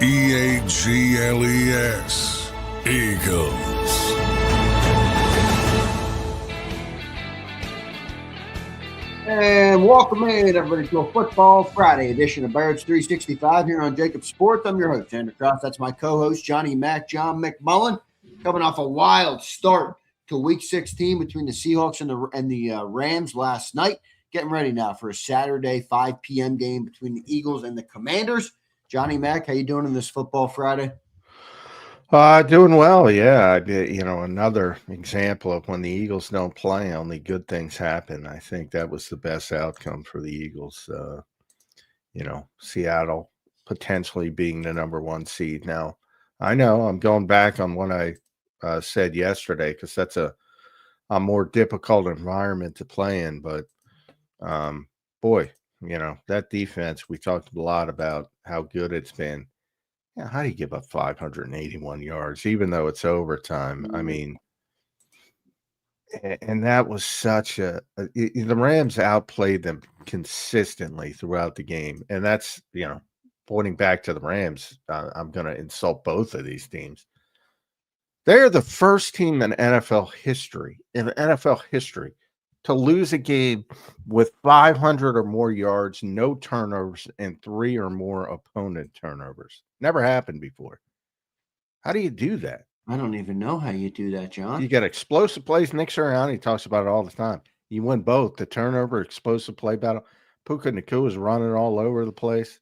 Eagles. Eagles. And welcome in, everybody, to a Football Friday edition of Birds 365 here on JAKIB Sports. I'm your host, Zander Krause. That's my co-host, John McMullen, coming off a wild start to Week 16 between the Seahawks and the Rams last night. Getting ready now for a Saturday 5 p.m. game between the Eagles and the Commanders. Johnny Mac, how you doing on this Football Friday? Doing well, yeah. Another example of when the Eagles don't play, only good things happen. I think that was the best outcome for the Eagles. Seattle potentially being the number one seed. Now, I know I'm going back on what I said yesterday because that's a more difficult environment to play in. But, that defense, we talked a lot about how good it's been. Yeah, how do you give up 581 yards, even though it's overtime? I mean, and that was such the Rams outplayed them consistently throughout the game. And that's, pointing back to the Rams, I'm going to insult both of these teams. They're the first team in NFL history, to lose a game with 500 or more yards, no turnovers, and 3 or more opponent turnovers. Never happened before. How do you do that? I don't even know how you do that, John. You get explosive plays. Nick Sirianni talks about it all the time. You win both, the turnover, explosive play battle. Puka Nacua is running all over the place.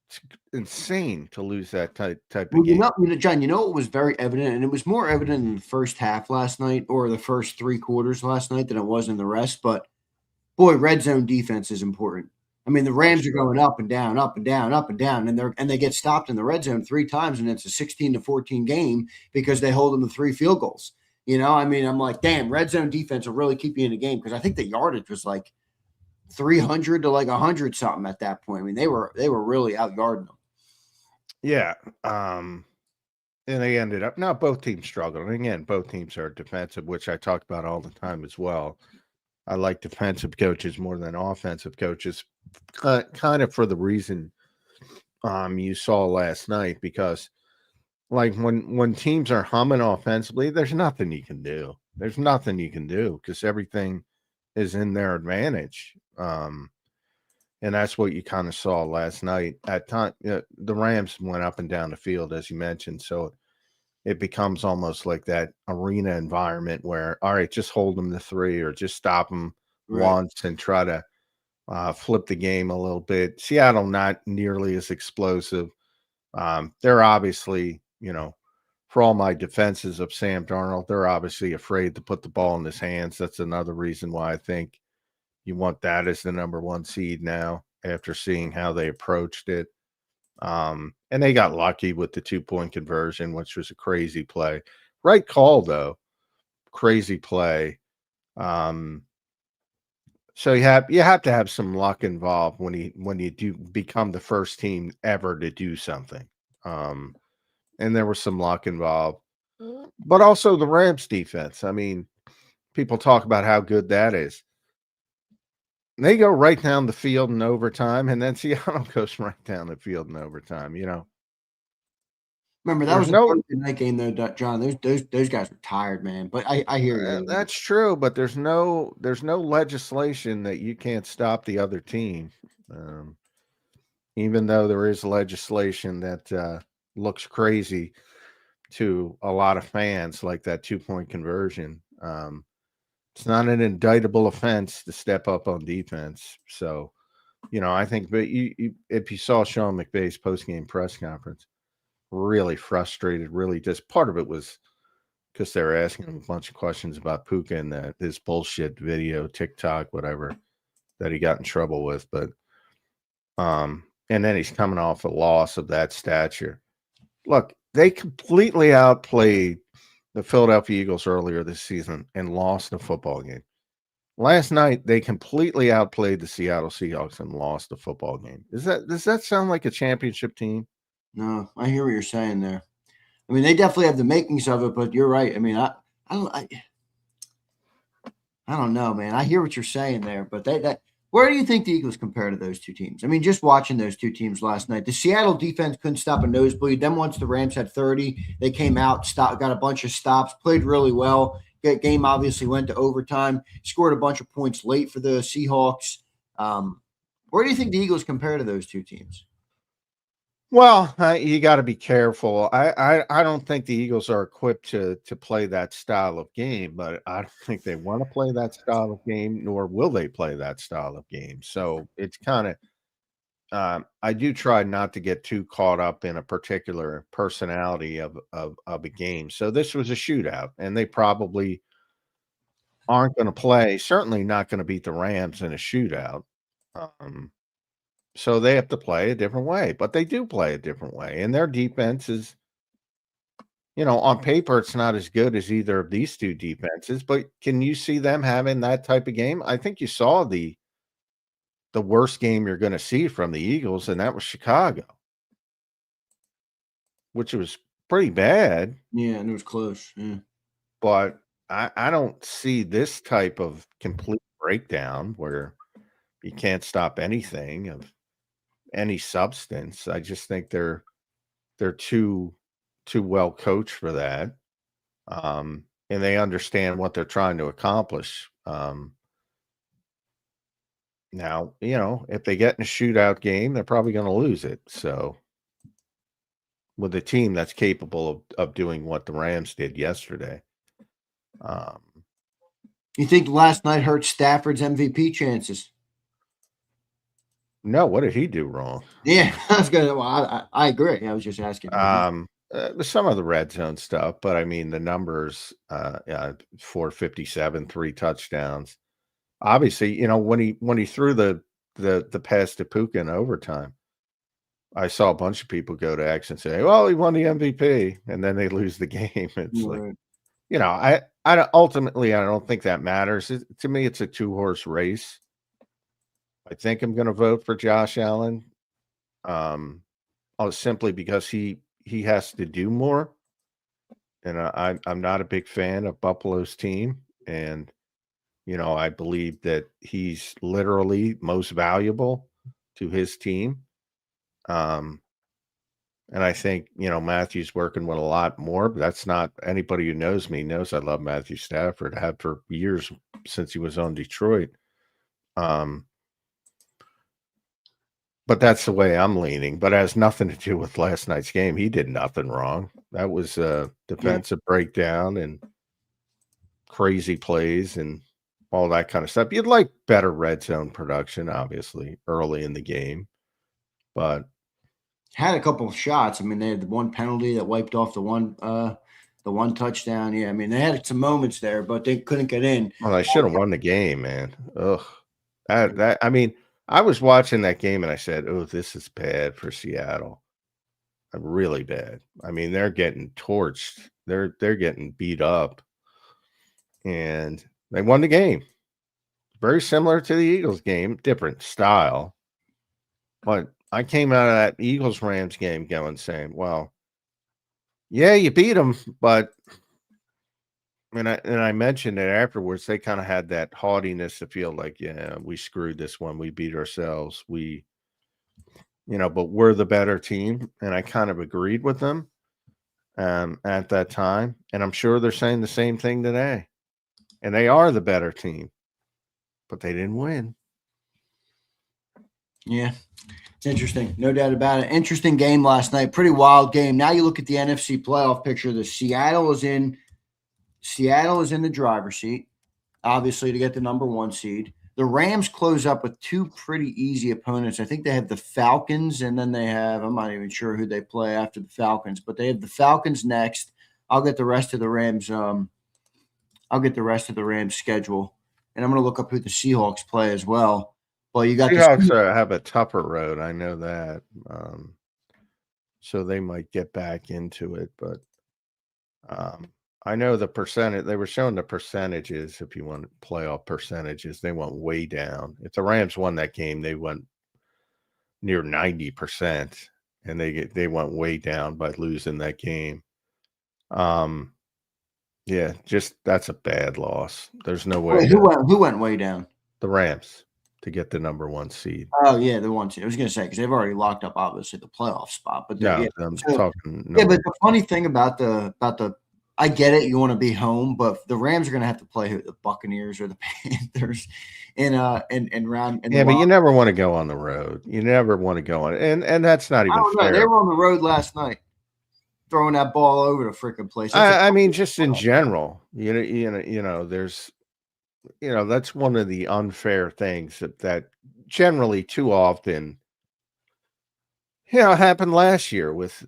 It's insane to lose that type of game. John, it was very evident, and it was more evident in the first half last night or the first 3 quarters last night than it was in the rest. But, boy, red zone defense is important. I mean, the Rams are going up and down, up and down, up and down, and they get stopped in the red zone 3 times, and it's a 16-14 game because they hold them to 3 field goals. I'm like, damn, red zone defense will really keep you in the game because I think the yardage was like 300 to like 100 something at that point. I mean, they were really out yarding them. Yeah. And they ended up, now both teams struggled. And again, both teams are defensive, which I talk about all the time as well. I like defensive coaches more than offensive coaches, kind of for the reason you saw last night, because like when teams are humming offensively, there's nothing you can do. There's nothing you can do because everything is in their advantage. And that's what you kind of saw last night. At time, the Rams went up and down the field, as you mentioned. So it becomes almost like that arena environment where, all right, just hold them to 3 or just stop them once and try to flip the game a little bit. Seattle, not nearly as explosive. They're obviously, for all my defenses of Sam Darnold, they're obviously afraid to put the ball in his hands. That's another reason why I think you want that as the number one seed now after seeing how they approached it. And they got lucky with the 2-point conversion, which was a crazy play. Right call, though. Crazy play. So you have to have some luck involved when you do become the first team ever to do something. And there was some luck involved. But also the Rams defense. I mean, people talk about how good that is. They go right down the field in overtime, and then Seattle goes right down the field in overtime. Remember, that was a Thursday night game, though, John. Those guys were tired, man. But I hear you. That's true, but there's no legislation that you can't stop the other team. Even though there is legislation that looks crazy to a lot of fans, like that 2-point conversion. It's not an indictable offense to step up on defense. So, I think, but if you saw Sean McVay's post-game press conference, really frustrated, really just part of it was because they were asking him a bunch of questions about Puka and this bullshit video, TikTok, whatever, that he got in trouble with. But, and then he's coming off a loss of that stature. Look, they completely outplayed the Philadelphia Eagles earlier this season and lost the football game. Last night, they completely outplayed the Seattle Seahawks and lost the football game. Does that sound like a championship team? No, I hear what you're saying there. I mean, they definitely have the makings of it, but you're right. I mean, I don't know, man. I hear what you're saying there, but Where do you think the Eagles compare to those two teams? I mean, just watching those two teams last night, the Seattle defense couldn't stop a nosebleed. Then once the Rams had 30, they came out, got a bunch of stops, played really well. That game obviously went to overtime, scored a bunch of points late for the Seahawks. Where do you think the Eagles compare to those two teams? Well, you got to be careful. I don't think the Eagles are equipped to play that style of game, but I don't think they want to play that style of game, nor will they play that style of game. So it's kind of I do try not to get too caught up in a particular personality of a game. So this was a shootout, and they probably aren't going to play. Certainly not going to beat the Rams in a shootout. So they have to play a different way, but they do play a different way. And their defense is, on paper, it's not as good as either of these two defenses, but can you see them having that type of game? I think you saw the worst game you're going to see from the Eagles, and that was Chicago, which was pretty bad. Yeah, and it was close. Yeah. But I don't see this type of complete breakdown where you can't stop anything of any substance. I just think they're too well coached for that. And they understand what they're trying to accomplish. Now, if they get in a shootout game, they're probably going to lose it. So with a team that's capable of doing what the Rams did yesterday. You think last night hurt Stafford's MVP chances? No, what did he do wrong? Yeah, I was gonna. Well, I agree. I was just asking. Some of the red zone stuff, but I mean the numbers. 457, 3 touchdowns. Obviously, when he threw the pass to Puka in overtime, I saw a bunch of people go to X and say, "Well, he won the MVP," and then they lose the game. It's Right. like, I ultimately I don't think that matters. To me, it's a 2-horse race. I think I'm going to vote for Josh Allen, simply because he has to do more, and I'm not a big fan of Buffalo's team, and I believe that he's literally most valuable to his team, and I think Matthew's working with a lot more. But that's not anybody who knows me knows I love Matthew Stafford. I have for years since he was on Detroit. But that's the way I'm leaning. But it has nothing to do with last night's game. He did nothing wrong. That was a defensive breakdown and crazy plays and all that kind of stuff. You'd like better red zone production, obviously, early in the game. But had a couple of shots. I mean, they had the one penalty that wiped off the one touchdown. Yeah, I mean, they had some moments there, but they couldn't get in. Well, they should have won the game, man. Ugh. I mean, I was watching that game and I said, "Oh, this is bad for Seattle. Really bad." I mean, they're getting torched. They're getting beat up, and they won the game. Very similar to the Eagles game, different style. But I came out of that Eagles-Rams game saying, "Well, yeah, you beat them, but." And I mentioned it afterwards. They kind of had that haughtiness to feel like, yeah, we screwed this one. We beat ourselves. But we're the better team. And I kind of agreed with them at that time. And I'm sure they're saying the same thing today. And they are the better team, but they didn't win. Yeah, it's interesting. No doubt about it. Interesting game last night. Pretty wild game. Now you look at the NFC playoff picture. Seattle is in the driver's seat, obviously, to get the number 1 seed. The Rams close up with 2 pretty easy opponents. I think they have the Falcons, and then they have, I'm not even sure who they play after the Falcons, but they have the Falcons next. I'll get the rest of the Rams. Schedule, and I'm going to look up who the Seahawks play as well. But you got Seahawks have a tougher road. I know that, so they might get back into it, but. I know the percentage. They were showing the percentages. If you want playoff percentages, they went way down. If the Rams won that game, they went near 90%, and they went way down by losing that game. Yeah, just that's a bad loss. There's no way. Who went way down? The Rams. to get the number 1 seed. Oh yeah, the 1 seed. I was going to say because they've already locked up obviously the playoff spot, but No, yeah. I'm So, talking yeah, number. but the funny thing about the I get it, you want to be home, but the Rams are going to have to play the Buccaneers or the Panthers in round. Yeah, but you never want to go on the road. You never want to go on, and that's not I even don't know. fair. They were on the road last night, throwing that ball over the freaking place. I mean, just in general, there's, that's one of the unfair things that generally too often, happened last year with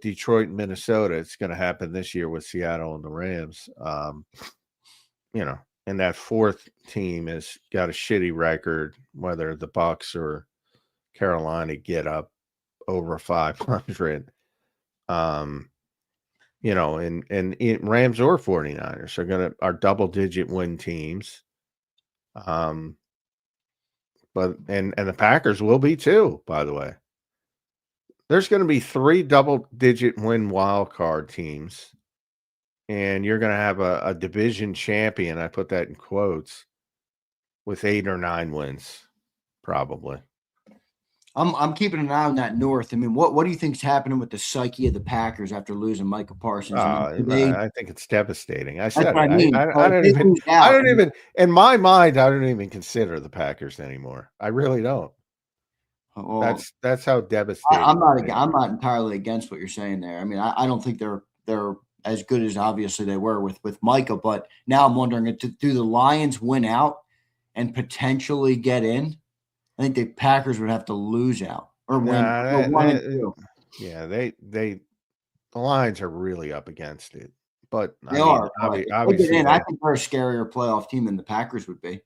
Detroit and Minnesota. It's going to happen this year with Seattle and the Rams. And that 4th team has got a shitty record, whether the Bucks or Carolina get up over 500. And Rams or 49ers are double-digit win teams. But the Packers will be too, by the way. There's going to be 3 double-digit win wild card teams, and you're going to have a division champion, I put that in quotes, with 8 or 9 wins, probably. I'm keeping an eye on that North. I mean, what do you think's happening with the psyche of the Packers after losing Micah Parsons? I think it's devastating. I said That's what I mean. I don't even in my mind. I don't even consider the Packers anymore. I really don't. Well, that's how devastating. I'm not entirely against what you're saying there. I mean, I don't think they're as good as obviously they were with Micah, but now I'm wondering, do the Lions win out and potentially get in? I think the Packers would have to lose out or win 1-2. Yeah, the Lions are really up against it, but they are. Obviously, I think they're a scarier playoff team than the Packers would be.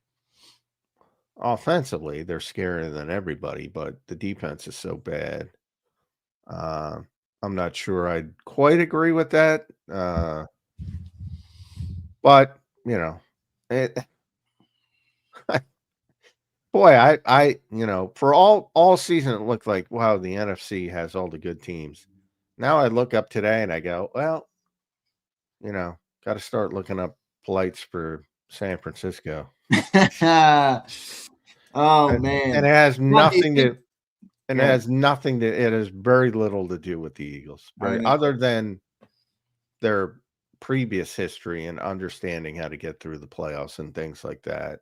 Offensively, they're scarier than everybody, but the defense is so bad. I'm not sure I'd quite agree with that, but it. Boy, I for all season it looked like, wow, the NFC has all the good teams. Now I look up today and I go, well, got to start looking up flights for San Francisco. Oh man. And it has nothing to it has very little to do with the Eagles. Other than their previous history and understanding how to get through the playoffs and things like that.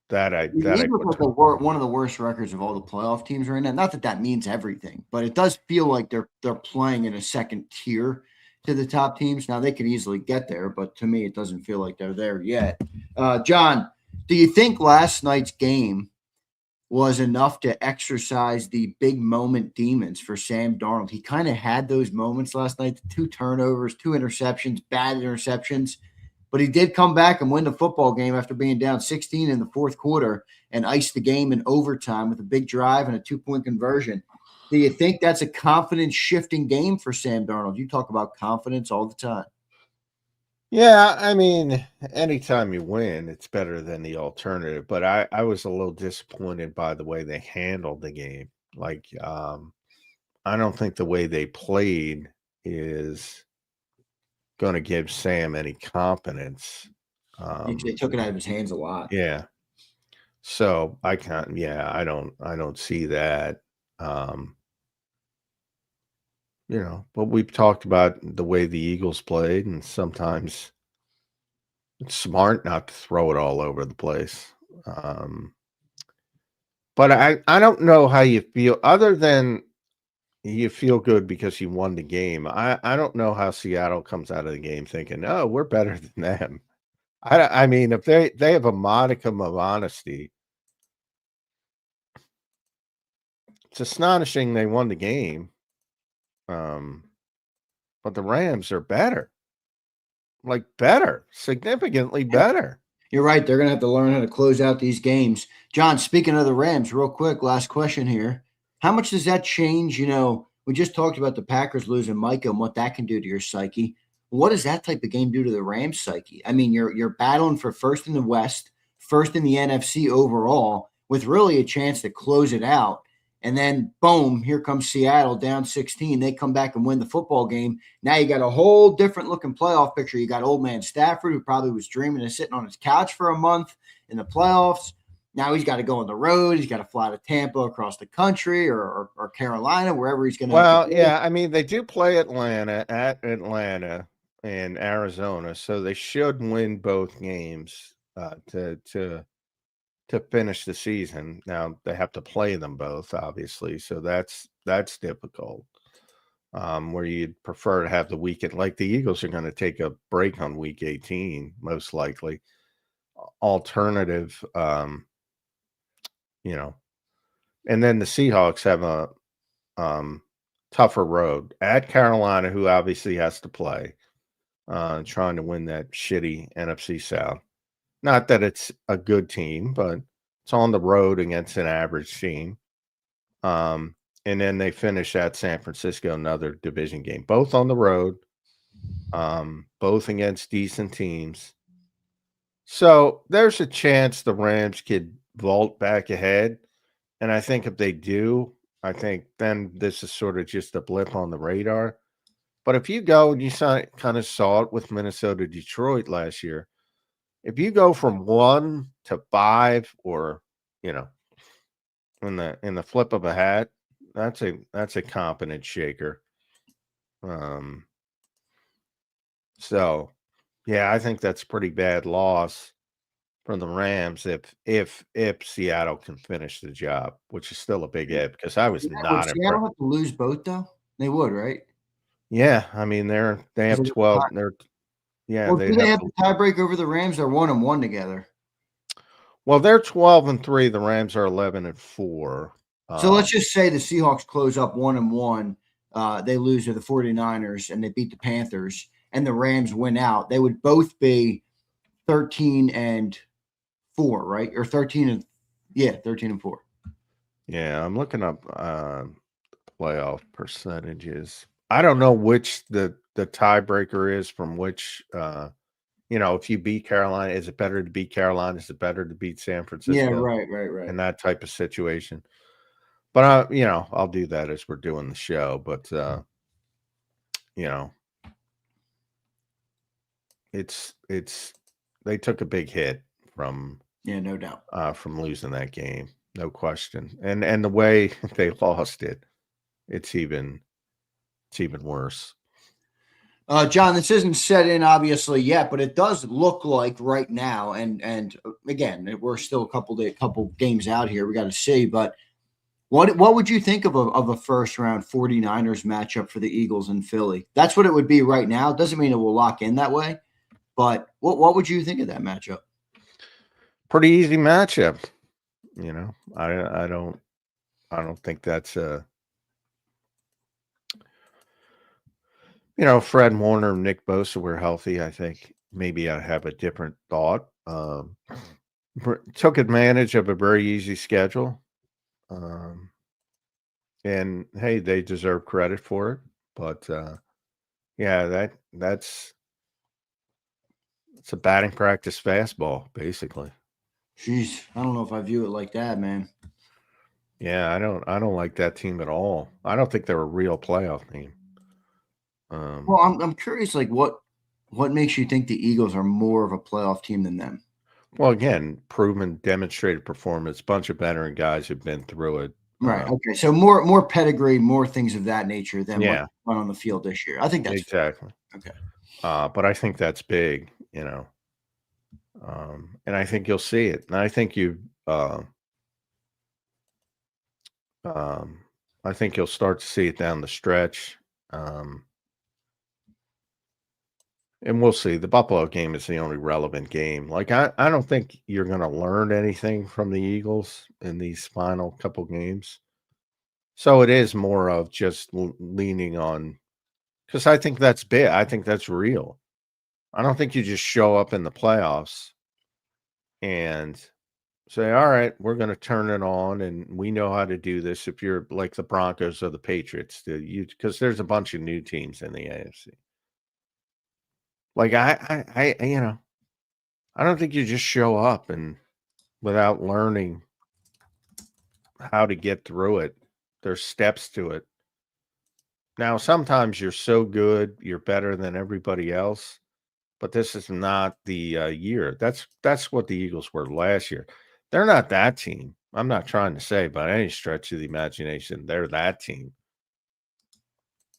The Eagles have one of the worst records of all the playoff teams right now. Not that means everything, but it does feel like they're playing in a second tier to the top teams. Now they could easily get there, but to me, it doesn't feel like they're there yet. John, do you think last night's game was enough to exercise the big moment demons for Sam Darnold? He kind of had those moments last night: 2 turnovers, 2 interceptions, bad interceptions. But he did come back and win the football game after being down 16 in the 4th quarter and iced the game in overtime with a big drive and a 2-point conversion. Do you think that's a confidence-shifting game for Sam Darnold? You talk about confidence all the time. Yeah, I mean, anytime you win, it's better than the alternative. But I was a little disappointed by the way they handled the game. Like, I don't think the way they played is going to give Sam any confidence. They took it out of his hands a lot. Yeah. So I can't. Yeah, I don't see that. But we've talked about the way the Eagles played, and sometimes it's smart not to throw it all over the place. But I don't know how you feel, other than you feel good because you won the game. I don't know how Seattle comes out of the game thinking, oh, we're better than them. I mean, if they have a modicum of honesty, it's astonishing they won the game. But the Rams are better. Like significantly better. You're right. They're going to have to learn how to close out these games. John, speaking of the Rams, real quick, last question here. How much does that change? We just talked about the Packers losing Micah and what that can do to your psyche. What does that type of game do to the Rams psyche? I mean, you're battling for first in the West, first in the NFC overall, with really a chance to close it out. And then, boom, here comes Seattle down 16. They come back and win the football game. Now you got a whole different looking playoff picture. You got old man Stafford, who probably was dreaming of sitting on his couch for a month in the playoffs. Now he's got to go on the road. He's got to fly to Tampa, across the country, or Carolina, wherever he's going to. Well, yeah, I mean, they do play Atlanta and Arizona, so they should win both games to finish the season. Now they have to play them both, obviously, so that's difficult. Where you'd prefer to have the weekend, like the Eagles are going to take a break on week 18, most likely. Alternative, and then the Seahawks have a tougher road at Carolina, who obviously has to play, trying to win that shitty NFC South. Not that it's a good team, but it's on the road against an average team. And then they finish at San Francisco, another division game, both on the road, both against decent teams. So there's a chance the Rams could vault back ahead. And I think if they do, I think then this is sort of just a blip on the radar. But if you go and you kind of saw it with Minnesota Detroit last year, if you go from 1 to 5, or in the flip of a hat, that's a competent shaker. So yeah, I think that's a pretty bad loss from the Rams if Seattle can finish the job, which is still a big if, because I was not Would Seattle impressed. have to lose both though? They would, right? Yeah, I mean they have 12. Well, do they have the tiebreak over the Rams? They're 1-1 together. Well, they're 12-3. The Rams are 11-4. So let's just say the Seahawks close up 1-1. They lose to the 49ers and they beat the Panthers, and the Rams win out. They would both be 13-4, right? Or 13-4. Yeah, I'm looking up playoff percentages. I don't know which the tiebreaker is from which. If you beat Carolina, is it better to beat Carolina? Is it better to beat San Francisco? Yeah, right. In that type of situation. But I'll do that as we're doing the show. But it's they took a big hit from no doubt from losing that game, no question. And the way they lost it, it's even worse. John, this isn't set in obviously yet, but it does look like right now, and again, we're still a couple games out here. We got to see, but what would you think of a first round 49ers matchup for the Eagles in Philly? That's what it would be right now. It doesn't mean it will lock in that way, but what would you think of that matchup? Pretty easy matchup. I don't think that's a. Fred Warner and Nick Bosa were healthy. I think maybe I have a different thought. Took advantage of a very easy schedule. And hey, they deserve credit for it. But that's it's a batting practice fastball, basically. Jeez, I don't know if I view it like that, man. Yeah, I don't like that team at all. I don't think they're a real playoff team. Well, I'm curious, like what makes you think the Eagles are more of a playoff team than them? Well, again, proven, demonstrated performance, bunch of veteran guys who've been through it. Right. Okay. So more pedigree, more things of that nature than what went on the field this year. I think that's exactly fair. Okay. But I think that's big, and I think you'll see it. And I think I think you'll start to see it down the stretch. And we'll see. The Buffalo game is the only relevant game. Like I don't think you're going to learn anything from the Eagles in these final couple games. So it is more of just leaning on, because I think that's big. I think that's real. I don't think you just show up in the playoffs and say, all right, we're going to turn it on and we know how to do this. If you're like the Broncos or the Patriots, because there's a bunch of new teams in the AFC. Like I don't think you just show up and without learning how to get through it. There's steps to it. Now, sometimes you're so good, you're better than everybody else but this is not the year. That's what the Eagles were last year. They're not that team. I'm not trying to say by any stretch of the imagination they're that team.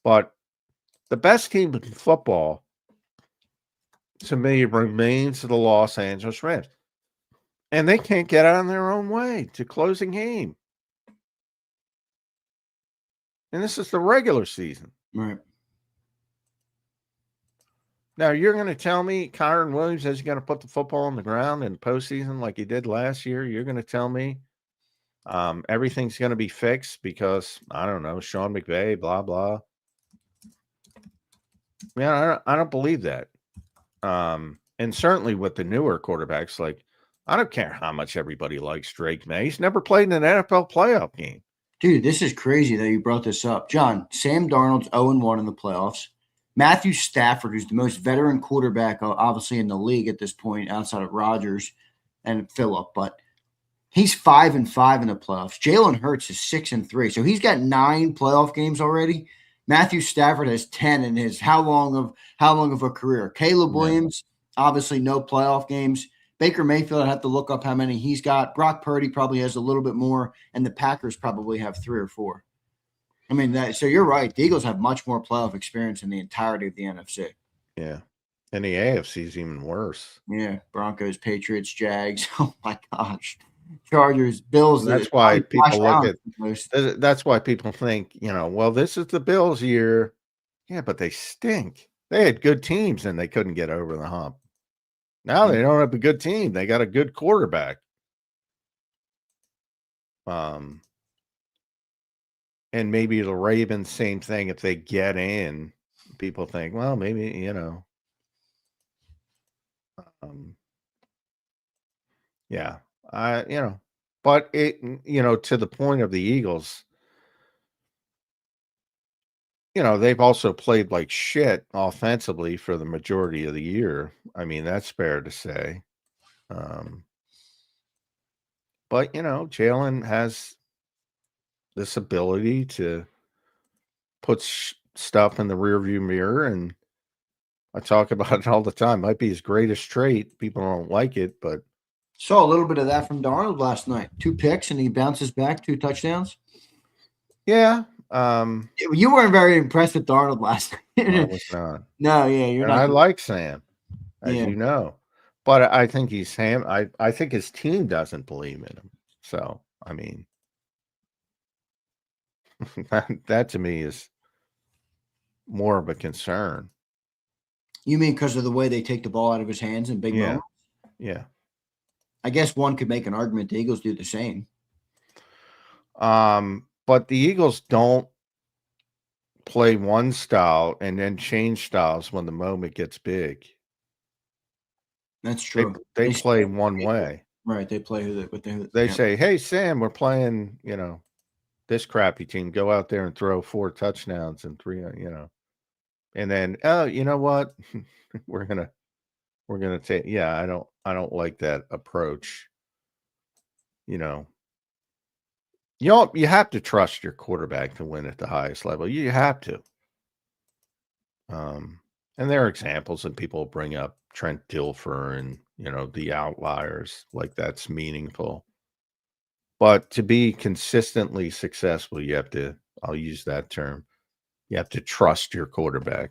But the best team in football, to me, remains the Los Angeles Rams. And they can't get out of their own way to close a game. And this is the regular season. Right. Now, you're going to tell me Kyron Williams is going to put the football on the ground in the postseason like he did last year? You're going to tell me everything's going to be fixed because, I don't know, Sean McVay, blah, blah. Yeah, I don't believe that. And certainly with the newer quarterbacks, like, I don't care how much everybody likes Drake May. He's never played in an NFL playoff game. Dude, this is crazy that you brought this up. John, Sam Darnold's 0-1 in the playoffs. Matthew Stafford, who's the most veteran quarterback, obviously, in the league at this point, outside of Rodgers and Phillip, but he's 5-5 in the playoffs. Jalen Hurts is 6-3, so he's got 9 playoff games already. Matthew Stafford has 10 in his how long of a career. Caleb Williams, obviously, no playoff games. Baker Mayfield, I have to look up how many he's got. Brock Purdy probably has a little bit more, and the Packers probably have 3 or 4. I mean, so you're right. The Eagles have much more playoff experience in the entirety of the NFC. Yeah. And the AFC is even worse. Yeah. Broncos, Patriots, Jags. Oh, my gosh. Chargers, Bills. That's why people look at – that's why people think, well, this is the Bills' year. Yeah, but they stink. They had good teams, and they couldn't get over the hump. Now they don't have a good team. They got a good quarterback. And maybe the Ravens, same thing. If they get in, people think, well, maybe, yeah, but it, to the point of the Eagles, they've also played like shit offensively for the majority of the year. I mean, that's fair to say. But, Jalen has this ability to put stuff in the rearview mirror, and I talk about it all the time. Might be his greatest trait. People don't like it, but saw a little bit of that from Darnold last night. 2 picks, and he bounces back 2 touchdowns. Yeah. You weren't very impressed with Darnold last night. I was not. No, yeah, you're not. I like Sam, as you know, but I think he's Sam. I think his team doesn't believe in him. So, I mean, that to me is more of a concern. You mean because of the way they take the ball out of his hands in big moments? Yeah. I guess one could make an argument the Eagles do the same. But the Eagles don't play one style and then change styles when the moment gets big. That's true. They play one way. Right. They play they say, hey, Sam, we're playing, this crappy team. Go out there and throw 4 touchdowns and 3, and then, oh, you know what? we're gonna take. Yeah, I don't like that approach. You have to trust your quarterback to win at the highest level. You have to. And there are examples, and people bring up Trent Dilfer and the outliers, like that's meaningful. But to be consistently successful, you have to. I'll use that term. You have to trust your quarterback.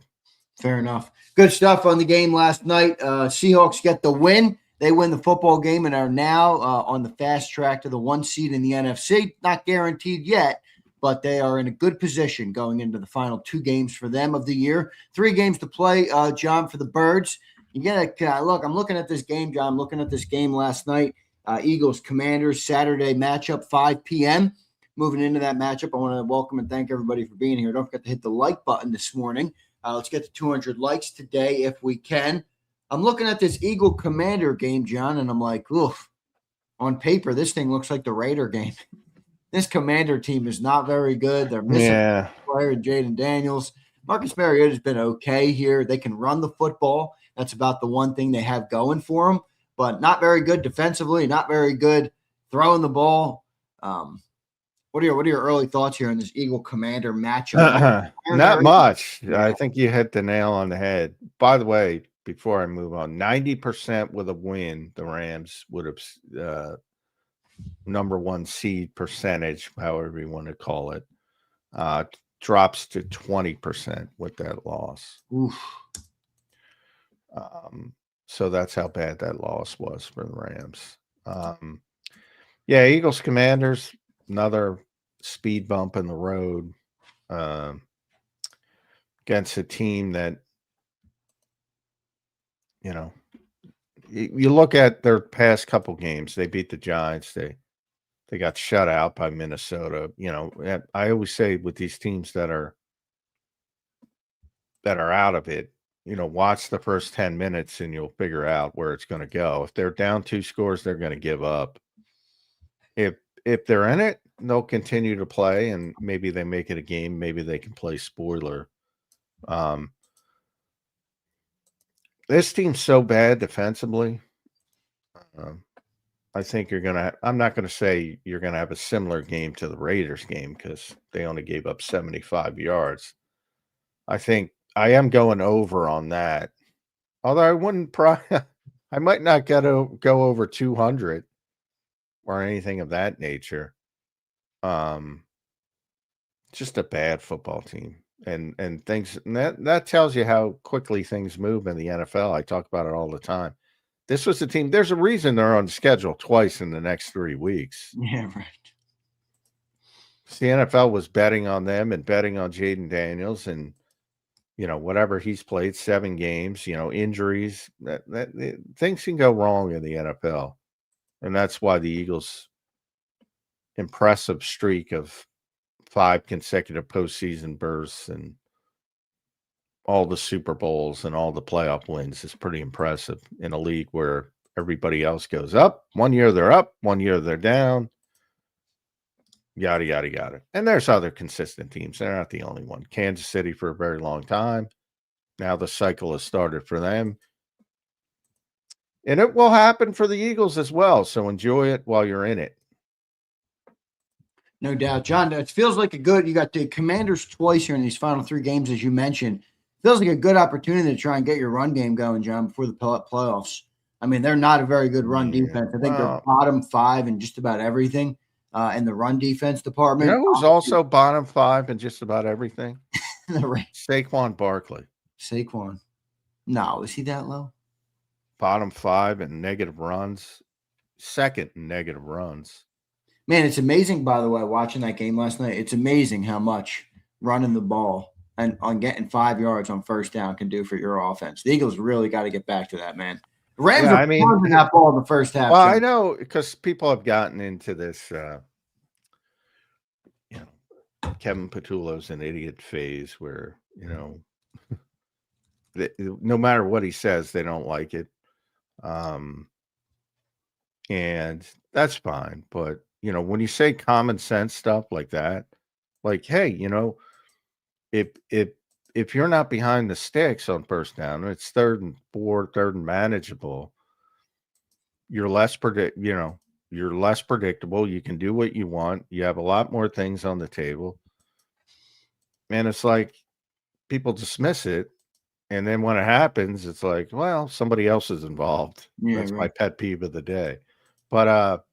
Fair enough. Good stuff on the game last night. Seahawks get the win. They win the football game and are now on the fast track to the 1 seed in the NFC. Not guaranteed yet, but they are in a good position going into the final 2 games for them of the year. 3 games to play, John, for the Birds. You gotta look. I'm looking at this game, John. I'm looking at this game last night. Eagles Commanders Saturday matchup, 5 p.m. Moving into that matchup, I want to welcome and thank everybody for being here. Don't forget to hit the like button this morning. Let's get to 200 likes today if we can. I'm looking at this Eagle Commander game, John, and I'm like, oof. On paper, this thing looks like the Raider game. This Commander team is not very good. They're missing a player, Jaden Daniels. Marcus Mariota's been okay here. They can run the football. That's about the one thing they have going for them, but not very good defensively, not very good throwing the ball. What are your early thoughts here on this Eagle Commander matchup? Not much. I think you hit the nail on the head. By the way, before I move on, 90% with a win, the Rams would have number one seed percentage, however you want to call it, drops to 20% with that loss. Oof. So that's how bad that loss was for the Rams. Yeah, Eagles Commanders, another speed bump in the road against a team that, you know, you look at their past couple games. They beat the Giants. They got shut out by Minnesota. You know, I always say with these teams that are out of it, you know, watch the first 10 minutes and you'll figure out where it's going to go. If they're down 2 scores, they're going to give up. If they're in it, they'll continue to play, and maybe they make it a game. Maybe they can play spoiler. This team's so bad defensively. I think you're going to – I'm not going to say you're going to have a similar game to the Raiders game because they only gave up 75 yards. I think I am going over on that. Although I wouldn't I might not go over 200 or anything of that nature. Just a bad football team. And things and that tells you how quickly things move in the NFL. I talk about it all the time. This was the team. There's a reason they're on schedule twice in the next 3 weeks. Yeah, right. The NFL was betting on them and betting on Jaden Daniels, and you know, whatever he's played, 7 games, you know, injuries, that things can go wrong in the NFL. And that's why the Eagles' impressive streak of 5 consecutive postseason berths and all the Super Bowls and all the playoff wins is pretty impressive in a league where everybody else goes up. 1 year they're up, 1 year they're down, yada, yada, yada. And there's other consistent teams. They're not the only one. Kansas City for a very long time. Now the cycle has started for them. And it will happen for the Eagles as well. So enjoy it while you're in it. No doubt. John, it feels like you got the Commanders twice here in these final 3 games, as you mentioned. Feels like a good opportunity to try and get your run game going, John, before the playoffs. I mean, they're not a very good run defense. I think they're bottom 5 in just about everything in the run defense department. You know who's also bottom 5 in just about everything? Right. Saquon Barkley. Saquon. No, is he that low? Bottom 5 in negative runs. Second in negative runs. Man, it's amazing, by the way, watching that game last night. It's amazing how much running the ball and on getting 5 yards on first down can do for your offense. The Eagles really got to get back to that, man. The Rams are pounding that ball in the first half. Well, I know because people have gotten into this, you know, Kevin Patullo's an idiot phase where, you know, no matter what he says, they don't like it. And that's fine. But, you know, when you say common sense stuff like that, like, hey, you know, if you're not behind the sticks on first down, it's 3rd and 4, 3rd and manageable. You're less predictable. You can do what you want. You have a lot more things on the table. And it's like people dismiss it. And then when it happens, it's like, well, somebody else is involved. Yeah, that's right. My pet peeve of the day. But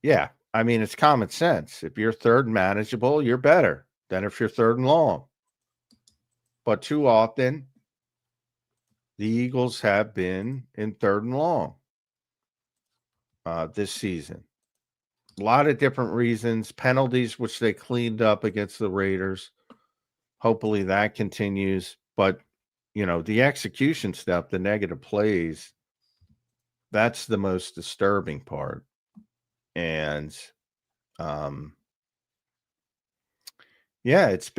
yeah, I mean, it's common sense. If you're 3rd and manageable, you're better than if you're 3rd and long. But too often, the Eagles have been in 3rd and long this season. A lot of different reasons. Penalties, which they cleaned up against the Raiders. Hopefully that continues. But, you know, the execution stuff, the negative plays, that's the most disturbing part. And, yeah, it's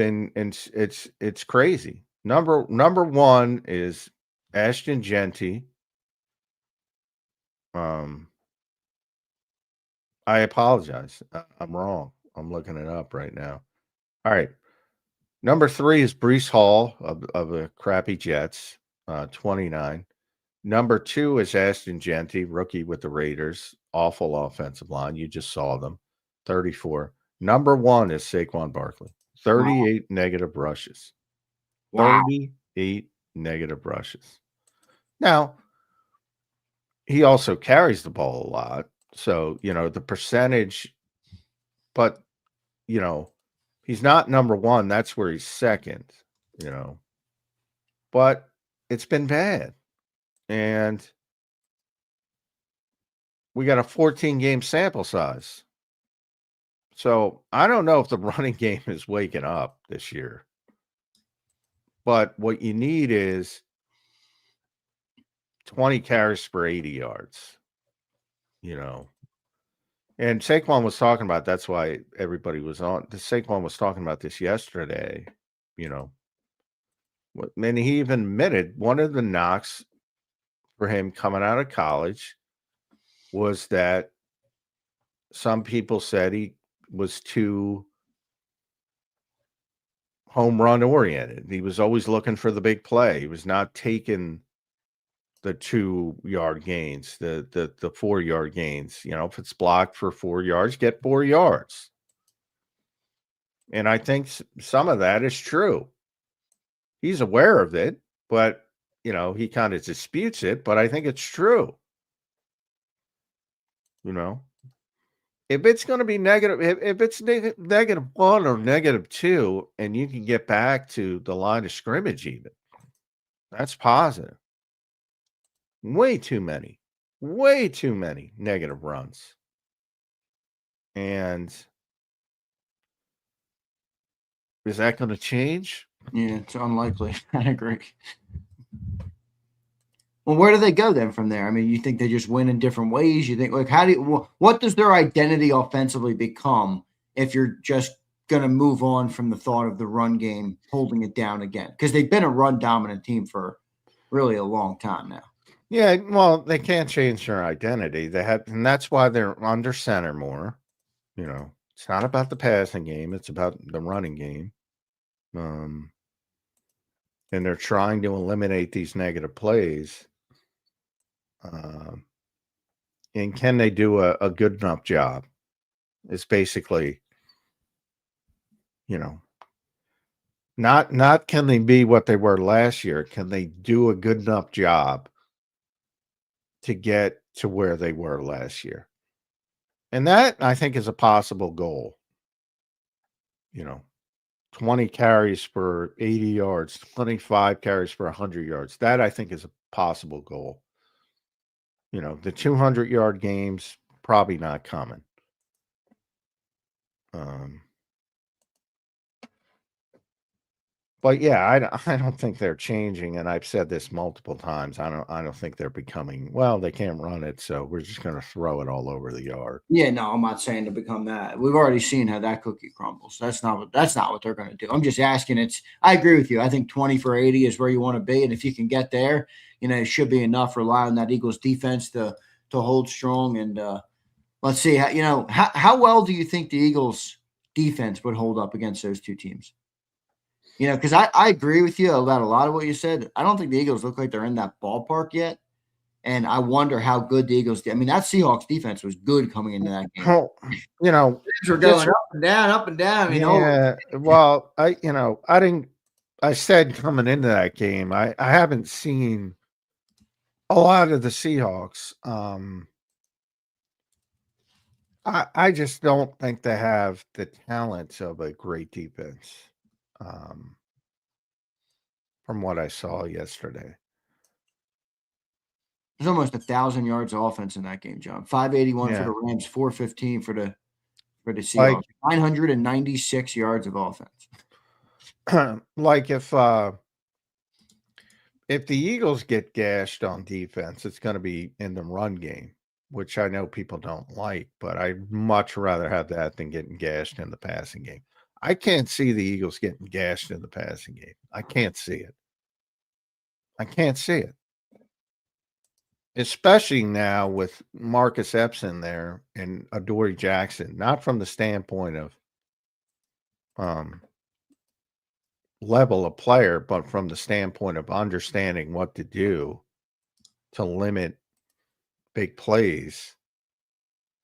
crazy. Number 1 is Ashton Genty. I apologize. I'm wrong. I'm looking it up right now. All right. Number 3 is Breece Hall of the crappy Jets, 29. Number 2 is Ashton Genty, rookie with the Raiders. Awful offensive line. You just saw them, 34. Number 1 is Saquon Barkley, 38 negative rushes. Wow. 38 negative rushes. Now, he also carries the ball a lot. So, the percentage, but, he's not number one. That's where he's second, but it's been bad. And we got a 14-game sample size. So I don't know if the running game is waking up this year. But what you need is 20 carries for 80 yards, And Saquon was talking about, that's why everybody was on. Saquon was talking about this yesterday, And he even admitted one of the knocks for him coming out of college was that some people said he was too home run oriented. He was always looking for the big play. He was not taking the 2-yard gains, the 4-yard gains. If it's blocked for 4 yards, get 4 yards. And I think some of that is true. He's aware of it, but he kind of disputes it, but I think it's true. If it's going to be negative, if it's -1 or -2, and you can get back to the line of scrimmage even, that's positive. Way too many negative runs. And is that going to change? Yeah, it's unlikely. I agree. Well, where do they go then from there? I mean, you think they just win in different ways? You think, what does their identity offensively become if you're just going to move on from the thought of the run game holding it down again? Because they've been a run dominant team for really a long time now. Yeah, well, they can't change their identity. And that's why they're under center more. It's not about the passing game; it's about the running game. And they're trying to eliminate these negative plays. And can they do a good enough job? It's basically, not can they be what they were last year? Can they do a good enough job to get to where they were last year? And that, I think, is a possible goal. 20 carries for 80 yards, 25 carries for 100 yards. That, I think, is a possible goal. The 200-yard games, probably not coming. But yeah, I don't think they're changing, and I've said this multiple times. I don't think they're becoming, well, they can't run it, so we're just going to throw it all over the yard. Yeah, no, I'm not saying to become that. We've already seen how that cookie crumbles. That's not what they're going to do. I'm just asking. I agree with you. I think 20 for 80 is where you want to be, and if you can get there, it should be enough. Rely on that Eagles defense to hold strong, and let's see how well do you think the Eagles defense would hold up against those two teams? Because I agree with you about a lot of what you said. I don't think the Eagles look like they're in that ballpark yet. And I wonder how good the Eagles did. I mean, that Seahawks defense was good coming into that game. Well, Things were going up and down. Yeah. Well, I said coming into that game, I haven't seen a lot of the Seahawks. I just don't think they have the talent of a great defense. From what I saw yesterday. There's almost 1,000 yards of offense in that game, John. 581 for the Rams, 415 for the Seahawks. 996 yards of offense. Like if the Eagles get gashed on defense, it's going to be in the run game, which I know people don't like, but I'd much rather have that than getting gashed in the passing game. I can't see the Eagles getting gashed in the passing game. I can't see it. Especially now with Marcus Epps in there and Adoree Jackson, not from the standpoint of level of player, but from the standpoint of understanding what to do to limit big plays.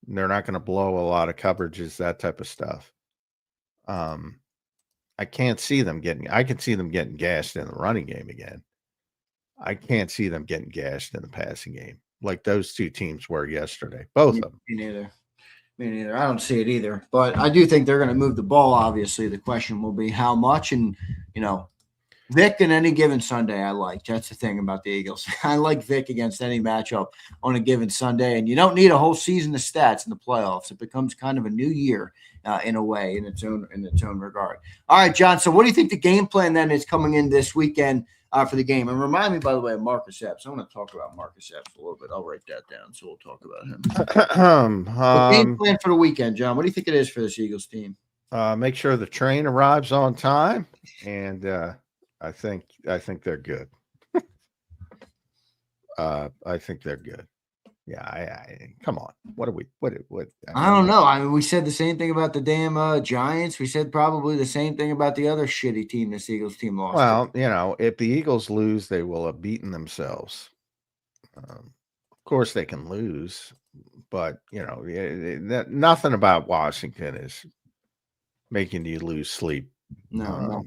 They're not going to blow a lot of coverages, that type of stuff. I can see them getting gashed in the running game again. I can't see them getting gashed in the passing game like those two teams were yesterday. Both of them. Me neither. Me neither. I don't see it either. But I do think they're going to move the ball, obviously. The question will be how much. And, Vic in any given Sunday, I like. That's the thing about the Eagles. I like Vic against any matchup on a given Sunday. And you don't need a whole season of stats in the playoffs. It becomes kind of a new year in a way, in its own regard. All right, John. So what do you think the game plan then is coming in this weekend for the game? And remind me, by the way, of Marcus Epps. I want to talk about Marcus Epps a little bit. I'll write that down, so we'll talk about him. The game plan for the weekend, John. What do you think it is for this Eagles team? Make sure the train arrives on time, and I think they're good. I think they're good. Yeah, I come on. What? I don't know. I mean, we said the same thing about the damn Giants. We said probably the same thing about the other shitty team this Eagles team lost. Well, if the Eagles lose, they will have beaten themselves. Of course, they can lose, but nothing about Washington is making you lose sleep. No.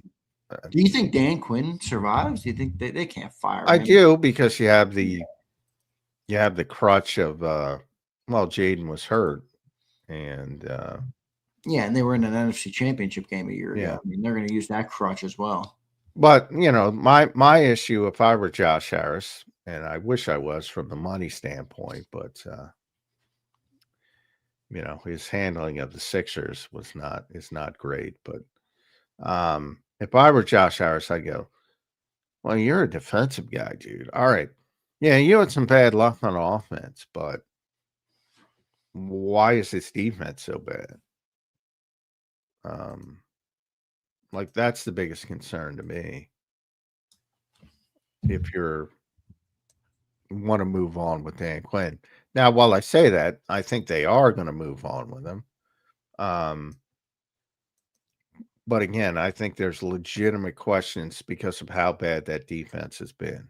Do you think Dan Quinn survives? Do you think they can't fire him? I do, because you have the crutch of Jaden was hurt, and and they were in an NFC Championship game a year ago. I mean, they're going to use that crutch as well. But my issue, if I were Josh Harris, and I wish I was from the money standpoint, but his handling of the Sixers is not great. But if I were Josh Harris, I'd go, well, you're a defensive guy, dude. All right. Yeah, you had some bad luck on offense, but why is this defense so bad? That's the biggest concern to me. If you want to move on with Dan Quinn. Now, while I say that, I think they are going to move on with him. But again, I think there's legitimate questions because of how bad that defense has been.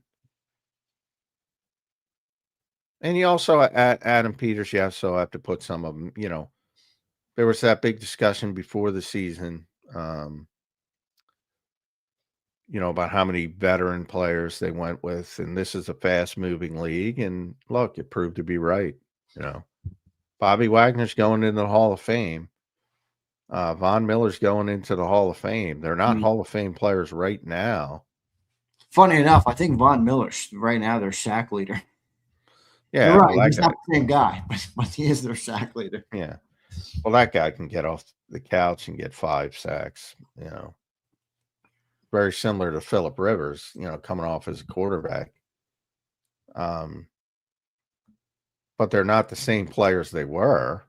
And you also, at Adam Peters, you also have to put some of them, there was that big discussion before the season, about how many veteran players they went with. And this is a fast-moving league. And look, it proved to be right. Bobby Wagner's going into the Hall of Fame. Von Miller's going into the Hall of Fame. They're not Hall of Fame players right now. Funny enough, I think Von Miller's right now their sack leader. Yeah, you're right. He's not the same guy, but he is their sack leader. Yeah. Well, that guy can get off the couch and get 5 sacks. Very similar to Phillip Rivers. Coming off as a quarterback. But they're not the same players they were.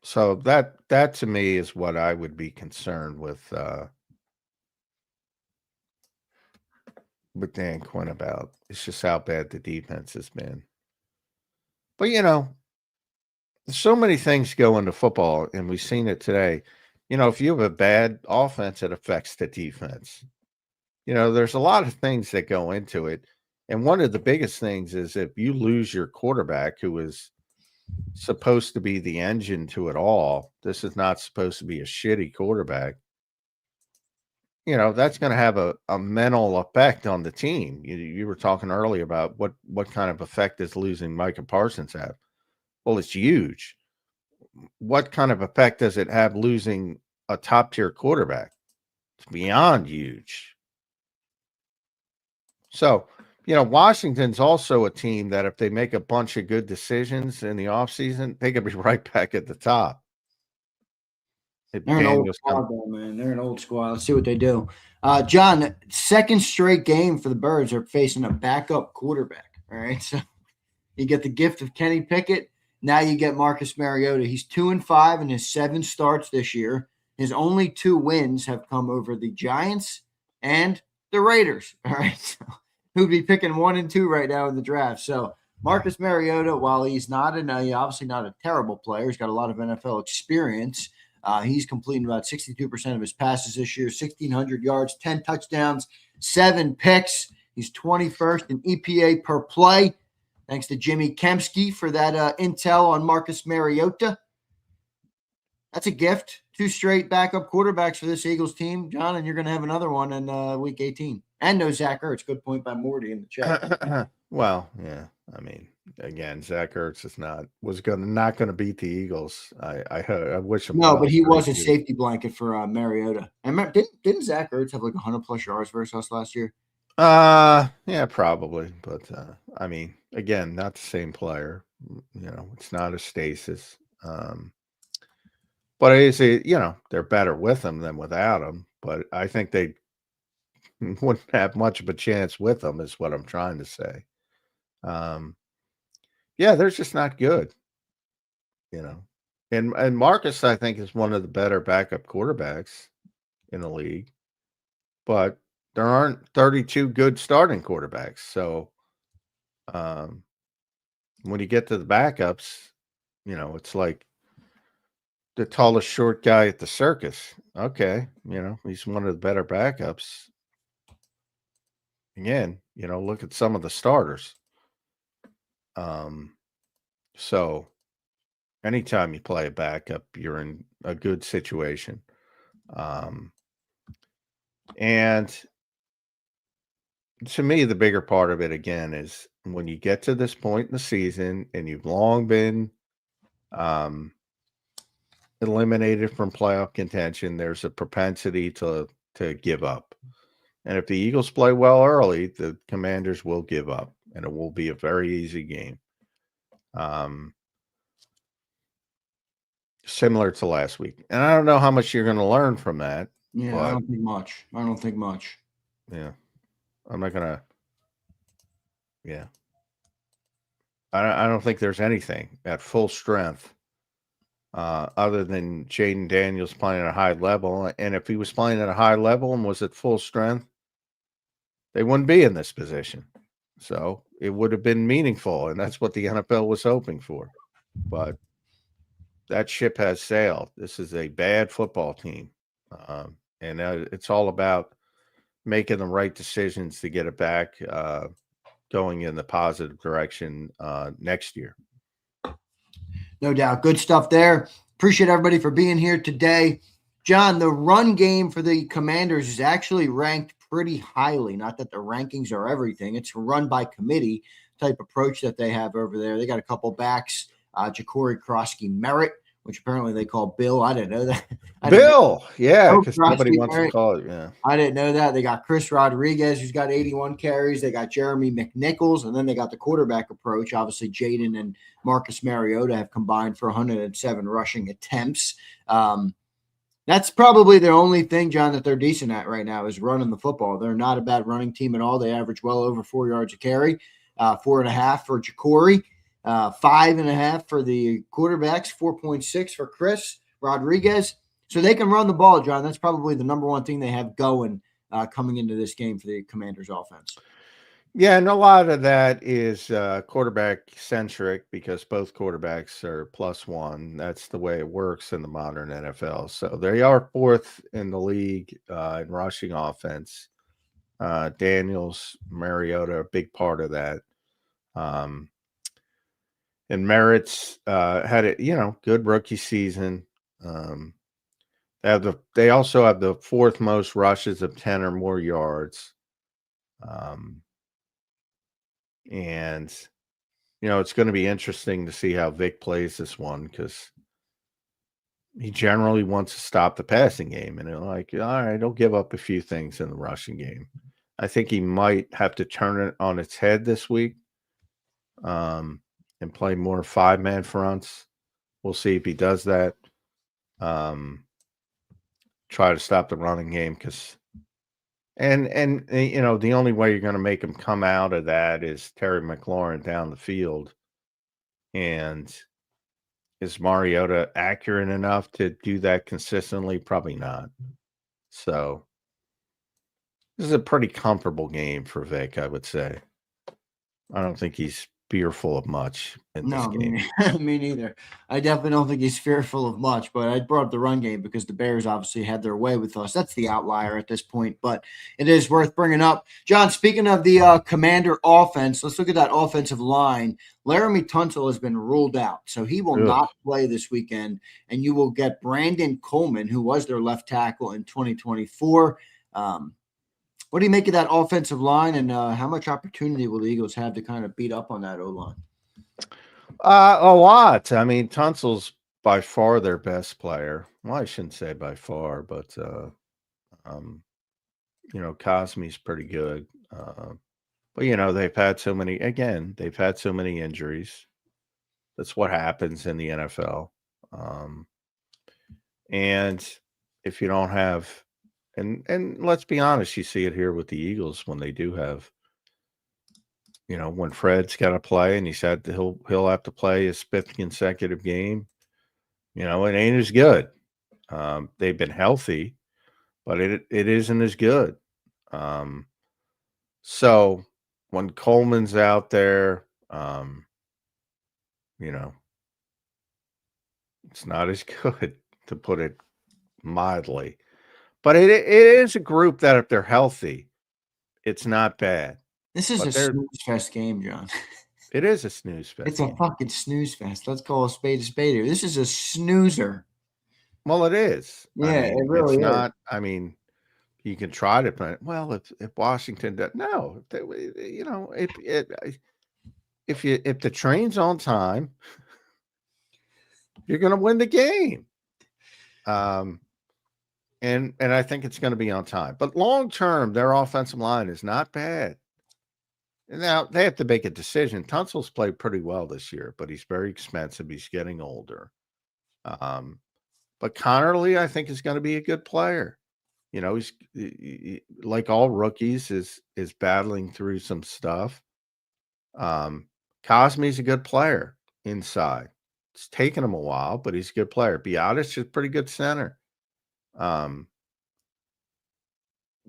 So that to me is what I would be concerned with Dan Quinn about. It's just how bad the defense has been. But so many things go into football, and we've seen it today. If you have a bad offense, it affects the defense. There's a lot of things that go into it. And one of the biggest things is if you lose your quarterback, who is supposed to be the engine to it all, this is not supposed to be a shitty quarterback. That's going to have a mental effect on the team. You were talking earlier about what kind of effect does losing Micah Parsons have? Well, it's huge. What kind of effect does it have losing a top-tier quarterback? It's beyond huge. So, Washington's also a team that if they make a bunch of good decisions in the offseason, they could be right back at the top. They're an old squad, though, man. They're an old squad. Let's see what they do. John, second straight game for the Birds are facing a backup quarterback. All right, so you get the gift of Kenny Pickett. Now you get Marcus Mariota. He's 2-5 in his 7 starts this year. His only 2 wins have come over the Giants and the Raiders. All right, so who'd be picking 1 and 2 right now in the draft? So Marcus Mariota, while he's obviously not a terrible player, he's got a lot of NFL experience. He's completing about 62% of his passes this year, 1,600 yards, 10 touchdowns, 7 picks. He's 21st in EPA per play. Thanks to Jimmy Kempski for that intel on Marcus Mariota. That's a gift. 2 straight backup quarterbacks for this Eagles team, John, and you're going to have another one in week 18. And no Zach Ertz. Good point by Morty in the chat. Well, yeah. I mean, again, Zach Ertz is not going to beat the Eagles. I wish him No, well. but he was a safety blanket for Mariota. And didn't Zach Ertz have like 100+ yards versus us last year? Yeah, probably. But I mean, again, not the same player. It's not a stasis. But they're better with him than without him. But I think they wouldn't have much of a chance with him, is what I'm trying to say. Yeah, they're just not good. And Marcus, I think, is one of the better backup quarterbacks in the league. But there aren't 32 good starting quarterbacks. So when you get to the backups, it's like the tallest short guy at the circus. Okay, he's one of the better backups. Again, look at some of the starters. So anytime you play a backup, you're in a good situation. And to me, the bigger part of it, again, is when you get to this point in the season and you've long been eliminated from playoff contention, there's a propensity to give up. And if the Eagles play well early, the Commanders will give up, and it will be a very easy game. Similar to last week. And I don't know how much you're going to learn from that. Yeah, I don't think much. Yeah. I'm not going to. Yeah. I don't think there's anything at full strength other than Jaden Daniels playing at a high level. And if he was playing at a high level and was at full strength, they wouldn't be in this position. So it would have been meaningful, and that's what the NFL was hoping for. But that ship has sailed. This is a bad football team. And it's all about making the right decisions to get it back going in the positive direction next year. No doubt. Good stuff there. Appreciate everybody for being here today. John, the run game for the Commanders is actually ranked pretty highly. Not that the rankings are everything. It's a run by committee type approach that they have over there. They got a couple backs, Ja'Cory Krosky-Merritt, which apparently they call Bill. I didn't know that. Yeah, because nobody wants to call it. Yeah, I didn't know that. They got Chris Rodriguez, who's got 81 carries. They got Jeremy McNichols, and then they got the quarterback approach. Obviously, Jaden and Marcus Mariota have combined for 107 rushing attempts. That's probably the only thing, John, that they're decent at right now is running the football. They're not a bad running team at all. They average well over 4 yards a carry, 4.5 for Ja'Cory. 5.5 for the quarterbacks, 4.6 for Chris Rodriguez. So they can run the ball, John. That's probably the number one thing they have going coming into this game for the Commanders offense. Yeah, and a lot of that is quarterback centric because both quarterbacks are +1. That's the way it works in the modern NFL. So they are 4th in the league in rushing offense. Daniels, Mariota, a big part of that. And Merritt's had a good rookie season. They also have the 4th most rushes of 10 or more yards. And it's going to be interesting to see how Vic plays this one because he generally wants to stop the passing game, and they're like, all right, he'll give up a few things in the rushing game. I think he might have to turn it on its head this week. And play more 5-man fronts. We'll see if he does that. Try to stop the running game because, and the only way you're going to make him come out of that is Terry McLaurin down the field. And is Mariota accurate enough to do that consistently? Probably not. So this is a pretty comfortable game for Vic, I would say. I don't think he's fearful of much in this No, game. me neither. I definitely don't think he's fearful of much, but I brought up the run game because the Bears obviously had their way with us. That's the outlier at this point, but it is worth bringing up. John, speaking of the Commander offense, let's look at that offensive line. Laramie Tunsil has been ruled out, so he will Ugh. not play this weekend, and you will get Brandon Coleman, who was their left tackle in 2024. What do you make of that offensive line, and how much opportunity will the Eagles have to kind of beat up on that O-line? A lot. I mean, Tunsil's by far their best player. Well, I shouldn't say by far, but Cosme's pretty good. But they've had so many injuries. That's what happens in the NFL. And if you don't have, and let's be honest, you see it here with the Eagles when they do have, when Fred's got to play and he said he'll have to play his 5th consecutive game, it ain't as good. They've been healthy, but it isn't as good. So when Coleman's out there, it's not as good, to put it mildly. But it is a group that if they're healthy, it's not bad. This is a snooze fest game, John. It is a snooze fest. It's a fucking snooze fest. Let's call a spade here. This is a snoozer. Well, it is. Yeah, it really is. Not. I mean, you can try to play. Well, if Washington does, no, if the train's on time, you're going to win the game. And I think it's going to be on time. But long term, their offensive line is not bad. Now, they have to make a decision. Tunsil's played pretty well this year, but he's very expensive. He's getting older. But Connerly, I think, is going to be a good player. He's like all rookies, is battling through some stuff. Cosme's a good player inside. It's taken him a while, but he's a good player. Biotis is a pretty good center.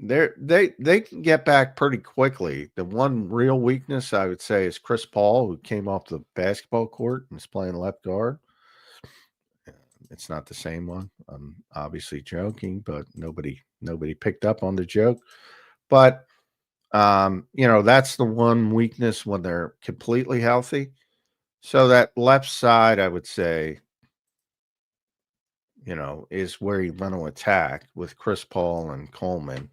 They can get back pretty quickly. The one real weakness I would say is Chris Paul, who came off the basketball court and is playing left guard. It's not the same one. I'm obviously joking, but nobody picked up on the joke. But that's the one weakness when they're completely healthy. So that left side, I would say, is where you want to attack with Chris Paul and Coleman.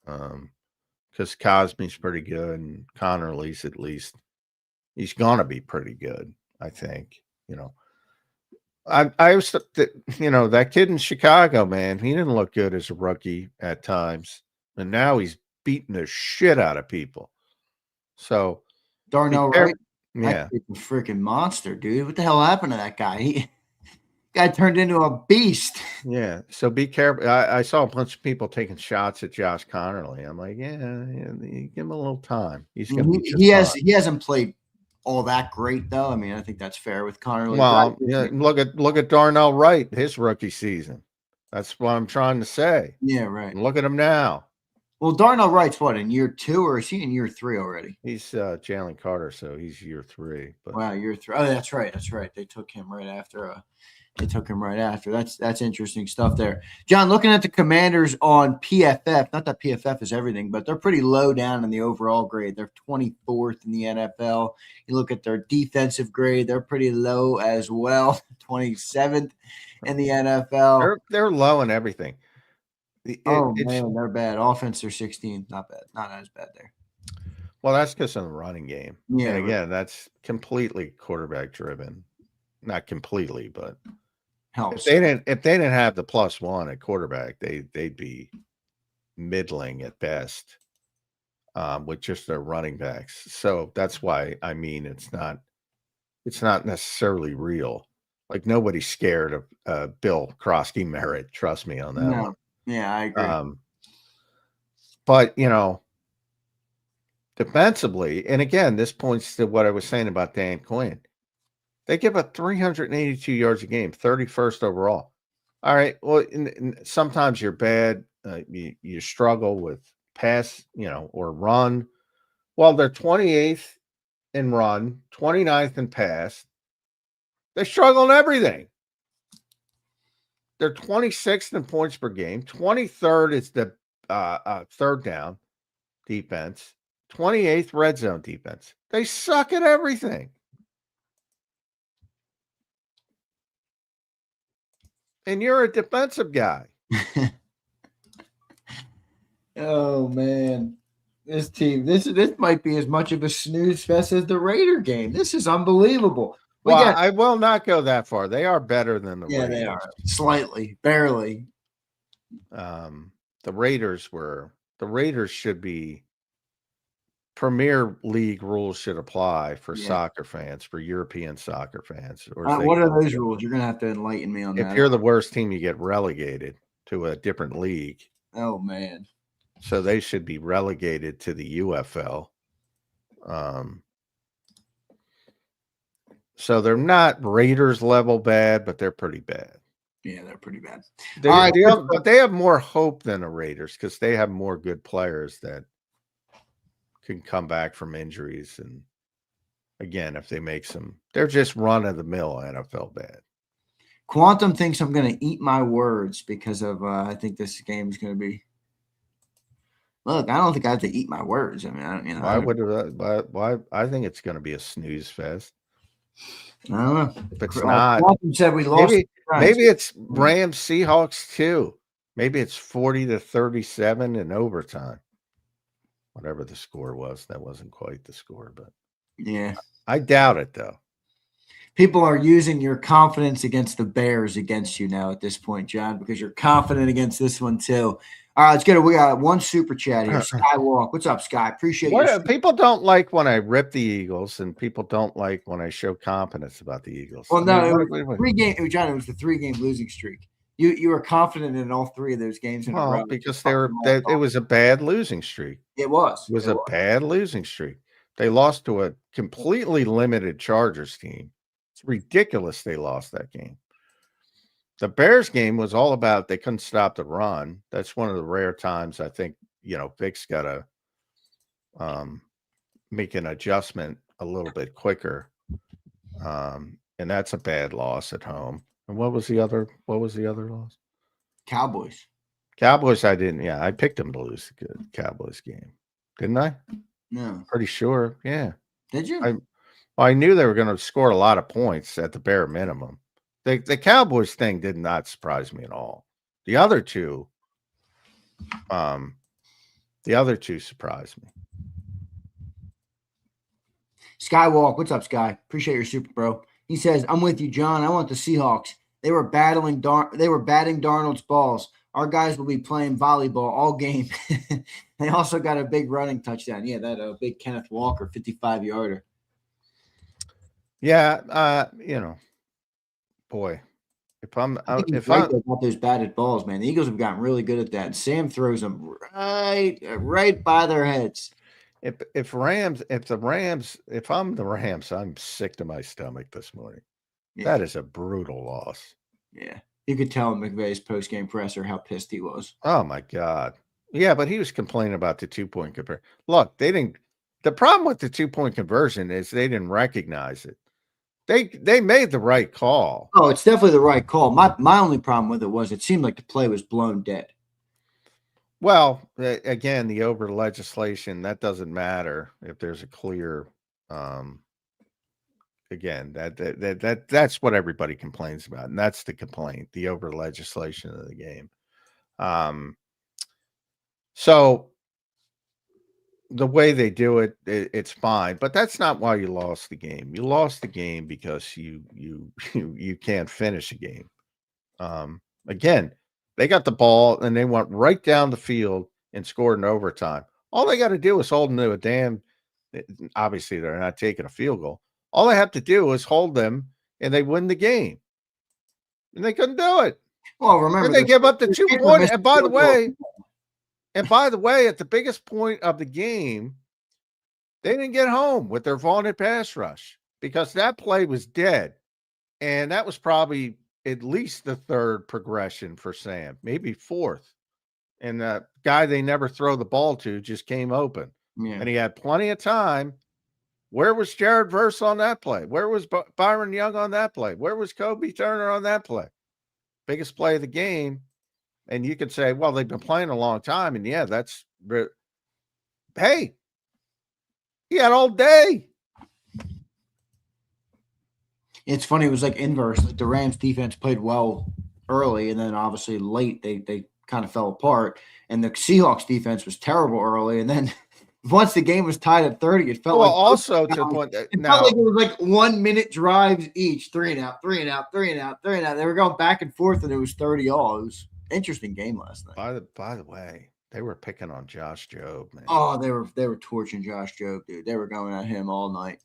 Because Cosme's pretty good and Connerly's at least, he's going to be pretty good, I think. I was, that kid in Chicago, man, he didn't look good as a rookie at times. And now he's beating the shit out of people. So, Darnell Wright, yeah, a freaking monster, dude. What the hell happened to that guy? Guy turned into a beast. Yeah. So be careful. I saw a bunch of people taking shots at Josh Connerly. I'm like, yeah, give him a little time. He's going to be just he hasn't played all that great though. I mean, I think that's fair with Connerly. Well, yeah, look at Darnell Wright, his rookie season. That's what I'm trying to say. Yeah, right. Look at him now. Well, Darnell Wright's what, in year 2 or is he in year 3 already? He's Jalen Carter, so he's year 3. But wow, year 3. Oh, that's right. They took him right after. That's interesting stuff there. John, looking at the Commanders on PFF, not that PFF is everything, but they're pretty low down in the overall grade. They're 24th in the NFL. You look at their defensive grade, they're pretty low as well, 27th in the NFL. They're low in everything. Man, they're bad. Offense, they're 16th. Not bad. Not as bad there. Well, that's because of the running game. Yeah, and again, that's completely quarterback driven. Not completely, but helps. If they didn't have the +1 at quarterback, they'd be middling at best with just their running backs. So that's why I mean it's not necessarily real. Like nobody's scared of Bill Krosky Merritt. Trust me on that one. Yeah, I agree. But defensively, and again, this points to what I was saying about Dan Quinn. They give up 382 yards a game, 31st overall. All right. Well, sometimes you're bad. You struggle with pass, or run. Well, they're 28th in run, 29th in pass. They struggle in everything. They're 26th in points per game. 23rd is the third down defense. 28th red zone defense. They suck at everything. And you're a defensive guy. Oh man, this team, this might be as much of a snooze fest as the Raider game. This is unbelievable. Well, I will not go that far. They are better than the Raiders. They are slightly, barely. The Raiders should be Premier League rules should apply for soccer fans, for European soccer fans. Or what are those rules? You're gonna have to enlighten me on that. If you're the worst team, you get relegated to a different league. Oh man. So they should be relegated to the UFL. So they're not Raiders level bad, but they're pretty bad. Yeah, they're pretty bad. But they have more hope than the Raiders because they have more good players that can come back from injuries. And again, if they make some, they're just run of the mill NFL bad. Quantum thinks I'm going to eat my words because of I think this game is going to be. Look, I don't think I have to eat my words. I mean, why? I think it's going to be a snooze fest. I don't know. If it's not, Quantum said we lost. Maybe it's Rams Seahawks too. Maybe it's 40-37 in overtime. Whatever the score was, that wasn't quite the score, but yeah, I doubt it though. People are using your confidence against the Bears against you now at this point, John, because you're confident against this one too. All right, let's get it. We got one super chat here. Skywalk. What's up, Sky? Appreciate you. People don't like when I rip the Eagles, and people don't like when I show confidence about the Eagles. Well, no, it was 3 game. John, it was the 3-game losing streak. You were confident in all 3 of those games in a row. Because it was a bad losing streak. It was. It was a bad losing streak. They lost to a completely limited Chargers team. It's ridiculous they lost that game. The Bears game was all about they couldn't stop the run. That's one of the rare times I think, Vic's got to make an adjustment a little bit quicker. And that's a bad loss at home. And what was the other loss? Cowboys. I picked them to lose the Cowboys game. Didn't I? No. Pretty sure. Yeah. Did you? I knew they were going to score a lot of points at the bare minimum. The Cowboys thing did not surprise me at all. The other two surprised me. Skywalk, what's up, Sky? Appreciate your super, bro. He says, "I'm with you, John. I want the Seahawks. They were batting Darnold's balls. Our guys will be playing volleyball all game." They also got a big running touchdown. Yeah, that big Kenneth Walker 55-yarder. Yeah, boy, if I got those batted balls, man, the Eagles have gotten really good at that. And Sam throws them right by their heads. If I'm the Rams, I'm sick to my stomach this morning. Yeah. That is a brutal loss. Yeah, you could tell in McVay's post-game presser how pissed he was. Oh my God. Yeah, but he was complaining about the 2-point conversion. Look, they didn't. The problem with the 2-point conversion is they didn't recognize it. They made the right call. Oh, it's definitely the right call. My only problem with it was it seemed like the play was blown dead. Well, again, the over legislation, that doesn't matter if there's a clear again, that's what everybody complains about, and that's the complaint, the over legislation of the game. So the way they do it, it's fine, but that's not why you lost the game. You lost the game because you can't finish a game. Again, they got the ball and they went right down the field and scored in overtime. All they got to do is hold them to a damn. Obviously, they're not taking a field goal. All they have to do is hold them, and they win the game. And they couldn't do it. Well, remember, and they give up the 2 points. And by the way, at the biggest point of the game, they didn't get home with their vaunted pass rush because that play was dead. And that was probably at least the 3rd progression for Sam, maybe 4th. And the guy they never throw the ball to just came open. Yeah. And he had plenty of time Where was Jared Verse on that play? Where was Byron Young on that play? Where was Kobe Turner on that play? Biggest play of the game. And you could say, well, they've been playing a long time. And yeah, hey, he had all day. It's funny. It was like inverse. Like the Rams defense played well early, and then obviously late they kind of fell apart. And the Seahawks defense was terrible early, and then once the game was tied at 30, it felt Well, like also to the point it now, felt like it was like 1 minute drives each, 3 and out, 3 and out, 3 and out, 3 and out. They were going back and forth, and it was 30 all. It was an interesting game last night. by the way, they were picking on Josh Jobe, man. Oh, they were torching Josh Jobe, dude. They were going at him all night.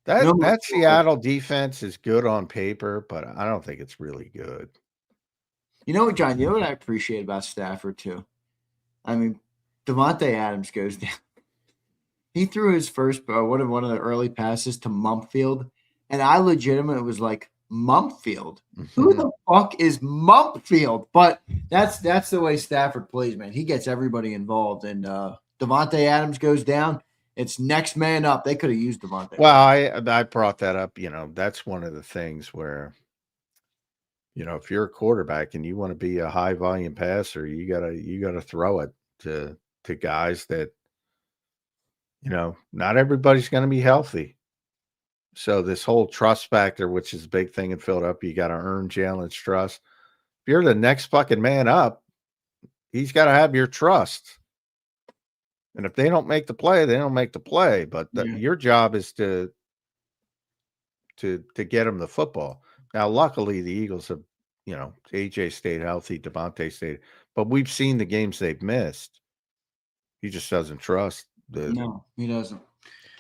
That Seattle defense is good on paper, but I don't think it's really good. You know what, John? You know what I appreciate about Stafford too? I mean, Devontae Adams goes down. He threw his first one of the early passes to Mumpfield, and I legitimately was like, Mumpfield? Who the fuck is Mumpfield? But that's the way Stafford plays, man. He gets everybody involved, and Devontae Adams goes down. It's next man up. They could have used Devontae. Well, I brought that up. You know, that's one of the things where, you know, if you're a quarterback and you want to be a high volume passer, you gotta throw it to guys that, you know, not everybody's going to be healthy. So this whole trust factor, which is a big thing in Philadelphia, you got to earn Jalen's trust. If you're the next fucking man up, he's got to have your trust. And if they don't make the play, they don't make the play. But your job is to get him the football. Now, luckily, the Eagles have, you know, AJ stayed healthy, Devontae stayed, but we've seen the games they've missed. He just doesn't trust. No, he doesn't.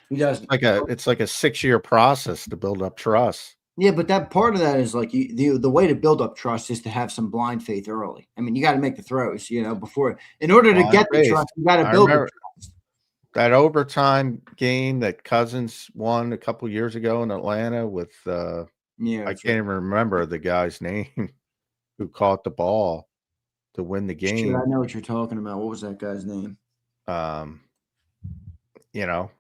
He doesn't. It's like a 6-year process to build up trust. Yeah, but that part of that is like the way to build up trust is to have some blind faith early. I mean, you got to make the throws, you know, before in order to get the trust, you got to build the trust. That overtime game that Cousins won a couple years ago in Atlanta with I can't even remember the guy's name who caught the ball to win the game. Sure, I know what you're talking about. What was that guy's name? You know,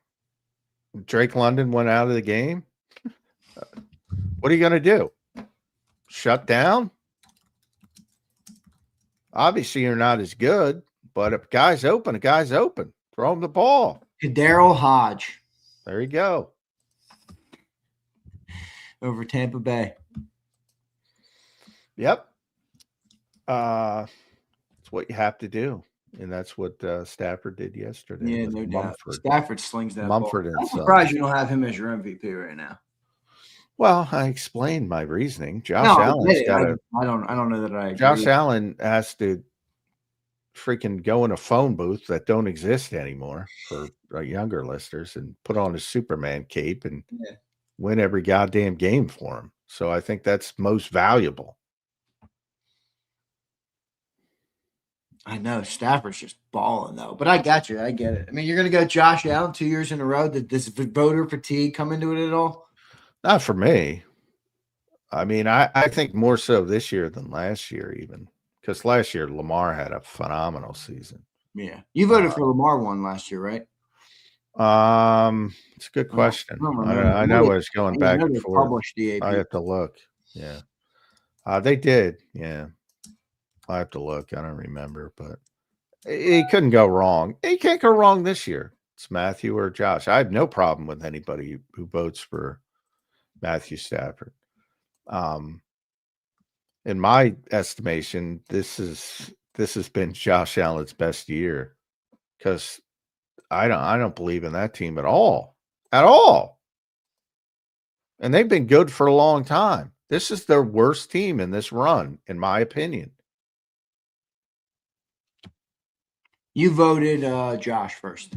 Drake London went out of the game. What are you going to do? Shut down? Obviously, you're not as good, but if a guy's open, Throw him the ball. Daryl Hodge. There you go. Over Tampa Bay. Yep. It's what you have to do. And that's what Stafford did yesterday. Yeah, no doubt. Stafford slings that ball. I'm surprised you don't have him as your MVP right now. Well, I explained my reasoning. Josh Allen's got to. I don't know that I agree. Josh Allen has to freaking go in a phone booth that don't exist anymore for younger listeners and put on his Superman cape and win every goddamn game for him. So I think that's most valuable. I know Stafford's just balling though, but I got you. I get it. I mean, you're going to go Josh Allen 2 years in a row. Did this voter fatigue come into it at all? Not for me. I mean, I think more so this year than last year, even because last year Lamar had a phenomenal season. Yeah, you voted for Lamar one last year, right? It's a good question. I know I was going back and forth. I have to look. Yeah, they did. Yeah. I have to look. I don't remember, but he couldn't go wrong. He can't go wrong this year. It's Matthew or Josh. I have no problem with anybody who votes for Matthew Stafford. In my estimation, this has been Josh Allen's best year because I don't believe in that team at all. And they've been good for a long time. This is their worst team in this run, in my opinion. You voted Josh first.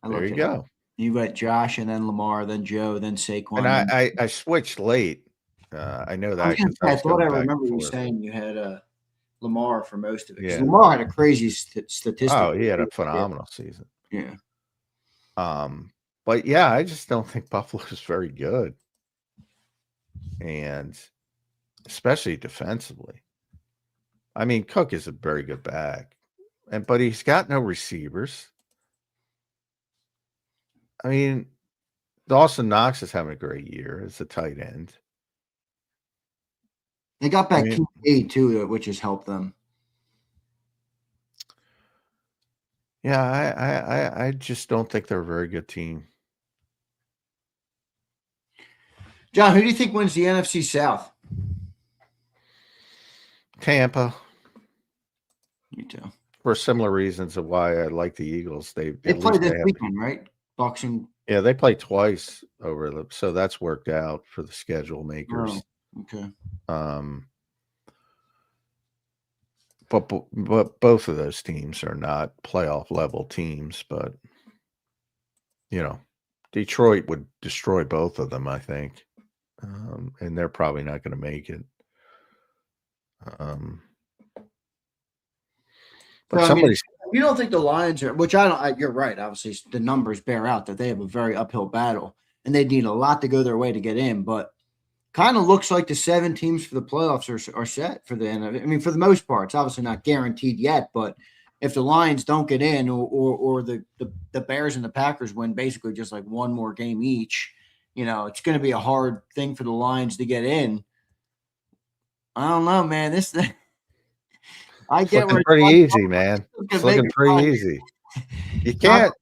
There you go. You voted Josh, and then Lamar, then Joe, then Saquon. And I switched late. I know that. I thought I remember you saying you had Lamar for most of it. Yeah. Lamar had a crazy statistic. Oh, he had a phenomenal season. Yeah. But yeah, I just don't think Buffalo is very good, and especially defensively. I mean, Cook is a very good back. But he's got no receivers. I mean, Dawson Knox is having a great year as a tight end. They got back Kincaid too, which has helped them. Yeah, I just don't think they're a very good team. John, who do you think wins the NFC South? Tampa. Me too. For similar reasons of why I like the Eagles. They play this weekend, right? Bucks and yeah, they play twice over the, so that's worked out for the schedule makers. Oh, okay. But both of those teams are not playoff level teams, but Detroit would destroy both of them, I think. And they're probably not going to make it. But so, somebody's. You don't think the Lions are, which I don't. You're right. Obviously, the numbers bear out that they have a very uphill battle, and they need a lot to go their way to get in. But kind of looks like the 7 teams for the playoffs are set for the end of it. I mean, for the most part, it's obviously not guaranteed yet. But if the Lions don't get in, or the Bears and the Packers win basically just like one more game each, it's going to be a hard thing for the Lions to get in. I don't know, man. This. I get looking pretty easy, man. It's looking pretty easy. You can't.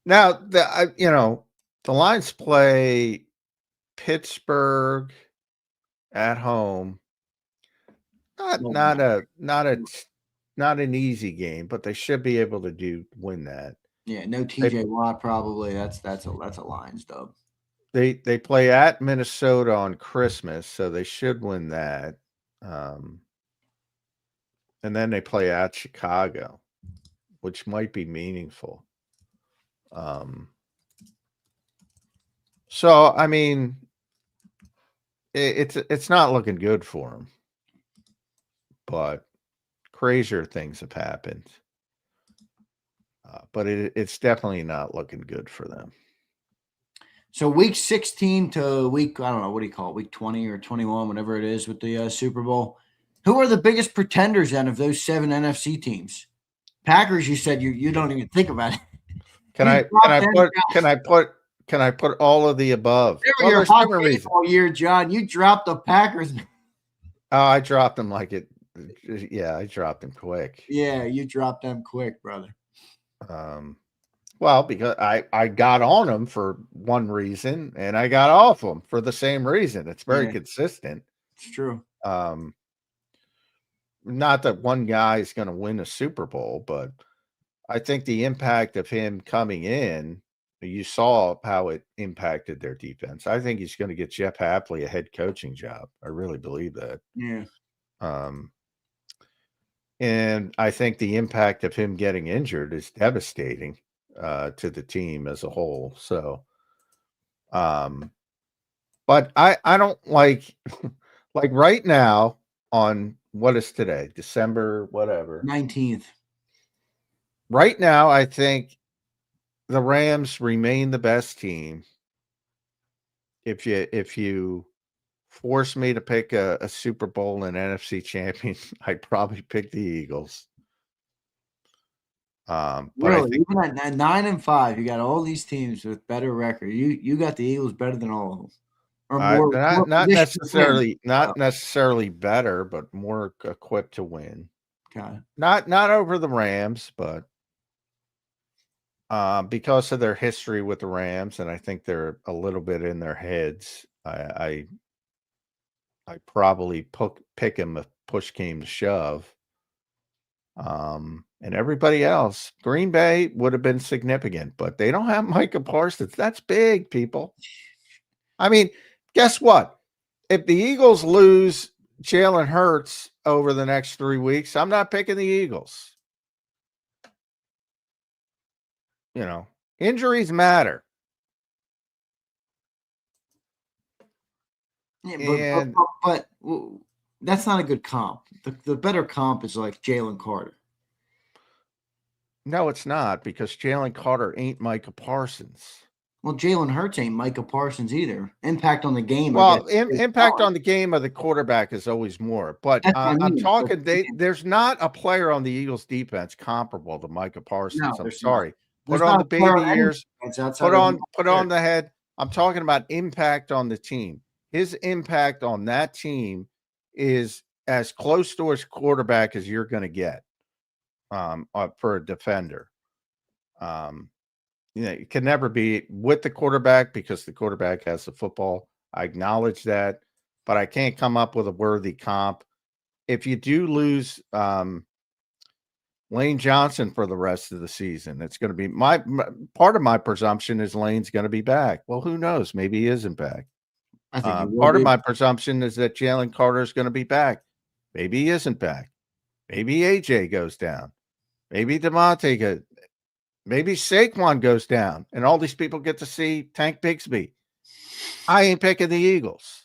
Now, the Lions play Pittsburgh at home. Not an easy game, but they should be able to win that. Yeah, no TJ Watt probably. That's a Lions dub. They play at Minnesota on Christmas, so they should win that. And then they play at Chicago, which might be meaningful. So I mean, it's not looking good for them, but crazier things have happened. But it's definitely not looking good for them. So week 16 to week, I don't know, what do you call it, week 20 or 21, whatever it is with the Super Bowl. Who are the biggest pretenders then of those 7 NFC teams? Packers, you said you don't even think about it. Can I put all of the above? Well, your hot all year, John. You dropped the Packers. Oh, I dropped them like it. Yeah, I dropped them quick. Yeah, you dropped them quick, brother. Well, because I got on them for one reason and I got off them for the same reason. It's very consistent. It's true. Not that one guy is going to win a Super Bowl, but I think the impact of him coming in, you saw how it impacted their defense. I think he's going to get Jeff Hapley a head coaching job. I really believe that. Yeah. And I think the impact of him getting injured is devastating to the team as a whole. So, but I don't like right now on what is today, December, whatever, 19th. Right now, I think the Rams remain the best team. If you force me to pick a Super Bowl and NFC champion, I'd probably pick the Eagles. But really, even at 9-5, you got all these teams with better record. You got the Eagles better than all of them, or more, not necessarily better, but more equipped to win. Okay. Not over the Rams, but because of their history with the Rams, and I think they're a little bit in their heads. I probably pick him if push came to shove. And everybody else, Green Bay would have been significant, but they don't have Micah Parsons. That's big, people. I mean, guess what? If the Eagles lose Jalen Hurts over the next 3 weeks, I'm not picking the Eagles. Injuries matter. Yeah, but that's not a good comp. The better comp is like Jalen Carter. No, it's not, because Jalen Carter ain't Micah Parsons. Well, Jalen Hurts ain't Micah Parsons either. Impact on the game. Well, impact on the game of the quarterback is always more. But I'm talking, there's not a player on the Eagles defense comparable to Micah Parsons. I'm sorry. Put There's on not the a player baby on any ears. defense outside of Put on the head. I'm talking about impact on the team. His impact on that team is as close to his quarterback as you're going to get for a defender. It can never be with the quarterback because the quarterback has the football. I acknowledge that, but I can't come up with a worthy comp. If you do lose Lane Johnson for the rest of the season, it's going to be my part of my presumption is Lane's going to be back. Well, who knows? Maybe he isn't back. I think he will Part be. of my presumption is that Jalen Carter is going to be back. Maybe he isn't back. Maybe AJ goes down. Maybe DeMonte goes. Maybe Saquon goes down, and all these people get to see Tank Bigsby. I ain't picking the Eagles.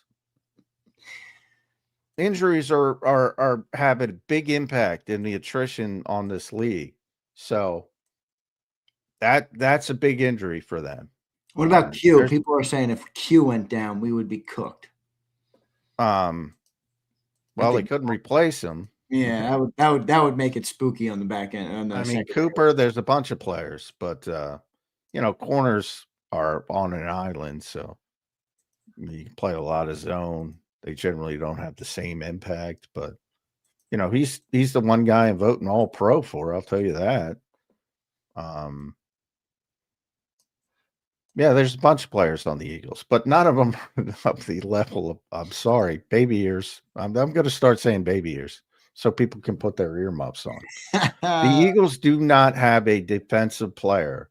Injuries are having a big impact in the attrition on this league, so that's a big injury for them. What about Q? People are saying if Q went down, we would be cooked. Well, they couldn't replace him. Yeah, that would make it spooky on the back end. I mean, Cooper, there's a bunch of players, but corners are on an island, so you can play a lot of zone. They generally don't have the same impact, but he's the one guy I'm voting all pro for. I'll tell you that. Yeah, there's a bunch of players on the Eagles, but none of them are up the level of. I'm sorry, baby ears. I'm going to start saying baby ears so people can put their earmuffs on. The Eagles do not have a defensive player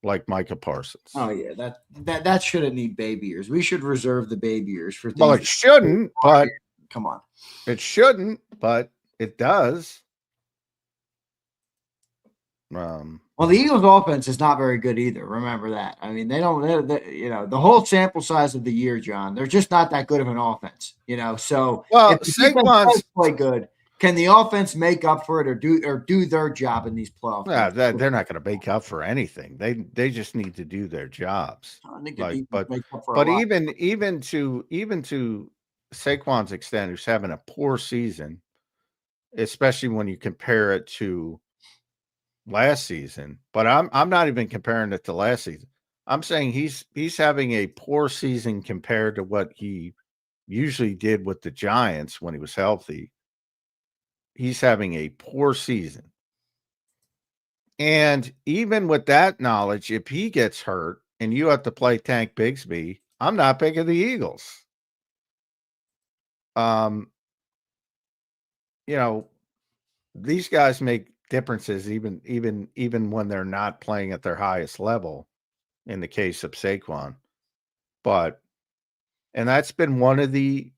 like Micah Parsons. Oh yeah, that shouldn't need baby ears. We should reserve the baby ears for things. Well, it shouldn't, but come on. It shouldn't, but it does. Well, the Eagles' offense is not very good either. Remember that. I mean, they don't. The whole sample size of the year, John. They're just not that good of an offense. So well, if the defense does play good, can the offense make up for it or do their job in these playoffs? Yeah, they're not going to make up for anything. They just need to do their jobs. But even to Saquon's extent, who's having a poor season, especially when you compare it to last season. But I'm not even comparing it to last season. I'm saying he's having a poor season compared to what he usually did with the Giants when he was healthy. He's having a poor season. And even with that knowledge, if he gets hurt and you have to play Tank Bigsby, I'm not picking the Eagles. These guys make differences even when they're not playing at their highest level in the case of Saquon. And that's been one of the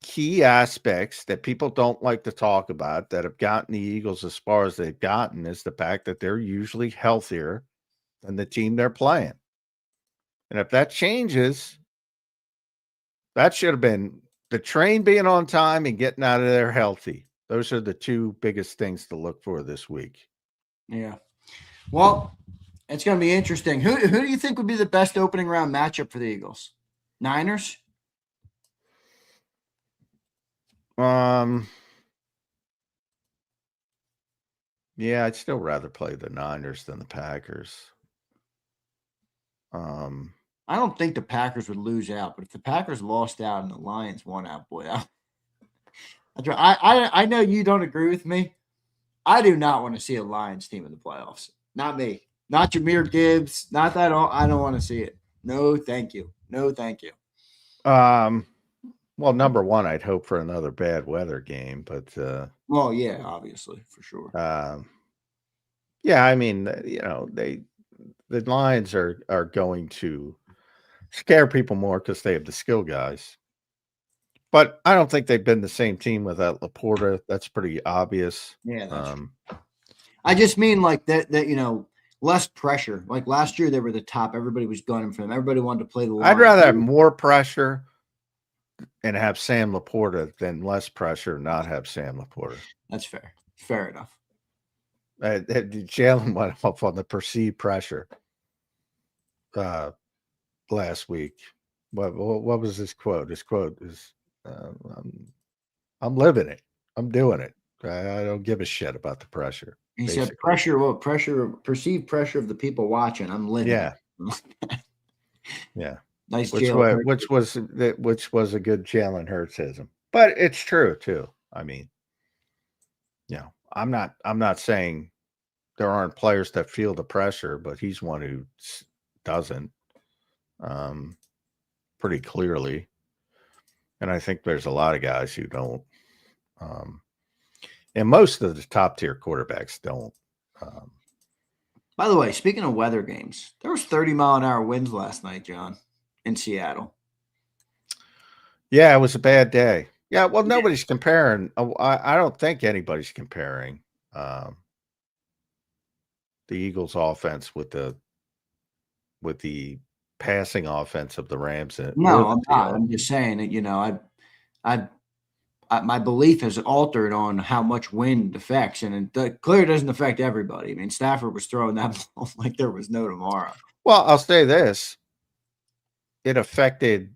key aspects that people don't like to talk about that have gotten the Eagles as far as they've gotten is the fact that they're usually healthier than the team they're playing. And if that changes, that should have been the train being on time and getting out of there healthy. Those are the two biggest things to look for this week. Yeah. Well, it's going to be interesting. Who do you think would be the best opening round matchup for the Eagles? Niners? Yeah, I'd still rather play the Niners than the Packers. I don't think the Packers would lose out, but if the Packers lost out and the Lions won out, boy, I know you don't agree with me. I do not want to see a Lions team in the playoffs. Not me. Not Jahmyr Gibbs. Not that all. I don't want to see it. No, thank you. No, thank you. Well, number one, I'd hope for another bad weather game, but well, yeah, obviously, for sure. Yeah, I mean, the Lions are going to scare people more because they have the skill guys. But I don't think they've been the same team without Laporta. That's pretty obvious. Yeah, that's I just mean like that, less pressure. Like last year, they were the top. Everybody was gunning for them. Everybody wanted to play the line. I'd rather have more pressure and have Sam Laporta than less pressure and not have Sam Laporta. That's fair. Fair enough. Jalen went off on the perceived pressure last week. What was his quote? His quote is, I'm living it. I'm doing it. I don't give a shit about the pressure. He basically. said pressure, well, perceived pressure of the people watching. I'm living. Yeah. Yeah. Nice Which was a good Jalen Hurtsism. But it's true too. I mean, I'm not saying there aren't players that feel the pressure, but he's one who doesn't, pretty clearly. And I think there's a lot of guys who don't. And most of the top tier quarterbacks don't. By the way, speaking of weather games, there was 30-mile-an-hour winds last night, John, in Seattle. Yeah, it was a bad day. Yeah, well, nobody's comparing. I don't think anybody's comparing the Eagles' offense with the passing offense of the Rams. No, I'm not. I'm just saying that my belief has altered on how much wind affects, and it clearly doesn't affect everybody. I mean, Stafford was throwing that ball like there was no tomorrow. Well, I'll say this: it affected.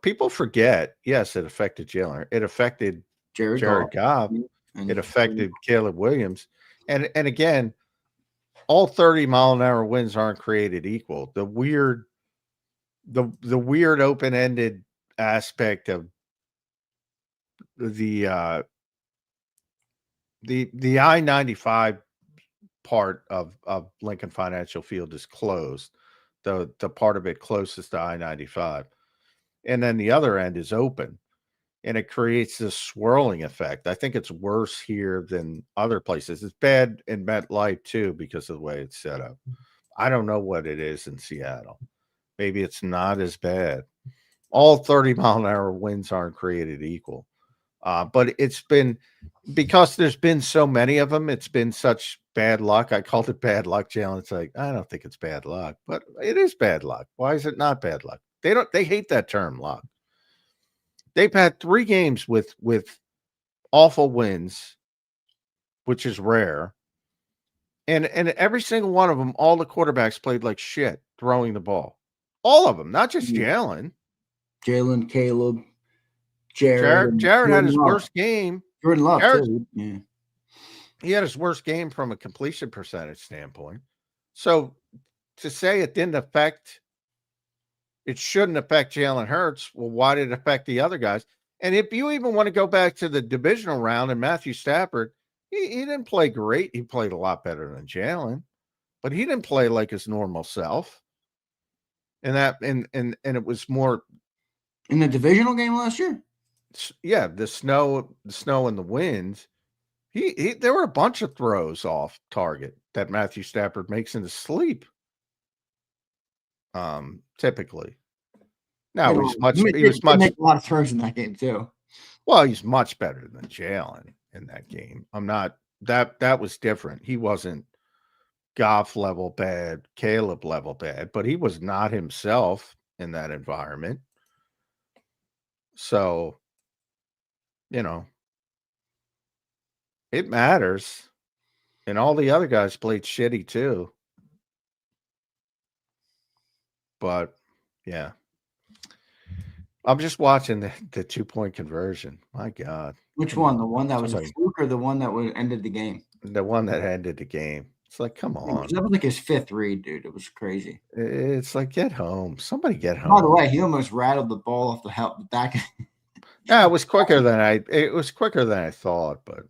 People forget. Yes, it affected Jalen. It affected Jared Goff. It affected Caleb Williams, and again, all 30-mile-an-hour winds aren't created equal. The weird open-ended aspect of the I-95 part of Lincoln Financial Field is closed. The part of it closest to I-95. And then the other end is open, and it creates this swirling effect. I think it's worse here than other places. It's bad in MetLife too because of the way it's set up. I don't know what it is in Seattle. Maybe it's not as bad. All 30-mile-an-hour winds aren't created equal. But it's been, because there's been so many of them, it's been such bad luck. I called it bad luck, Jalen. It's like, I don't think it's bad luck, but it is bad luck. Why is it not bad luck? They hate that term, luck. They've had 3 games with awful wins, which is rare. And every single one of them, all the quarterbacks played like shit throwing the ball. All of them, not just Jalen. Jalen, Caleb, Jared had his worst game. Jordan Love, too. Yeah. He had his worst game from a completion percentage standpoint. So to say it shouldn't affect Jalen Hurts, well, why did it affect the other guys? And if you even want to go back to the divisional round and Matthew Stafford, he didn't play great. He played a lot better than Jalen, but he didn't play like his normal self. And it was more in the divisional game last year. Yeah, the snow and the winds. There were a bunch of throws off target that Matthew Stafford makes in his sleep. Typically. Now he was make a lot of throws in that game too. Well, he's much better than Jalen in that game. I'm not that was different. He wasn't Goff level bad, Caleb level bad, but he was not himself in that environment. So, it matters. And all the other guys played shitty too. But yeah. I'm just watching the 2-point conversion. My God. Which one? The one that was a fluke or the one that ended the game? The one that ended the game. It's like, come on. That was like his 5th read, dude. It was crazy. It's like, get home. Somebody get home. By the way, he almost rattled the ball off the back. Yeah, it was quicker than I thought, but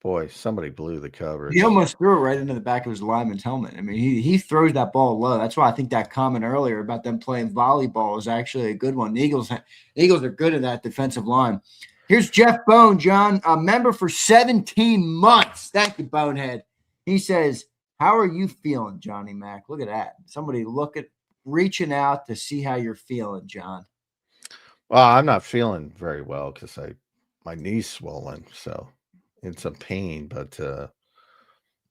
boy, somebody blew the coverage. He almost threw it right into the back of his lineman's helmet. I mean, he throws that ball low. That's why I think that comment earlier about them playing volleyball is actually a good one. The Eagles are good at that defensive line. Here's Jeff Bone, John, a member for 17 months. Thank you, Bonehead. He says, how are you feeling, Johnny Mac? Look at that. Somebody reaching out to see how you're feeling, John. Well, I'm not feeling very well because my knee's swollen, so in some pain. But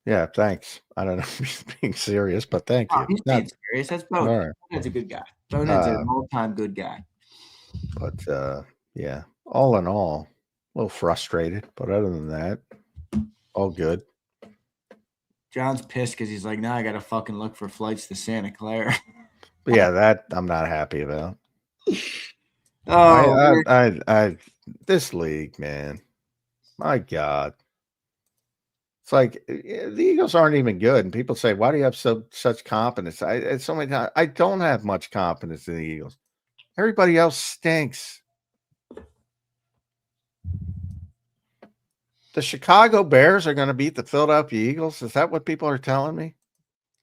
yeah, thanks. I don't know if he's being serious, but thank you. He's being serious. That's Bonehead. Right. Bonehead's a good guy. Bonehead's an all-time good guy. But yeah, all in all, a little frustrated, but other than that, all good. John's pissed because he's like, now I got to fucking look for flights to Santa Clara. But yeah, that I'm not happy about. Oh, I this league, man. My God. It's like the Eagles aren't even good, and people say, "Why do you have such confidence?" It's so many times I don't have much confidence in the Eagles. Everybody else stinks. The Chicago Bears are going to beat the Philadelphia Eagles. Is that what people are telling me?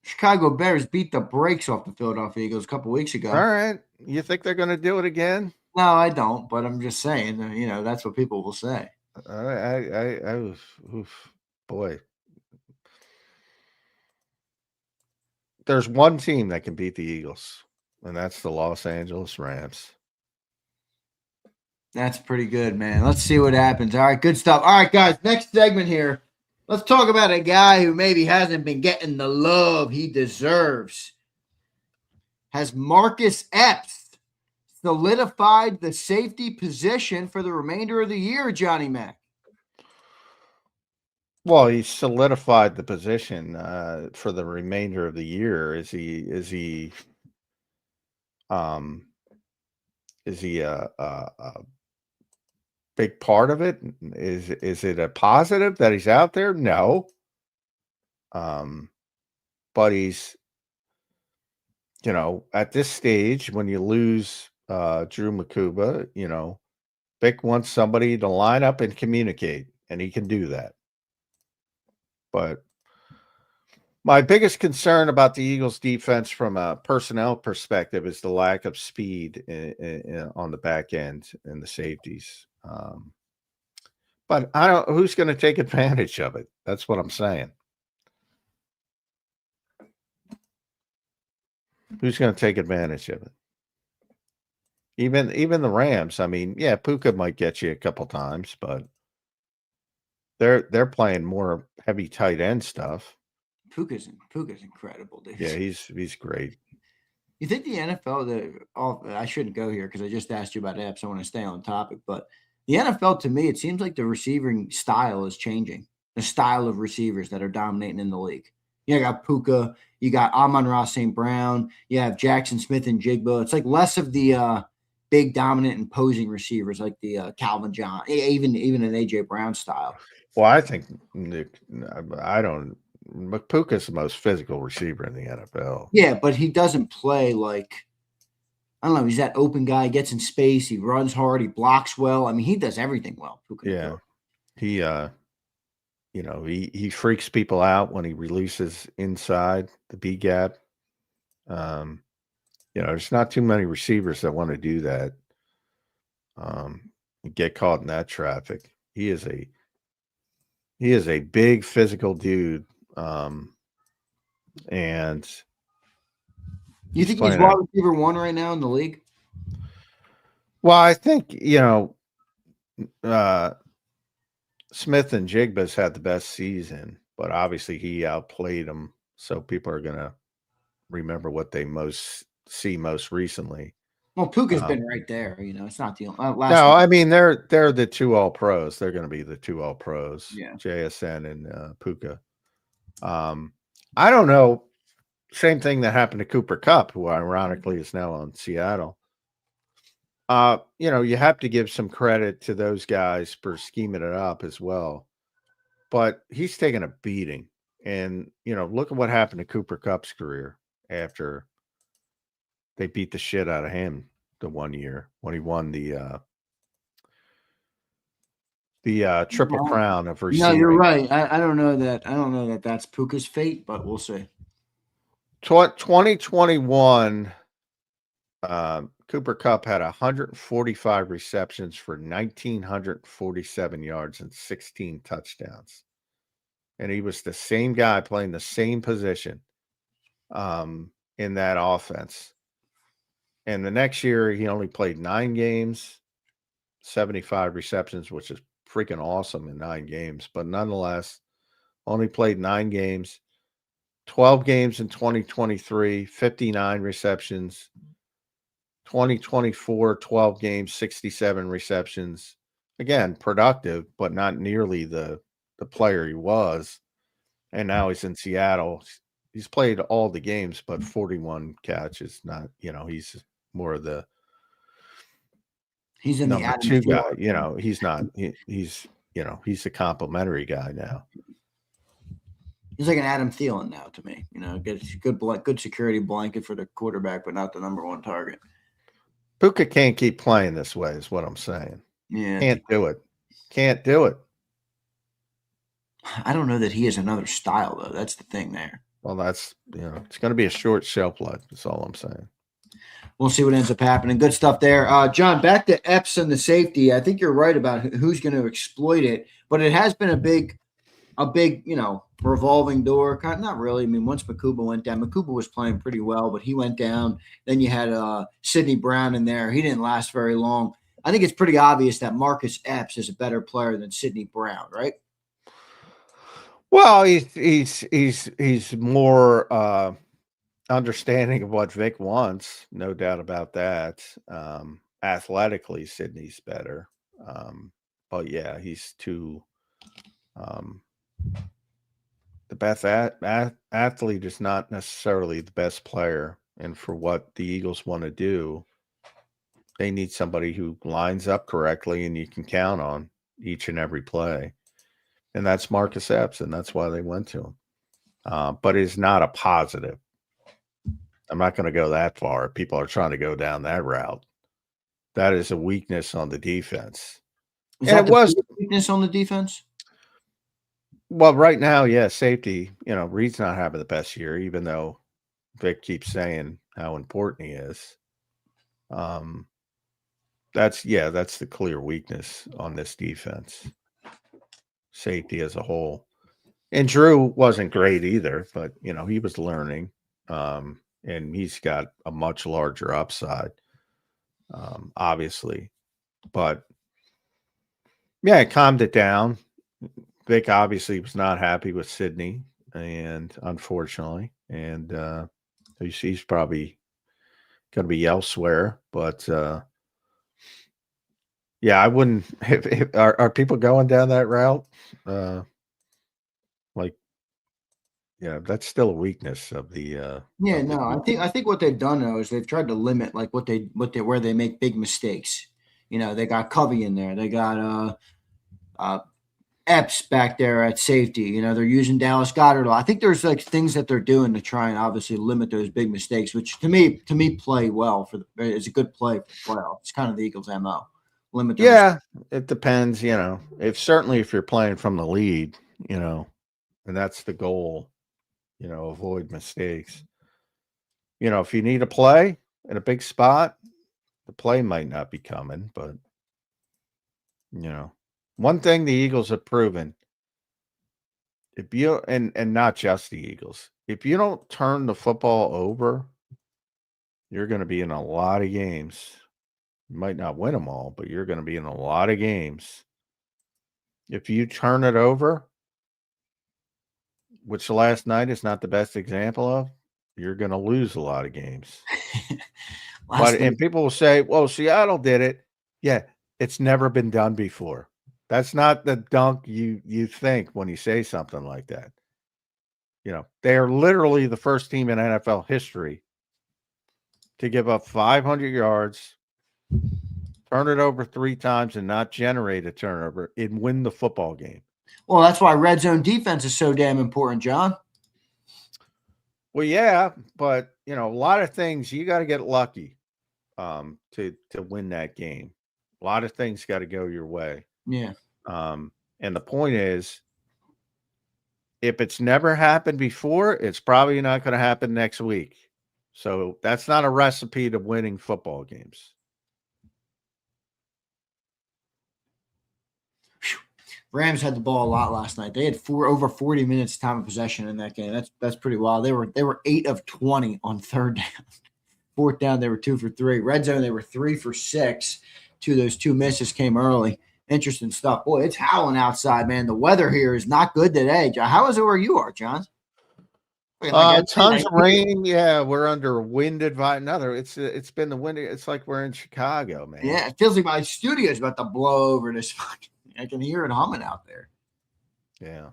Chicago Bears beat the brakes off the Philadelphia Eagles a couple weeks ago. All right, you think they're going to do it again? No, I don't, but I'm just saying, that's what people will say. Oof, boy. There's one team that can beat the Eagles, and that's the Los Angeles Rams. That's pretty good, man. Let's see what happens. All right, good stuff. All right, guys, next segment here. Let's talk about a guy who maybe hasn't been getting the love he deserves. Has Marcus Epps solidified the safety position for the remainder of the year, Johnny Mac? Well, he solidified the position for the remainder of the year. Is he a big part of it? Is it a positive that he's out there? No. But he's, at this stage, when you lose Drew Makuba, Vic wants somebody to line up and communicate, and he can do that. But my biggest concern about the Eagles defense from a personnel perspective is the lack of speed on the back end and the safeties. But who's going to take advantage of it? That's what I'm saying. Who's going to take advantage of it? Even the Rams. I mean, yeah, Puka might get you a couple times, but they're playing more heavy tight end stuff. Puka's incredible, dude. Yeah, he's great. You think the NFL? I shouldn't go here because I just asked you about Epps. I want to stay on topic, but the NFL, to me, it seems like the receiving style is changing. The style of receivers that are dominating in the league. You got Puka, you got Amon-Ra St. Brown, you have Jackson Smith and Jigba. It's like less of the big, dominant, imposing receivers like the Calvin John, even an AJ Brown style. Well, I think Puka's the most physical receiver in the NFL. Yeah, but he doesn't play like, I don't know, he's that open guy, gets in space, he runs hard, he blocks well. I mean, he does everything well. Puka. Yeah. He freaks people out when he releases inside the B gap. There's not too many receivers that want to do that. Get caught in that traffic. He is a big physical dude. And you think he's wide receiver 1 right now in the league? Well, I think, Smith and Jigba's had the best season, but obviously he outplayed them. So people are going to remember what they most recently. Well, Puka's been right there. It's not the last. No, I mean, they're the 2 All-Pros. They're going to be the 2 All-Pros, yeah. JSN and Puka. I don't know. Same thing that happened to Cooper Kupp, who ironically is now on Seattle. You have to give some credit to those guys for scheming it up as well. But he's taken a beating. And, look at what happened to Cooper Kupp's career after they beat the shit out of him the one year when he won the Triple Crown of receiving. No, you're right. I don't know that that's Puka's fate, but we'll see. 2021, Cooper Kupp had 145 receptions for 1,947 yards and 16 touchdowns. And he was the same guy playing the same position in that offense. And the next year, he only played 9 games, 75 receptions, which is freaking awesome in 9 games. But nonetheless, only played 9 games, 12 games in 2023, 59 receptions. 2024, 12 games, 67 receptions. Again, productive, but not nearly the player he was. And now he's in Seattle. He's played all the games, but 41 catches. Not, he's more of the he's in number the 2 guy. He's not. He's a complimentary guy now. He's like an Adam Thielen now to me. Gets good security blanket for the quarterback, but not the number one target. Puka can't keep playing this way is what I'm saying. Yeah. Can't do it. Can't do it. I don't know that he has another style, though. That's the thing there. Well, that's, it's going to be a short shelf life. That's all I'm saying. We'll see what ends up happening. Good stuff there. John, back to Epps and the safety. I think you're right about who's going to exploit it, but it has been a big, revolving door. Not really. I mean, once Makuba went down, Makuba was playing pretty well, but he went down. Then you had Sidney Brown in there. He didn't last very long. I think it's pretty obvious that Marcus Epps is a better player than Sidney Brown, right? Well, he's more understanding of what Vic wants, no doubt about that. Athletically, Sidney's better, but yeah, he's too. The best athlete is not necessarily the best player, and for what the Eagles want to do, they need somebody who lines up correctly and you can count on each and every play. And that's Marcus Epps, and that's why they went to him. But it's not a positive. I'm not going to go that far. People are trying to go down that route. That is a weakness on the defense. It was a weakness on the defense? Well, right now, yeah, safety. Reed's not having the best year, even though Vic keeps saying how important he is. That's the clear weakness on this defense. Safety as a whole. And Drew wasn't great either, but he was learning. And he's got a much larger upside, obviously. But yeah, it calmed it down. Vic obviously was not happy with Sidney, and unfortunately, and he's probably going to be elsewhere. But yeah, I wouldn't. Are people going down that route? Yeah, that's still a weakness of the. I think what they've done though is they've tried to limit like where they make big mistakes. They got Covey in there. They got Epps back there at safety. They're using Dallas Goedert. I think there's like things that they're doing to try and obviously limit those big mistakes, which to me play well it's a good play for the playoffs. It's kind of the Eagles' MO. Limit. Yeah, it depends. If you're playing from the lead, and that's the goal. Avoid mistakes. If you need a play in a big spot, the play might not be coming, but one thing the Eagles have proven, if you and not just the Eagles, if you don't turn the football over, you're going to be in a lot of games. You might not win them all, but you're going to be in a lot of games. If you turn it over, which last night is not the best example of, you're going to lose a lot of games. And people will say, well, Seattle did it. Yeah, it's never been done before. That's not the dunk you think when you say something like that. They are literally the first team in NFL history to give up 500 yards, turn it over 3 times, and not generate a turnover and win the football game. Well, that's why red zone defense is so damn important, John. Well, yeah, but a lot of things you got to get lucky to win that game. A lot of things got to go your way. Yeah. And the point is, if it's never happened before, it's probably not going to happen next week. So that's not a recipe to winning football games. Rams had the ball a lot last night. They had over 40 minutes time of possession in that game. That's pretty wild. They were 8 of 20 on third down. Fourth down, they were 2 for 3. Red zone, they were 3 for 6. Those 2 misses came early. Interesting stuff. Boy, it's howling outside, man. The weather here is not good today. How is it where you are, John? Tons of rain. Yeah, we're under wind advice. It's been the wind. It's like we're in Chicago, man. Yeah, it feels like my studio is about to blow over this fucking. I can hear it humming out there. Yeah.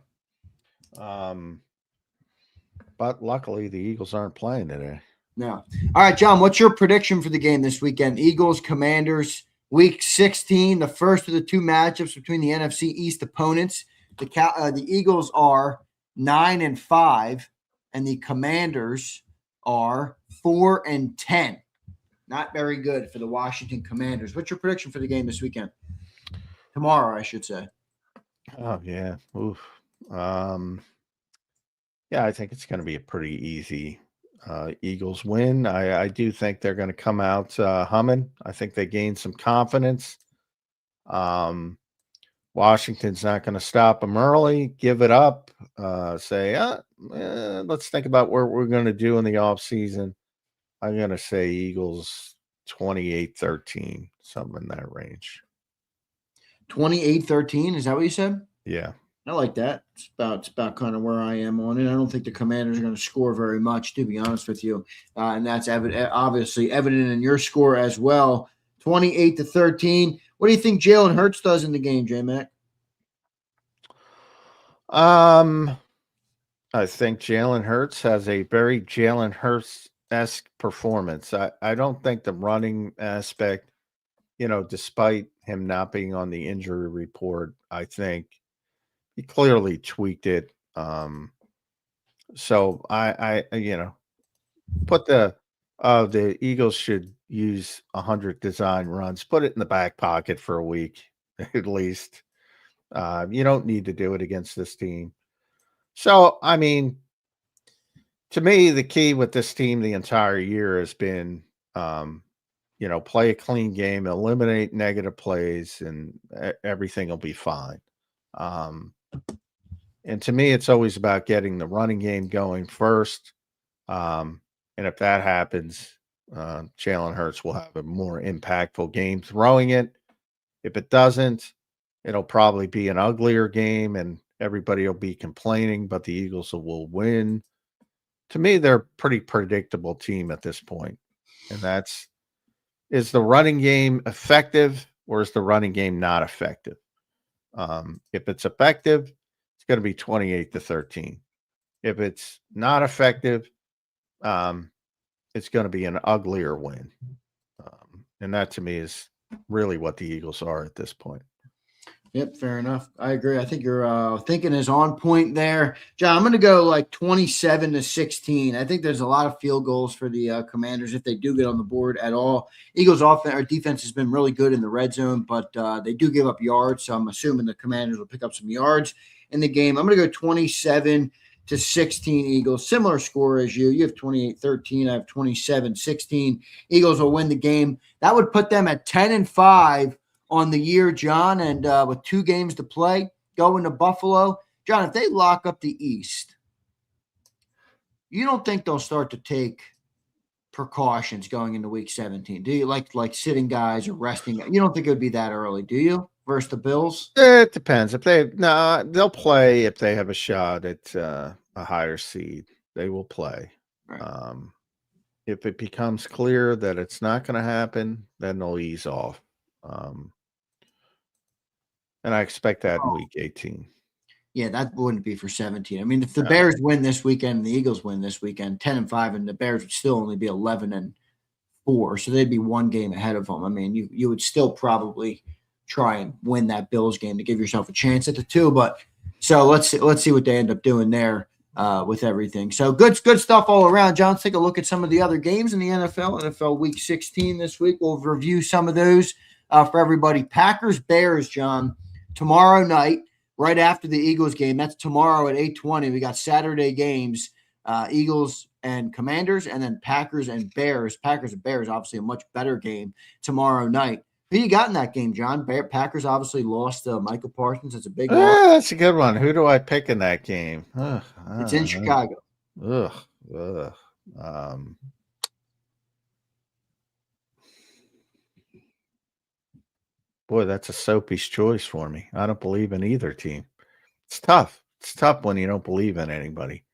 But luckily the Eagles aren't playing today. No. All right, John, what's your prediction for the game this weekend? Eagles, Commanders, Week 16, the first of the 2 matchups between the NFC East opponents. The Eagles are 9-5, and the Commanders are 4-10. Not very good for the Washington Commanders. What's your prediction for the game this weekend? Tomorrow, I should say. Oh yeah. Oof. Yeah, I think it's going to be a pretty easy Eagles win. I do think they're going to come out humming. I think they gain some confidence. Washington's not going to stop them early, give it up, say, let's think about what we're going to do in the offseason. I'm going to say Eagles 28-13, something in that range. 28-13, is that what you said? Yeah. I like that. It's about kind of where I am on it. I don't think the Commanders are going to score very much, to be honest with you. And that's obviously evident in your score as well. 28-13. What do you think Jalen Hurts does in the game, J-Mac? I think Jalen Hurts has a very Jalen Hurts-esque performance. I don't think the running aspect, despite him not being on the injury report, I think he clearly tweaked it. So I put the Eagles should use 100 design runs, put it in the back pocket for a week at least. You don't need to do it against this team. So, I mean, to me, the key with this team the entire year has been, play a clean game, eliminate negative plays, and everything will be fine. And to me, it's always about getting the running game going first. And if that happens, Jalen Hurts will have a more impactful game throwing it. If it doesn't, it'll probably be an uglier game and everybody will be complaining, but the Eagles will win. To me, they're a pretty predictable team at this point. And is the running game effective or is the running game not effective? If it's effective, it's going to be 28-13. If it's not effective, it's going to be an uglier win. And that to me is really what the Eagles are at this point. Yep, fair enough. I agree. I think your thinking is on point there. John, I'm going to go like 27-16. I think there's a lot of field goals for the Commanders if they do get on the board at all. Eagles' offense or defense has been really good in the red zone, but they do give up yards, so I'm assuming the Commanders will pick up some yards in the game. I'm going to go 27-16 Eagles. Similar score as you. You have 28-13. I have 27-16. Eagles will win the game. That would put them at 10-5 on the year, John, and with 2 games to play, going to Buffalo. John, if they lock up the East, you don't think they'll start to take precautions going into Week 17? Do you like sitting guys or resting? You don't think it would be that early, do you? Versus the Bills? It depends. They'll play if they have a shot at a higher seed. They will play. Right. If it becomes clear that it's not going to happen, then they'll ease off. And I expect that in Week 18. Yeah, that wouldn't be for 17. I mean, if the Bears win this weekend and the Eagles win this weekend, 10-5, and the Bears would still only be 11-4, so they'd be 1 game ahead of them. I mean, you would still probably try and win that Bills game to give yourself a chance at the 2. But so let's see what they end up doing there with everything. So good stuff all around. John, let's take a look at some of the other games in the NFL Week 16 this week. We'll review some of those for everybody. Packers, Bears, John. Tomorrow night, right after the Eagles game, that's tomorrow at 8:20. We got Saturday games, Eagles and Commanders, and then Packers and Bears. Packers and Bears, obviously a much better game tomorrow night. Who you got in that game, John? Packers obviously lost Michael Parsons. It's a big loss. That's a good one. Who do I pick in that game? It's in Chicago. Boy, that's a Soapy's choice for me. I don't believe in either team. It's tough. It's tough when you don't believe in anybody.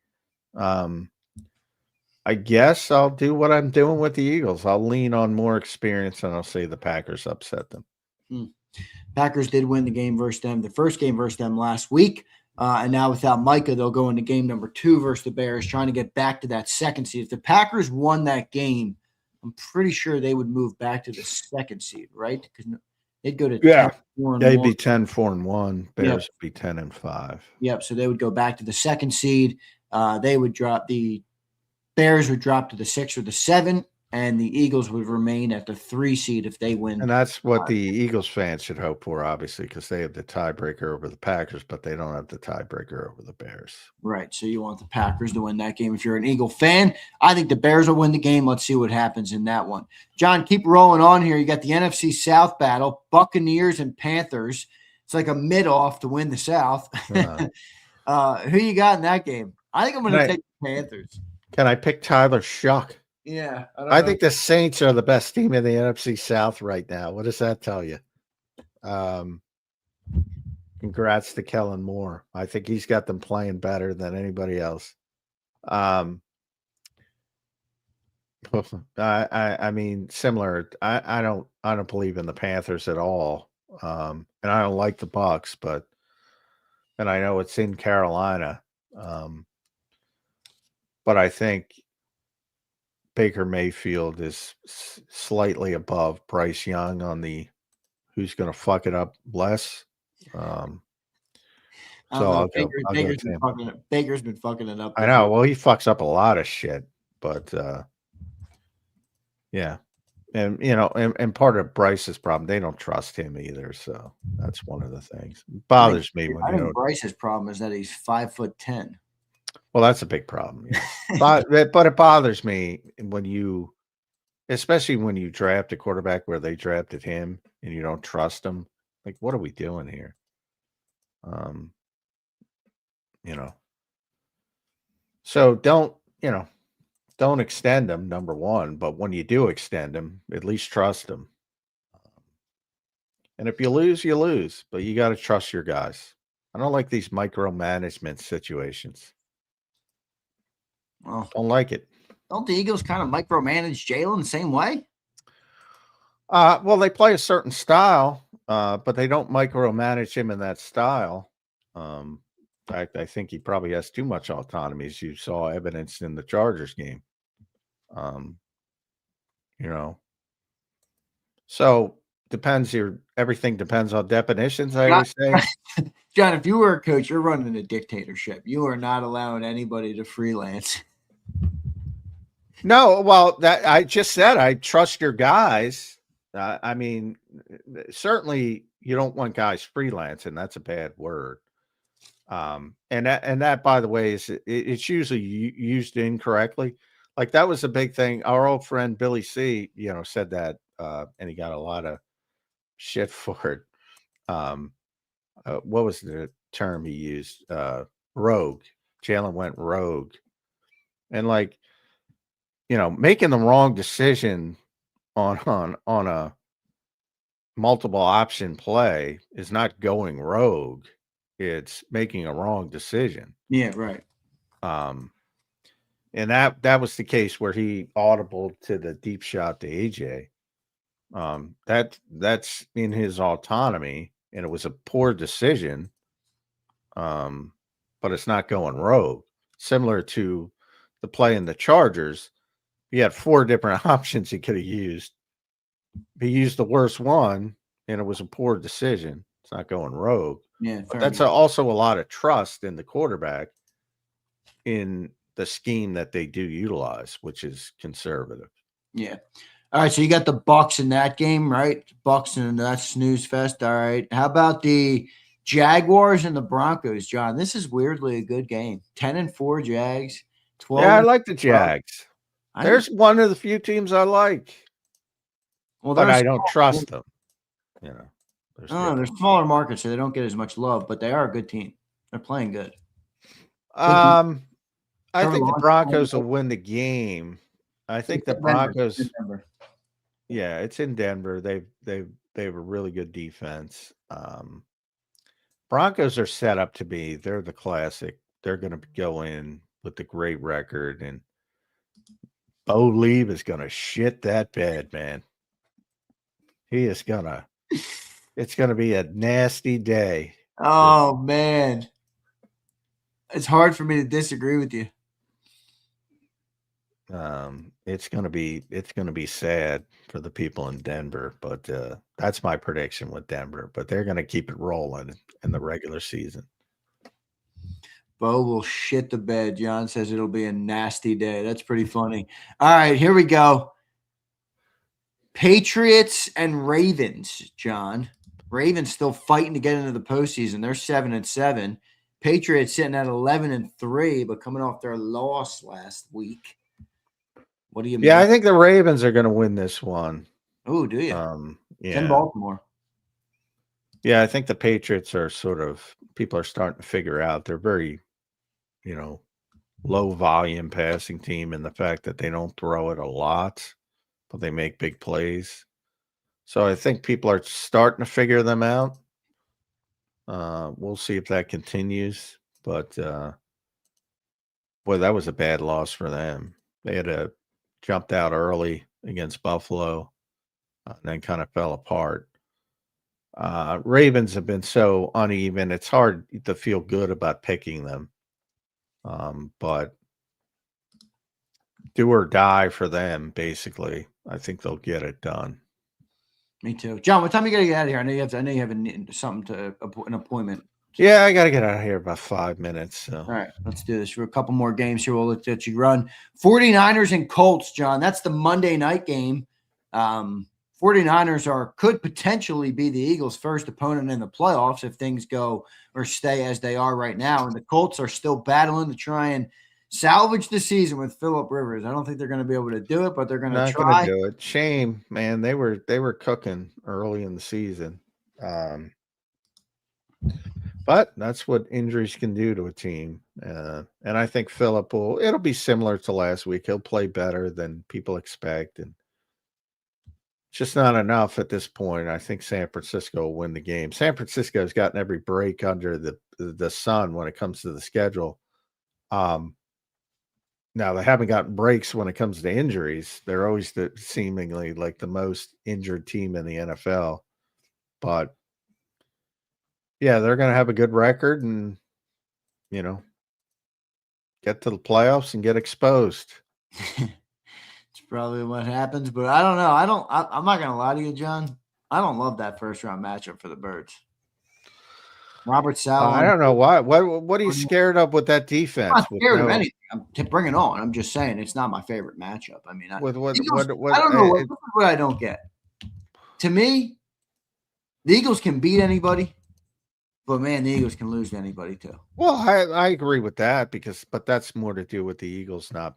I guess I'll do what I'm doing with the Eagles. I'll lean on more experience, and I'll say the Packers upset them. Packers did win the game versus them, the first game versus them last week. And now without Micah, they'll go into game number 2 versus the Bears, trying to get back to that second seed. If the Packers won that game, I'm pretty sure they would move back to the second seed, right? Because They'd go to 10, Yeah. 4 and They'd 1. be 10-4-1. Bears Yep. would be 10-5. Yep. So they would go back to the 2nd seed. They would drop the Bears would drop to the 6 or the 7, and the Eagles would remain at the 3 seed if they win. And that's what the Eagles fans should hope for, obviously, because they have the tiebreaker over the Packers, but they don't have the tiebreaker over the Bears. Right. So you want the Packers to win that game. If you're an Eagle fan, I think the Bears will win the game. Let's see what happens in that one. John, keep rolling on here. You got the NFC South battle, Buccaneers and Panthers. It's like a mid-off to win the South. Who you got in that game? I think I'm going to take the Panthers. Can I pick Tyler Shuck? Yeah. I think the Saints are the best team in the NFC South right now. What does that tell you? Congrats to Kellen Moore. I think he's got them playing better than anybody else. I mean, similar. I don't believe in the Panthers at all. And I don't like the Bucks, and I know it's in Carolina. But I think Baker Mayfield is slightly above Bryce Young on the who's going to fuck it up less. So I'll go Baker's been fucking it up. I know. Well, he fucks up a lot of shit, but yeah. And and part of Bryce's problem, they don't trust him either. So that's one of the things. It bothers me when I think Bryce's problem is that he's 5'10". Well, that's a big problem. Yeah. but it bothers me when especially when you draft a quarterback where they drafted him and you don't trust him. Like, what are we doing here? So don't extend him, number one. But when you do extend him, at least trust him. And if you lose, you lose. But you got to trust your guys. I don't like these micromanagement situations. Well, don't like it. Don't the Eagles kind of micromanage Jalen the same way? Well, they play a certain style, but they don't micromanage him in that style. I think he probably has too much autonomy, as you saw evidenced in the Chargers game. So everything depends on definitions, I always say. John, if you were a coach, you're running a dictatorship. You are not allowing anybody to freelance. No, well, that I just said I trust your guys. I mean, certainly you don't want guys freelancing. That's a bad word. And that, by the way, it's usually used incorrectly. Like that was a big thing. Our old friend Billy C, said that, and he got a lot of shit for it. What was the term he used? Rogue. Jalen went rogue, and making the wrong decision on a multiple option play is not going rogue. It's making a wrong decision. Yeah, right. And that was the case where he audibled to the deep shot to AJ. That's in his autonomy, and it was a poor decision. But it's not going rogue. Similar to the play in the Chargers, he had 4 different options he could have used. He used the worst one, and it was a poor decision. It's not going rogue. Yeah, but that's also a lot of trust in the quarterback in the scheme that they do utilize, which is conservative. Yeah. All right, so you got the Bucks in that game, right? Bucks and that snooze fest. All right. How about the Jaguars and the Broncos, John? This is weirdly a good game. 10-4 Jags. 12. Yeah, I like the Jags. There's one of the few teams I like. Well, but I don't trust them. They're smaller markets, so they don't get as much love, but they are a good team. They're playing good. I think the Broncos will win the game. I think the Broncos. Yeah, it's in Denver. They have a really good defense. Broncos are set up to be. They're the classic. They're going to go in with the great record, and Bo Leave is going to shit that bed, man. He is gonna. It's going to be a nasty day. Oh man, it's hard for me to disagree with you. It's gonna be sad for the people in Denver, but that's my prediction with Denver. But they're gonna keep it rolling in the regular season. Bo will shit the bed. John says it'll be a nasty day. That's pretty funny. All right, here we go. Patriots and Ravens, John. Ravens still fighting to get into the postseason. They're 7-7. Patriots sitting at 11-3, but coming off their loss last week. What do you mean? Yeah, I think the Ravens are going to win this one. Oh, do you? Yeah. In Baltimore. Yeah, I think the Patriots are people are starting to figure out they're very, low volume passing team, and the fact that they don't throw it a lot, but they make big plays. So I think people are starting to figure them out. We'll see if that continues, but boy, that was a bad loss for them. They had jumped out early against Buffalo, and then kind of fell apart. Ravens have been so uneven; it's hard to feel good about picking them. But do or die for them, basically. I think they'll get it done. Me too, John. What time you gotta get out of here? I know you have an appointment. Yeah, I gotta get out of here about 5 minutes. So. All right, let's do this. For a couple more games here, we'll let you run. 49ers and Colts, John. That's the Monday night game. 49ers could potentially be the Eagles' first opponent in the playoffs if things go or stay as they are right now. And the Colts are still battling to try and salvage the season with Phillip Rivers. I don't think they're going to be able to do it, but they're going to try. Not going to do it. Shame, man. They were cooking early in the season. But that's what injuries can do to a team. And I think Phillip it'll be similar to last week. He'll play better than people expect. And it's just not enough at this point. I think San Francisco will win the game. San Francisco has gotten every break under the sun when it comes to the schedule. Now, they haven't gotten breaks when it comes to injuries. They're always seemingly like the most injured team in the NFL. But, yeah, they're going to have a good record and, get to the playoffs and get exposed. It's probably what happens, but I don't know. I'm not going to lie to you, John. I don't love that first-round matchup for the Birds. Robert Saleh. I don't know why. What are you scared of with that defense? I'm not scared of anything. Bring it on. I'm just saying it's not my favorite matchup. I mean, I don't know what I don't get. To me, the Eagles can beat anybody, but man, the Eagles can lose to anybody too. Well, I agree with that but that's more to do with the Eagles not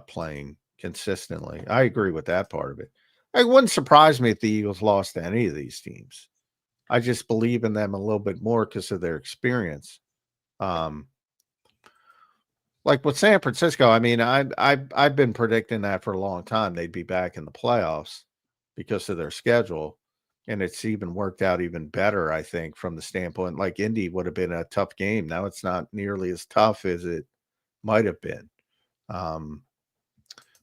playing consistently. I agree with that part of it. It wouldn't surprise me if the Eagles lost to any of these teams. I just believe in them a little bit more because of their experience. Like with San Francisco, I mean, I've been predicting that for a long time. They'd be back in the playoffs because of their schedule. And it's even worked out even better, I think, from the standpoint, like Indy would have been a tough game. Now it's not nearly as tough as it might have been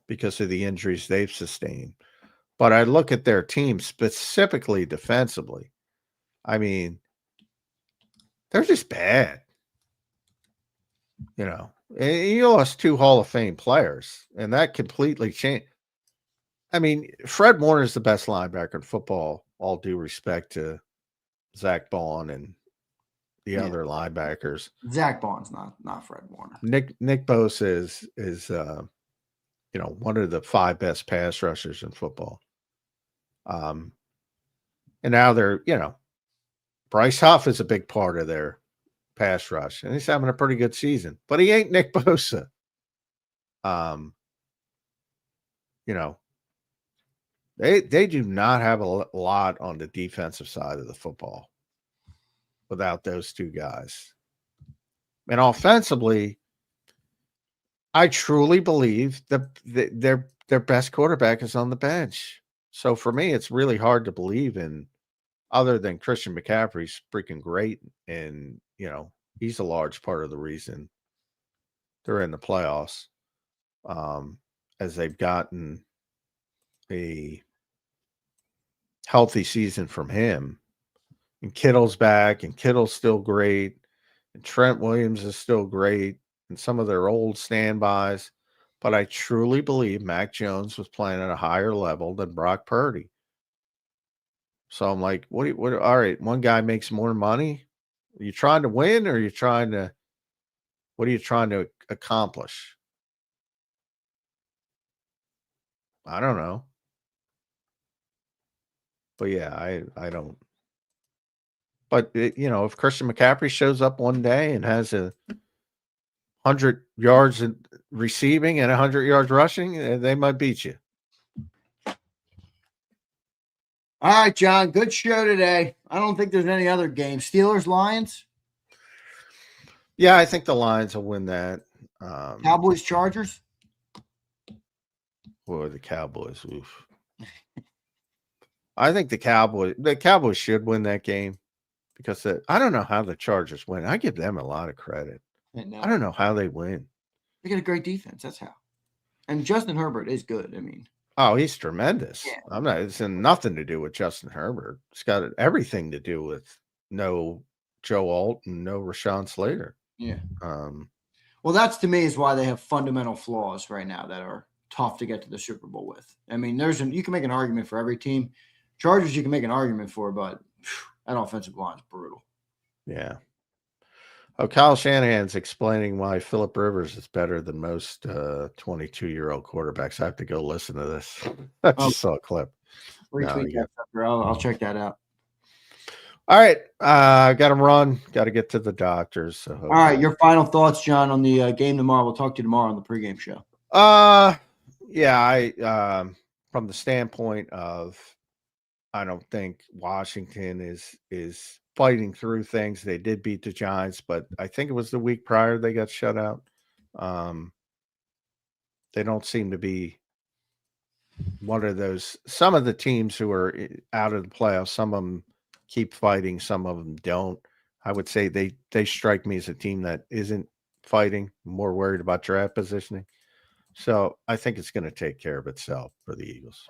because of the injuries they've sustained. But I look at their team specifically defensively. I mean, they're just bad. You lost 2 Hall of Fame players, and that completely changed. I mean, Fred Warner is the best linebacker in football, all due respect to Zach Bond and the other linebackers. Zach Bond's not Fred Warner. Nick Bosa is one of the 5 best pass rushers in football. And now they're, Bryce Huff is a big part of their pass rush, and he's having a pretty good season, but he ain't Nick Bosa. They do not have a lot on the defensive side of the football without those 2 guys. And offensively, I truly believe that their best quarterback is on the bench. So for me, it's really hard to believe in. Other than Christian McCaffrey's freaking great, and he's a large part of the reason they're in the playoffs, as they've gotten a healthy season from him. And Kittle's back, and Kittle's still great, and Trent Williams is still great, and some of their old standbys. but I truly believe Mac Jones was playing at a higher level than Brock Purdy. So I'm like, what all right, one guy makes more money. Are you trying to win, or are you trying to, what are you trying to accomplish? I don't know. But yeah, I don't. But if Christian McCaffrey shows up one day and has 100 yards in receiving and 100 yards rushing, they might beat you. All right, John, good show today. I don't think there's any other games. Steelers, Lions? Yeah, I think the Lions will win that. Cowboys, Chargers? Boy, the Cowboys. Oof. I think the Cowboys should win that game because I don't know how the Chargers win. I give them a lot of credit. I don't know how they win. They got a great defense. That's how. And Justin Herbert is good. I mean, oh, he's tremendous. Yeah. It's nothing to do with Justin Herbert. It's got everything to do with no Joe Alt and no Rashawn Slater. Yeah. Well, that's to me is why they have fundamental flaws right now that are tough to get to the Super Bowl with. I mean, you can make an argument for every team. Chargers, you can make an argument for, but that offensive line is brutal. Yeah. Oh, Kyle Shanahan's explaining why Phillip Rivers is better than most 22-year-old quarterbacks. I have to go listen to this. I just saw a clip. I'll check that out. All right. I got to run. Got to get to the doctors. So all right. Your final thoughts, John, on the game tomorrow. We'll talk to you tomorrow on the pregame show. Yeah, I from the standpoint of, I don't think Washington is fighting through things. They did beat the Giants, but I think it was the week prior they got shut out. They don't seem to be one of those. Some of the teams who are out of the playoffs, some of them keep fighting, some of them don't. I would say they strike me as a team that isn't fighting, more worried about draft positioning. So I think it's going to take care of itself for the Eagles.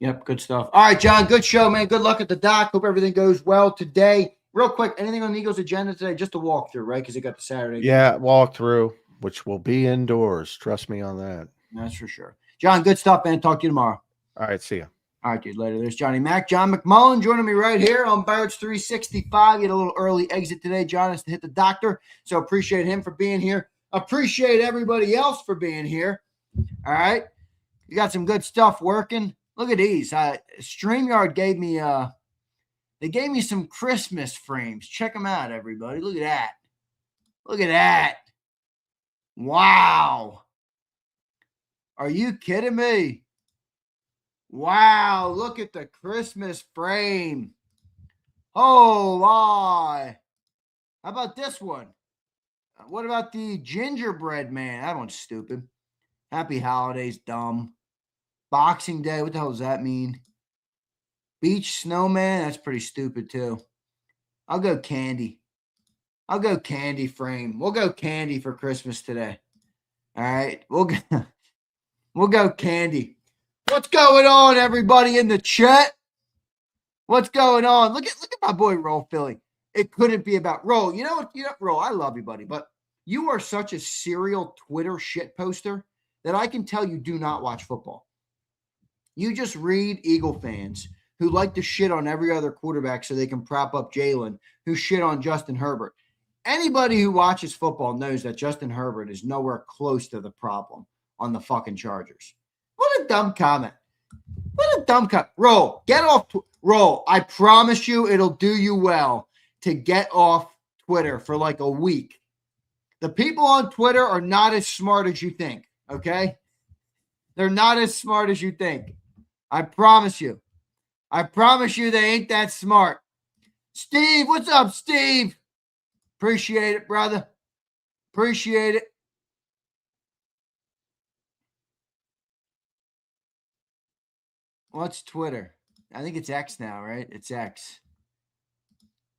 Yep, good stuff. All right, John, good show, man. Good luck at the doc. Hope everything goes well today. Real quick, anything on the Eagles' agenda today? Just a walkthrough, right? Because they got the Saturday game. Yeah, walkthrough, which will be indoors. Trust me on that. That's for sure. John, good stuff, man. Talk to you tomorrow. All right, see ya. All right, dude, later. There's Johnny Mac. John McMullen joining me right here on Birds 365. He had a little early exit today. John has to hit the doctor, so appreciate him for being here. Appreciate everybody else for being here. All right? You got some good stuff working. Look at these. StreamYard gave me they gave me some Christmas frames. Check them out, everybody. Look at that. Look at that. Wow. Are you kidding me? Wow, look at the Christmas frame. Oh, my. How about this one? What about the gingerbread man? That one's stupid. Happy holidays, dumb. Boxing Day, what the hell does that mean? Beach snowman, that's pretty stupid too. I'll go candy. I'll go candy frame. We'll go candy for Christmas today. All right, we'll go candy. What's going on, everybody in the chat? What's going on? Look at my boy Roll Philly. It couldn't be about Roll. You know, Roll, I love you, buddy, but you are such a serial Twitter shit poster that I can tell you do not watch football. You just read Eagle fans who like to shit on every other quarterback so they can prop up Jalen, who shit on Justin Herbert. Anybody who watches football knows that Justin Herbert is nowhere close to the problem on the fucking Chargers. What a dumb comment. What a dumb comment. Roll, get off. Roll, I promise you it'll do you well to get off Twitter for like a week. The people on Twitter are not as smart as you think, okay? They're not as smart as you think. I promise you. I promise you they ain't that smart. Steve, what's up, Steve? Appreciate it, brother. Appreciate it. What's Twitter? I think it's X now, right? It's X.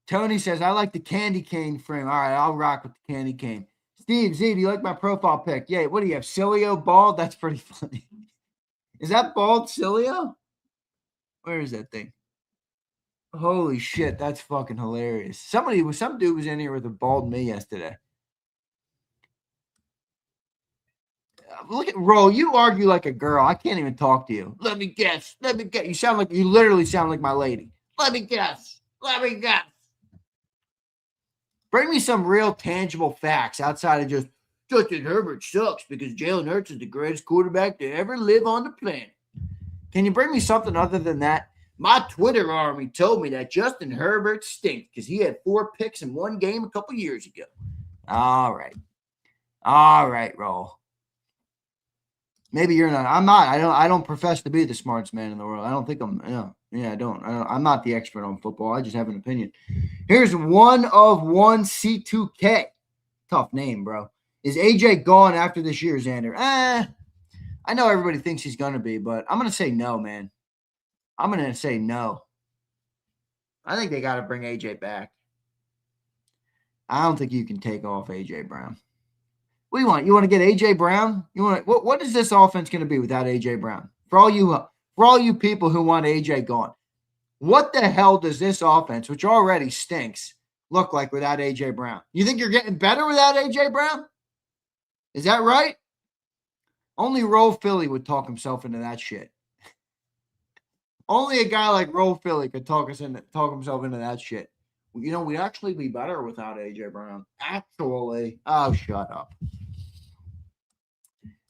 Tony says, I like the candy cane frame. All right, I'll rock with the candy cane. Steve, Z, do you like my profile pic? Yeah, what do you have? Cilio bald? That's pretty funny. Is that bald Cilio? Where is that thing? Holy shit, that's fucking hilarious. Some dude was in here with a bald me yesterday. look at Roll. You argue like a girl. I can't even talk to you. Let me guess. Let me guess. You literally sound like my lady. Let me guess. Let me guess. Bring me some real tangible facts outside of just Justin Herbert sucks because Jalen Hurts is the greatest quarterback to ever live on the planet. Can you bring me something other than that? My Twitter army told me that Justin Herbert stinks because he had 4 picks in one game a couple years ago. All right. All right, Roll. Maybe you're not. I'm not. I don't profess to be the smartest man in the world. I don't think I'm. I don't. I'm not the expert on football. I just have an opinion. Here's 1 of 1 C2K. Tough name, bro. Is AJ gone after this year, Xander? I know everybody thinks he's going to be, but I'm going to say no, man. I'm going to say no. I think they got to bring AJ back. I don't think you can take off AJ Brown. What do you want? You want to get AJ Brown? You want to, what is this offense going to be without AJ Brown? For all you people who want AJ gone, what the hell does this offense, which already stinks, look like without AJ Brown? You think you're getting better without AJ Brown? Is that right? Only Roll Philly would talk himself into that shit. Only a guy like Roll Philly could talk himself into that shit. You know, we'd actually be better without AJ Brown. Actually. Oh, shut up.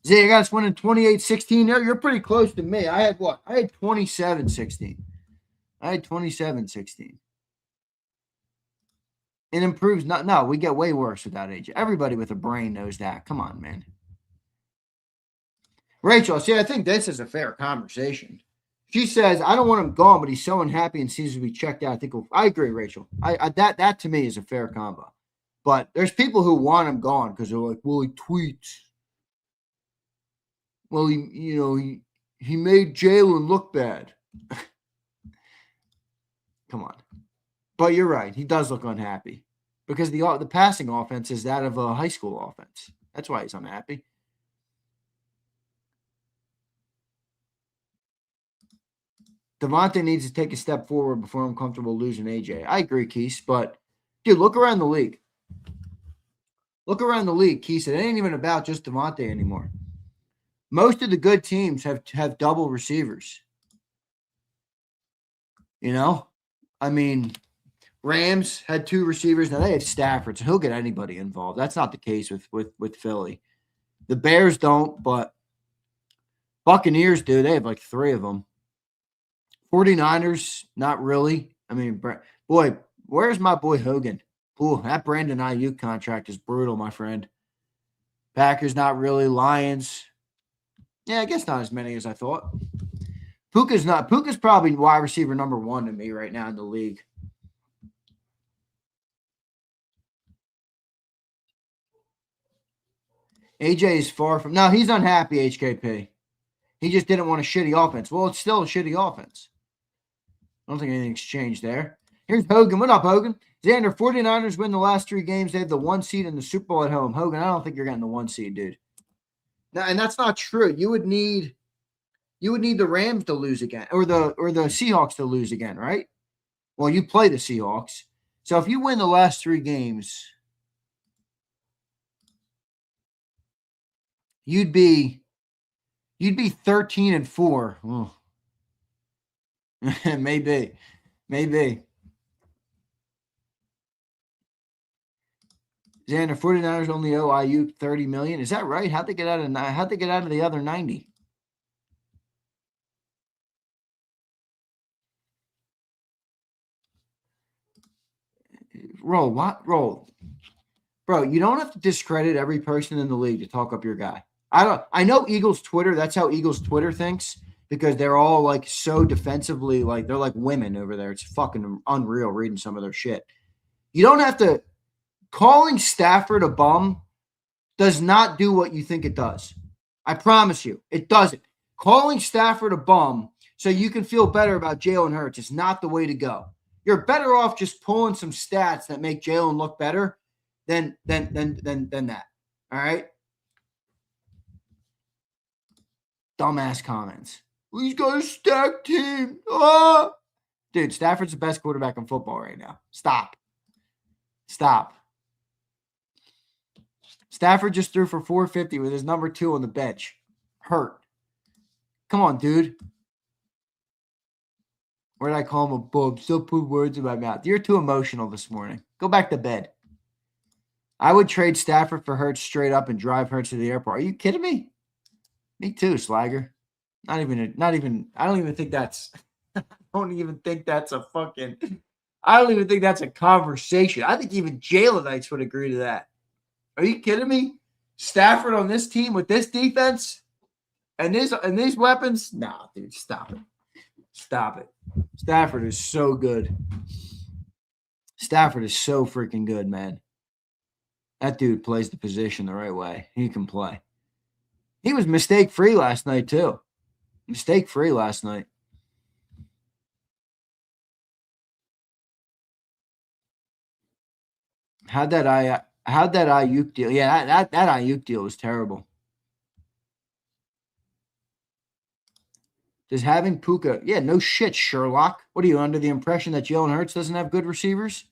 Zay, I got us winning 28-16 there. You're pretty close to me. I had what? I had 27-16. I had 27-16. It improves. No, we get way worse without AJ. Everybody with a brain knows that. Come on, man. Rachel, see, I think this is a fair conversation. She says, I don't want him gone, but he's so unhappy and seems to be checked out. I agree, Rachel. That to me is a fair combo. But there's people who want him gone because they're like, well, he tweets. Well, he made Jalen look bad. Come on. But you're right. He does look unhappy because the passing offense is that of a high school offense. That's why he's unhappy. Devontae needs to take a step forward before I'm comfortable losing AJ. I agree, Keese, but dude, look around the league. Look around the league, Keese. It ain't even about just Devontae anymore. Most of the good teams have double receivers. You know? I mean, Rams had 2 receivers. Now they have Stafford, so he'll get anybody involved. That's not the case with Philly. The Bears don't, but Buccaneers do. They have like 3 of them. 49ers, not really. I mean, boy, where's my boy Hogan? Ooh, that Brandon Ayuk contract is brutal, my friend. Packers, not really. Lions. Yeah, I guess not as many as I thought. Puka's probably wide receiver number 1 to me right now in the league. AJ is far from – no, he's unhappy, HKP. He just didn't want a shitty offense. Well, it's still a shitty offense. I don't think anything's changed there. Here's Hogan. What up, Hogan? Xander, 49ers win the last 3 games. They have the 1 seed in the Super Bowl at home. Hogan, I don't think you're getting the 1 seed, dude. No, and that's not true. You would need the Rams to lose again or the Seahawks to lose again, right? Well, you play the Seahawks. So if you win the last 3 games, you'd be 13-4. Oh. Maybe. Xander, 49ers only owe Ayuk $30 million. Is that right? How'd they get out of the other 90? Roll. Bro, you don't have to discredit every person in the league to talk up your guy. I know Eagles Twitter, that's how Eagles Twitter thinks, because they're all like so defensively, like they're like women over there. It's fucking unreal reading some of their shit. You don't have to. Calling Stafford a bum does not do what you think it does. I promise you, it doesn't. Calling Stafford a bum so you can feel better about Jalen Hurts is not the way to go. You're better off just pulling some stats that make Jalen look better than that. All right? Dumbass comments. He's got a stacked team. Ah! Dude, Stafford's the best quarterback in football right now. Stop. Stafford just threw for 450 with his number 2 on the bench. Hurt. Come on, dude. Or did I call him a bum? Still put words in my mouth. You're too emotional this morning. Go back to bed. I would trade Stafford for Hurts straight up and drive Hurts to the airport. Are you kidding me? Me too, Slagger. I don't even think that's I don't even think that's a conversation. I think even Jalenites would agree to that. Are you kidding me? Stafford on this team with this defense and these weapons? Nah, dude, stop it. Stop it. Stafford is so good. Stafford is so freaking good, man. That dude plays the position the right way. He can play. He was mistake-free last night, too. Mistake-free last night. How'd that Ayuk deal? Yeah, that Ayuk deal was terrible. Does having Puka, yeah, no shit, Sherlock. What are you, under the impression that Jalen Hurts doesn't have good receivers?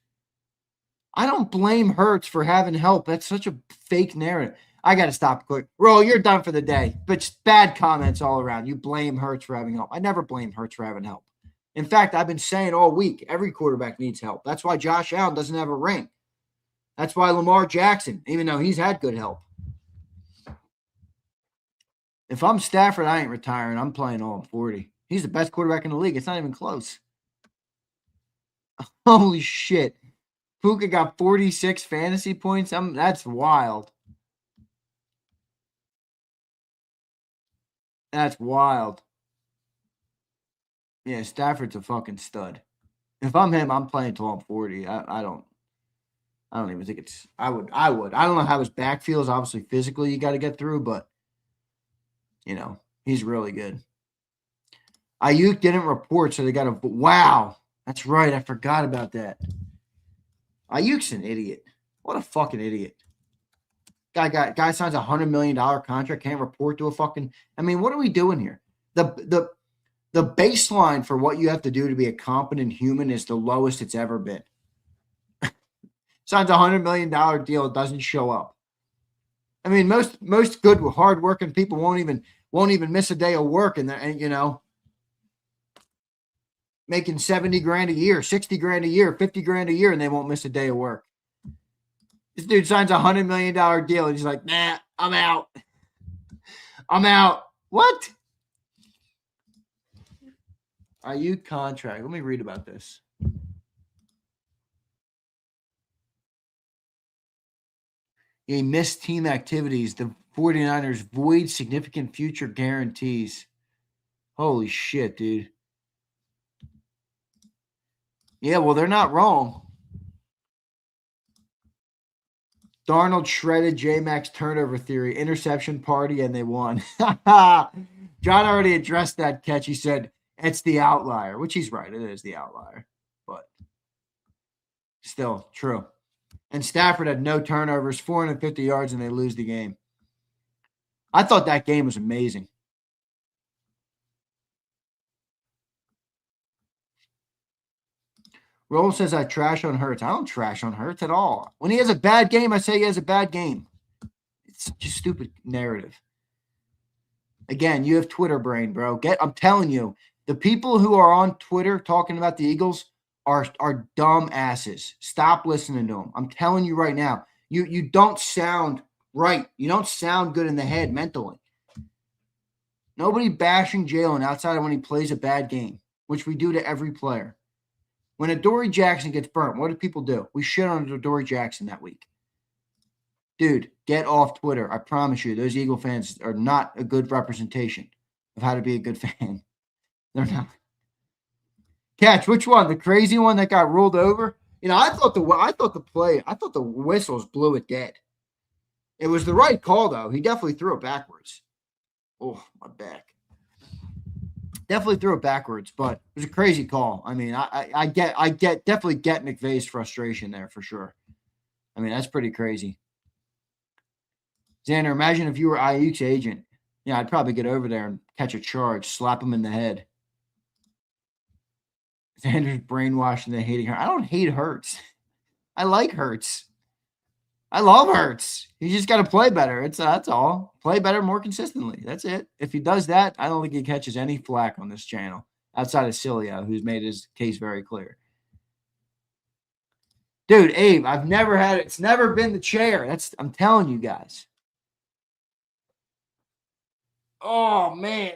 I don't blame Hurts for having help. That's such a fake narrative. I got to stop quick. Roll, you're done for the day. But just bad comments all around. You blame Hurts for having help. I never blame Hurts for having help. In fact, I've been saying all week, every quarterback needs help. That's why Josh Allen doesn't have a ring. That's why Lamar Jackson, even though he's had good help. If I'm Stafford, I ain't retiring. I'm playing all 40. He's the best quarterback in the league. It's not even close. Holy shit. Puka got 46 fantasy points. That's wild. That's wild. Yeah, Stafford's a fucking stud. If I'm him, I'm playing till I'm 40. I don't even think it's I would. I don't know how his back feels. Obviously, physically you got to get through, but he's really good. Ayuk didn't report, so they got a wow. That's right. I forgot about that. Ayuk's an idiot. What a fucking idiot. Guy signs $100 million contract, can't report to a fucking. I mean, what are we doing here? The baseline for what you have to do to be a competent human is the lowest it's ever been. Signs a $100 million deal, it doesn't show up. I mean, most good, hardworking people won't even miss a day of work, and making $70,000 a year, $60,000 a year, $50,000 a year, and they won't miss a day of work. This dude signs a $100 million deal, and he's like, nah, I'm out. I'm out. What? Ayuk contract. Let me read about this. He missed team activities. The 49ers void significant future guarantees. Holy shit, dude. Yeah, well, they're not wrong. Darnold shredded J-Mac's turnover theory, interception party, and they won. John already addressed that catch. He said, it's the outlier, which he's right. It is the outlier, but still true. And Stafford had no turnovers, 450 yards, and they lose the game. I thought that game was amazing. Roll says I trash on Hurts. I don't trash on Hurts at all. When he has a bad game, I say he has a bad game. It's such a stupid narrative. Again, you have Twitter brain, bro. I'm telling you, the people who are on Twitter talking about the Eagles are dumb asses. Stop listening to them. I'm telling you right now. You don't sound right. You don't sound good in the head mentally. Nobody bashing Jalen outside of when he plays a bad game, which we do to every player. When Adoree Jackson gets burnt, what do people do? We shit on Adoree Jackson that week. Dude, get off Twitter. I promise you, those Eagle fans are not a good representation of how to be a good fan. They're not. Catch, which one? The crazy one that got ruled over? I thought the whistles blew it dead. It was the right call, though. He definitely threw it backwards. Oh, my back. Definitely threw it backwards, but it was a crazy call. I mean, I definitely get McVay's frustration there for sure. I mean, that's pretty crazy. Xander, imagine if you were Ayuk's agent. Yeah, I'd probably get over there and catch a charge, slap him in the head. Xander's brainwashed and they hating her. I don't hate Hurts. I like Hurts. I love Hurts. He just got to play better. That's all. Play better more consistently. That's it. If he does that, I don't think he catches any flack on this channel outside of Cilia, who's made his case very clear. Dude, Abe, I've never had it. It's never been the chair. I'm telling you guys. Oh, man.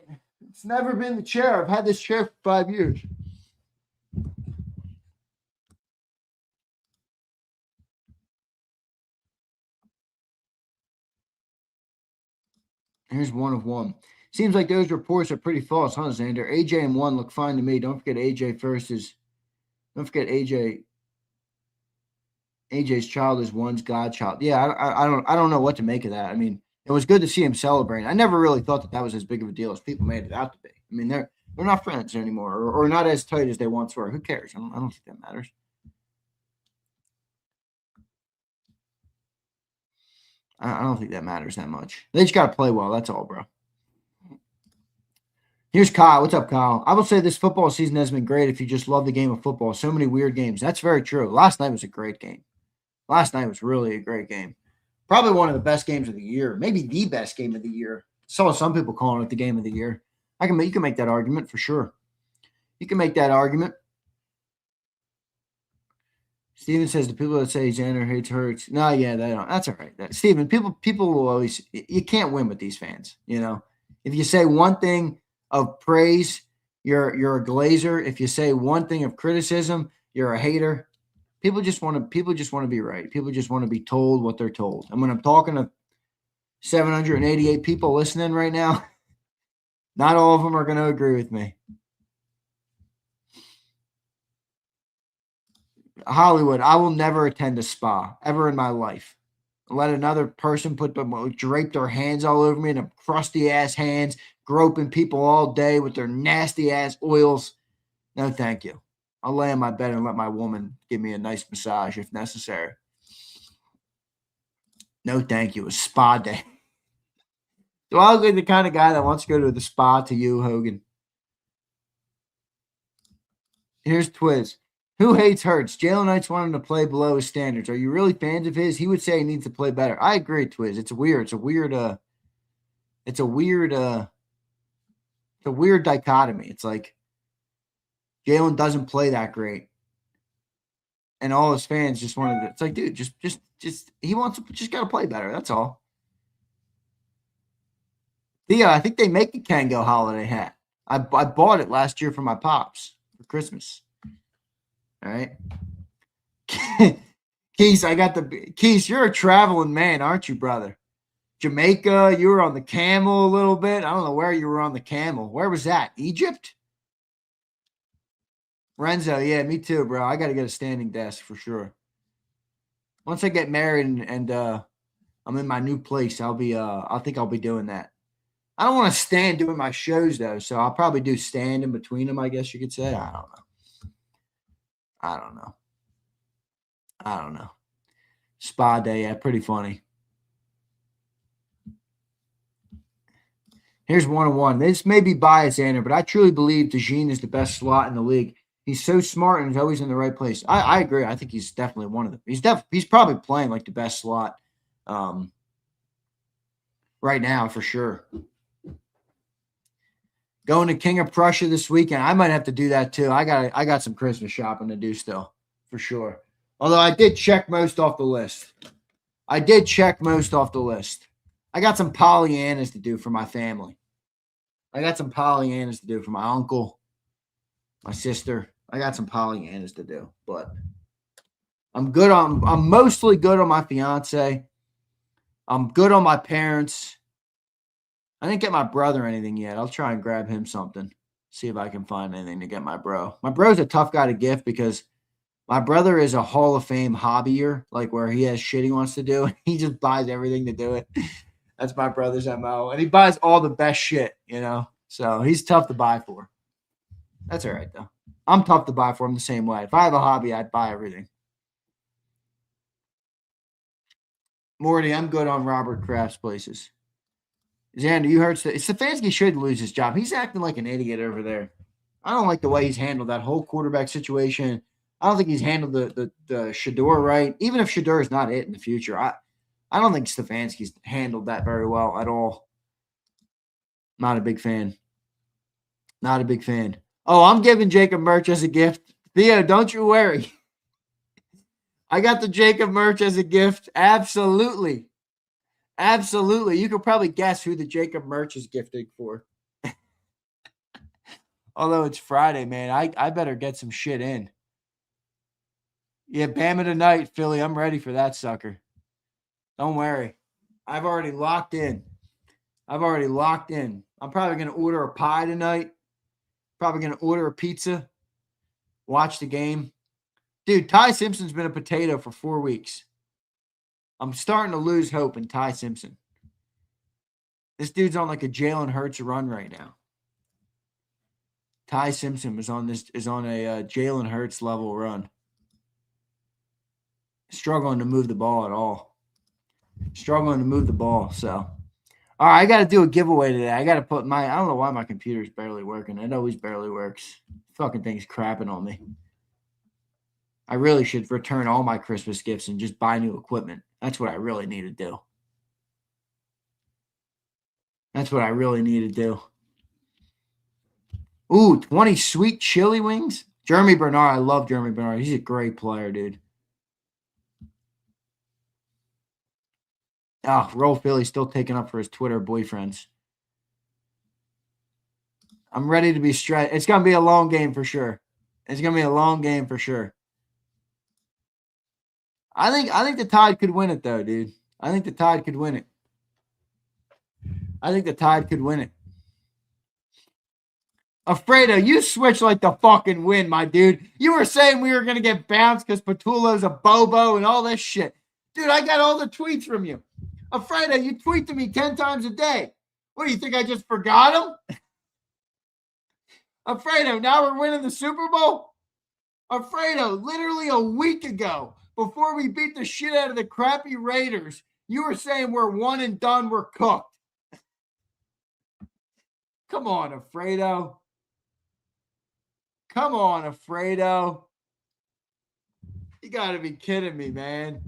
It's never been the chair. I've had this chair for 5 years. Here's one of one. Seems like those reports are pretty false, huh, Zander? AJ and one look fine to me. Don't forget AJ first is. Don't forget AJ. AJ's child is one's godchild. Yeah, I don't know what to make of that. I mean, it was good to see him celebrating. I never really thought that was as big of a deal as people made it out to be. I mean, they're not friends anymore, or not as tight as they once were. Who cares? I don't think that matters. I don't think that matters that much. They just got to play well. That's all, bro. Here's Kyle. What's up, Kyle? I will say this football season has been great if you just love the game of football. So many weird games. That's very true. Last night was a great game. Last night was really a great game. Probably one of the best games of the year. Maybe the best game of the year. Saw some people calling it the game of the year. You can make that argument for sure. You can make that argument. Steven says the people that say Zander hates Hurts. No, yeah, they don't. That's all right. Steven, people will always. You can't win with these fans. You know, if you say one thing of praise, you're a glazer. If you say one thing of criticism, you're a hater. People just want to be right. People just want to be told what they're told. And when I'm talking to 788 people listening right now, not all of them are going to agree with me. Hollywood, I will never attend a spa ever in my life. Let another person drape their hands all over me, and them crusty ass hands, groping people all day with their nasty ass oils. No, thank you. I'll lay in my bed and let my woman give me a nice massage if necessary. No, thank you. A spa day. So I'll be the kind of guy that wants to go to the spa to you, Hogan. Here's Twiz. Who hates Hurts? Jalen Hurts want him to play below his standards. Are you really fans of his? He would say he needs to play better. I agree, Twiz. It's a weird dichotomy. It's like Jalen doesn't play that great, and all his fans just wanted to. It's like, dude, just he wants to just got to play better. That's all. Theo, I think they make the Kango holiday hat. I bought it last year for my pops for Christmas. All right. Keith, Keith, you're a traveling man, aren't you, brother? Jamaica, you were on the camel a little bit. I don't know where you were on the camel. Where was that? Egypt? Renzo, yeah, me too, bro. I got to get a standing desk for sure. Once I get married and I'm in my new place, I think I'll be doing that. I don't want to stand doing my shows though, so I'll probably do stand in between them, I guess you could say. I don't know. Spa day, yeah, pretty funny. Here's 101. This may be biased, Anna, but I truly believe DeJean is the best slot in the league. He's so smart and he's always in the right place. I agree. I think he's definitely one of them. He's probably playing like the best slot right now for sure. Going to King of Prussia this weekend. I might have to do that too. I got some Christmas shopping to do still, for sure. Although I did check most off the list. I got some Pollyannas to do for my family. I got some Pollyannas to do for my uncle, my sister. I got some Pollyannas to do, but I'm mostly good on my fiance. I'm good on my parents. I didn't get my brother anything yet. I'll try and grab him something. See if I can find anything to get my bro. My bro's a tough guy to gift because my brother is a Hall of Fame hobbyer, like where he has shit he wants to do. He just buys everything to do it. That's my brother's MO. And he buys all the best shit, you know. So he's tough to buy for. That's all right, though. I'm tough to buy for him the same way. If I have a hobby, I'd buy everything. Morty, I'm good on Robert Kraft's places. Xander, you heard Stefanski should lose his job. He's acting like an idiot over there. I don't like the way he's handled that whole quarterback situation. I don't think he's handled the Shador right. Even if Shador is not it in the future, I don't think Stefanski's handled that very well at all. Not a big fan. Not a big fan. Oh, I'm giving JAKIB merch as a gift. Theo, don't you worry. I got the JAKIB merch as a gift. Absolutely. Absolutely. You could probably guess who the JAKIB merch is gifting for. Although it's Friday, man. I better get some shit in. Yeah, Bama tonight, Philly. I'm ready for that sucker. Don't worry. I've already locked in. I'm probably going to order a pie tonight. Probably going to order a pizza. Watch the game. Dude, Ty Simpson's been a potato for 4 weeks. I'm starting to lose hope in Ty Simpson. This dude's on like a Jalen Hurts run right now. Ty Simpson is on a Jalen Hurts level run. Struggling to move the ball at all. So, all right, I got to do a giveaway today. I got to put I don't know why my computer's barely working. It always barely works. Fucking thing's crapping on me. I really should return all my Christmas gifts and just buy new equipment. That's what I really need to do. Ooh, 20 sweet chili wings. Jeremy Bernard. I love Jeremy Bernard. He's a great player, dude. Oh, Roll Philly still taking up for his Twitter boyfriends. I'm ready to be stretched. It's going to be a long game for sure. I think the Tide could win it, though, dude. Alfredo, you switched like the fucking wind, my dude. You were saying we were going to get bounced because Patullo's a bobo and all this shit. Dude, I got all the tweets from you. Alfredo, you tweet to me 10 times a day. What, do you think I just forgot them? Alfredo, now we're winning the Super Bowl? Alfredo, literally a week ago, before we beat the shit out of the crappy Raiders, you were saying we're one and done, we're cooked. Come on, Alfredo. You got to be kidding me, man.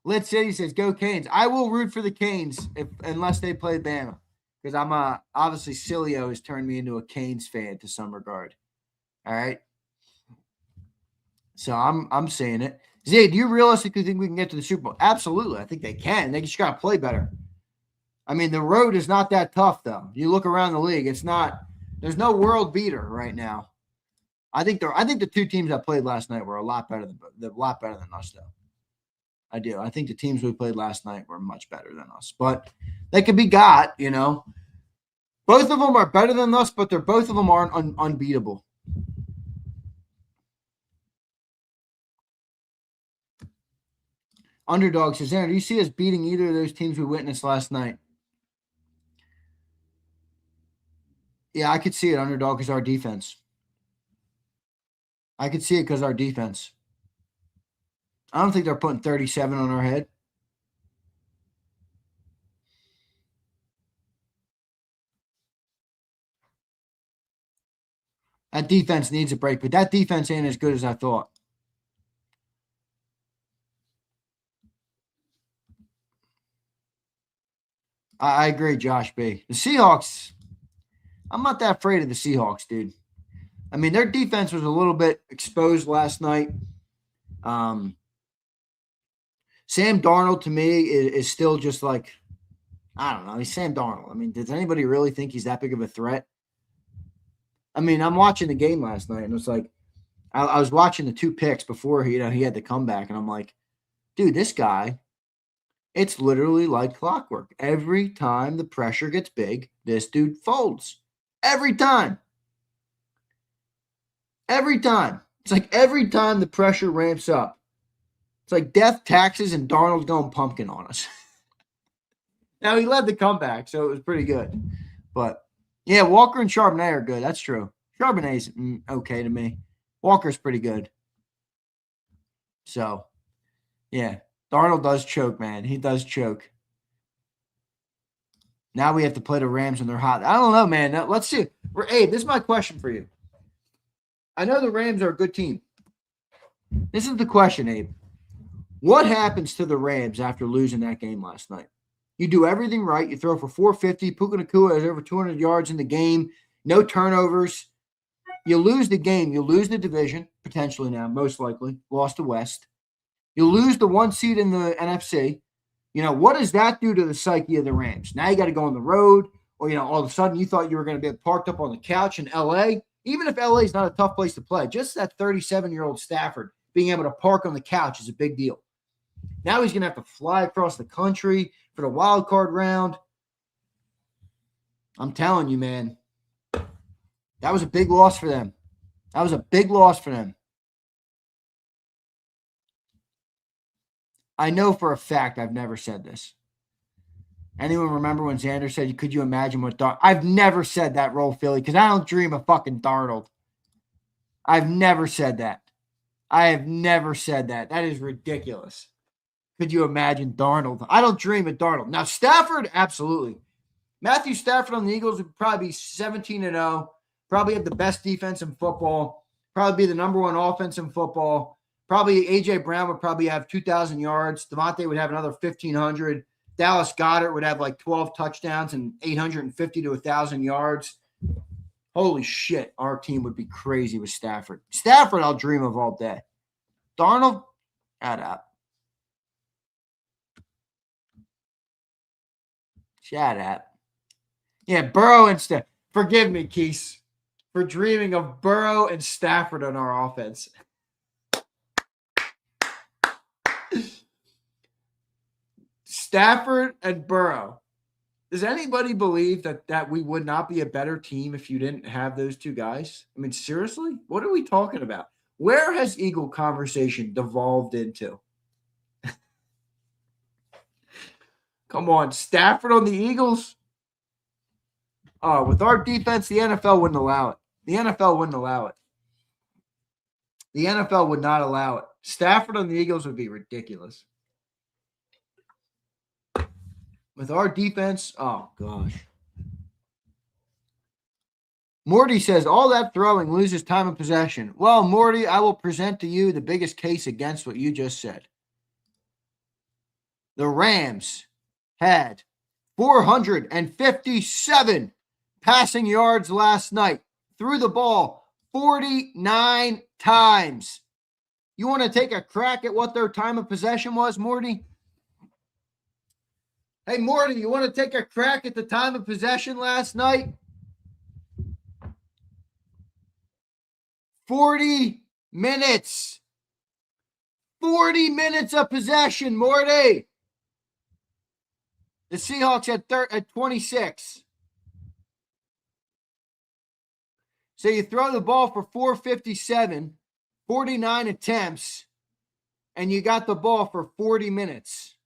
Lit City says, go Canes. I will root for the Canes unless they play Bama. Because I'm obviously Cilio has turned me into a Canes fan to some regard. All right. So I'm saying it. Zay, do you realistically think we can get to the Super Bowl? Absolutely. I think they can. They just got to play better. I mean, the road is not that tough, though. You look around the league, there's no world beater right now. I think the two teams that played last night were a lot better than us, though. I do. I think the teams we played last night were much better than us, but they could be got, you know. Both of them are better than us, but both of them aren't unbeatable. Underdog says, Aaron, do you see us beating either of those teams we witnessed last night? Yeah, I could see it, Underdog, because our defense. I don't think they're putting 37 on our head. That defense needs a break, but that defense ain't as good as I thought. I agree, Josh B. The Seahawks, I'm not that afraid of the Seahawks, dude. I mean, their defense was a little bit exposed last night. Sam Darnold, to me, is still just like, I don't know. He's Sam Darnold. I mean, does anybody really think he's that big of a threat? I mean, I'm watching the game last night, and it's like, I was watching the two picks before he had the comeback, and I'm like, dude, this guy, it's literally like clockwork. Every time the pressure gets big, this dude folds. Every time. It's like every time the pressure ramps up, it's like death, taxes, and Darnold going pumpkin on us. Now, he led the comeback, so it was pretty good. But, yeah, Walker and Charbonnet are good. That's true. Charbonnet's okay to me. Walker's pretty good. So, yeah. Darnold does choke, man. He does choke. Now we have to play the Rams when they're hot. I don't know, man. Now, let's see. Abe, this is my question for you. I know the Rams are a good team. This is the question, Abe. What happens to the Rams after losing that game last night? You do everything right. You throw for 450. Puka Nacua has over 200 yards in the game. No turnovers. You lose the game. You lose the division, potentially now, most likely. Lost to West. You lose the 1 seed in the NFC. What does that do to the psyche of the Rams? Now you got to go on the road, or, all of a sudden you thought you were going to be parked up on the couch in L.A. Even if L.A. is not a tough place to play, just that 37-year-old Stafford being able to park on the couch is a big deal. Now he's going to have to fly across the country for the wild card round. I'm telling you, man, that was a big loss for them. That was a big loss for them. I know for a fact I've never said this. Anyone remember when Zander said, could you imagine what Darnold? I've never said that, Roll Philly, because I don't dream of fucking Darnold. I've never said that. I have never said that. That is ridiculous. Could you imagine Darnold? I don't dream of Darnold. Now, Stafford, absolutely. Matthew Stafford on the Eagles would probably be 17-0, probably have the best defense in football, probably be the number one offense in football. Probably A.J. Brown would probably have 2,000 yards. Devontae would have another 1,500. Dallas Goedert would have like 12 touchdowns and 850 to 1,000 yards. Holy shit, our team would be crazy with Stafford. Stafford, I'll dream of all day. Darnold, shut up. Shut up. Yeah, Burrow and Stafford. Forgive me, Keese, for dreaming of Burrow and Stafford on our offense. Stafford and Burrow. Does anybody believe that we would not be a better team if you didn't have those two guys? I mean, seriously? What are we talking about? Where has Eagle conversation devolved into? Come on, Stafford on the Eagles? Oh, with our defense, the NFL wouldn't allow it. The NFL wouldn't allow it. The NFL would not allow it. Stafford on the Eagles would be ridiculous. With our defense, oh, gosh. Morty says, all that throwing loses time of possession. Well, Morty, I will present to you the biggest case against what you just said. The Rams had 457 passing yards last night. Threw the ball 49 times. You want to take a crack at what their time of possession was, Morty? Hey, Morty, you want to take a crack at the time of possession last night? 40 minutes. 40 minutes of possession, Morty. The Seahawks at 26. So you throw the ball for 457, 49 attempts, and you got the ball for 40 minutes.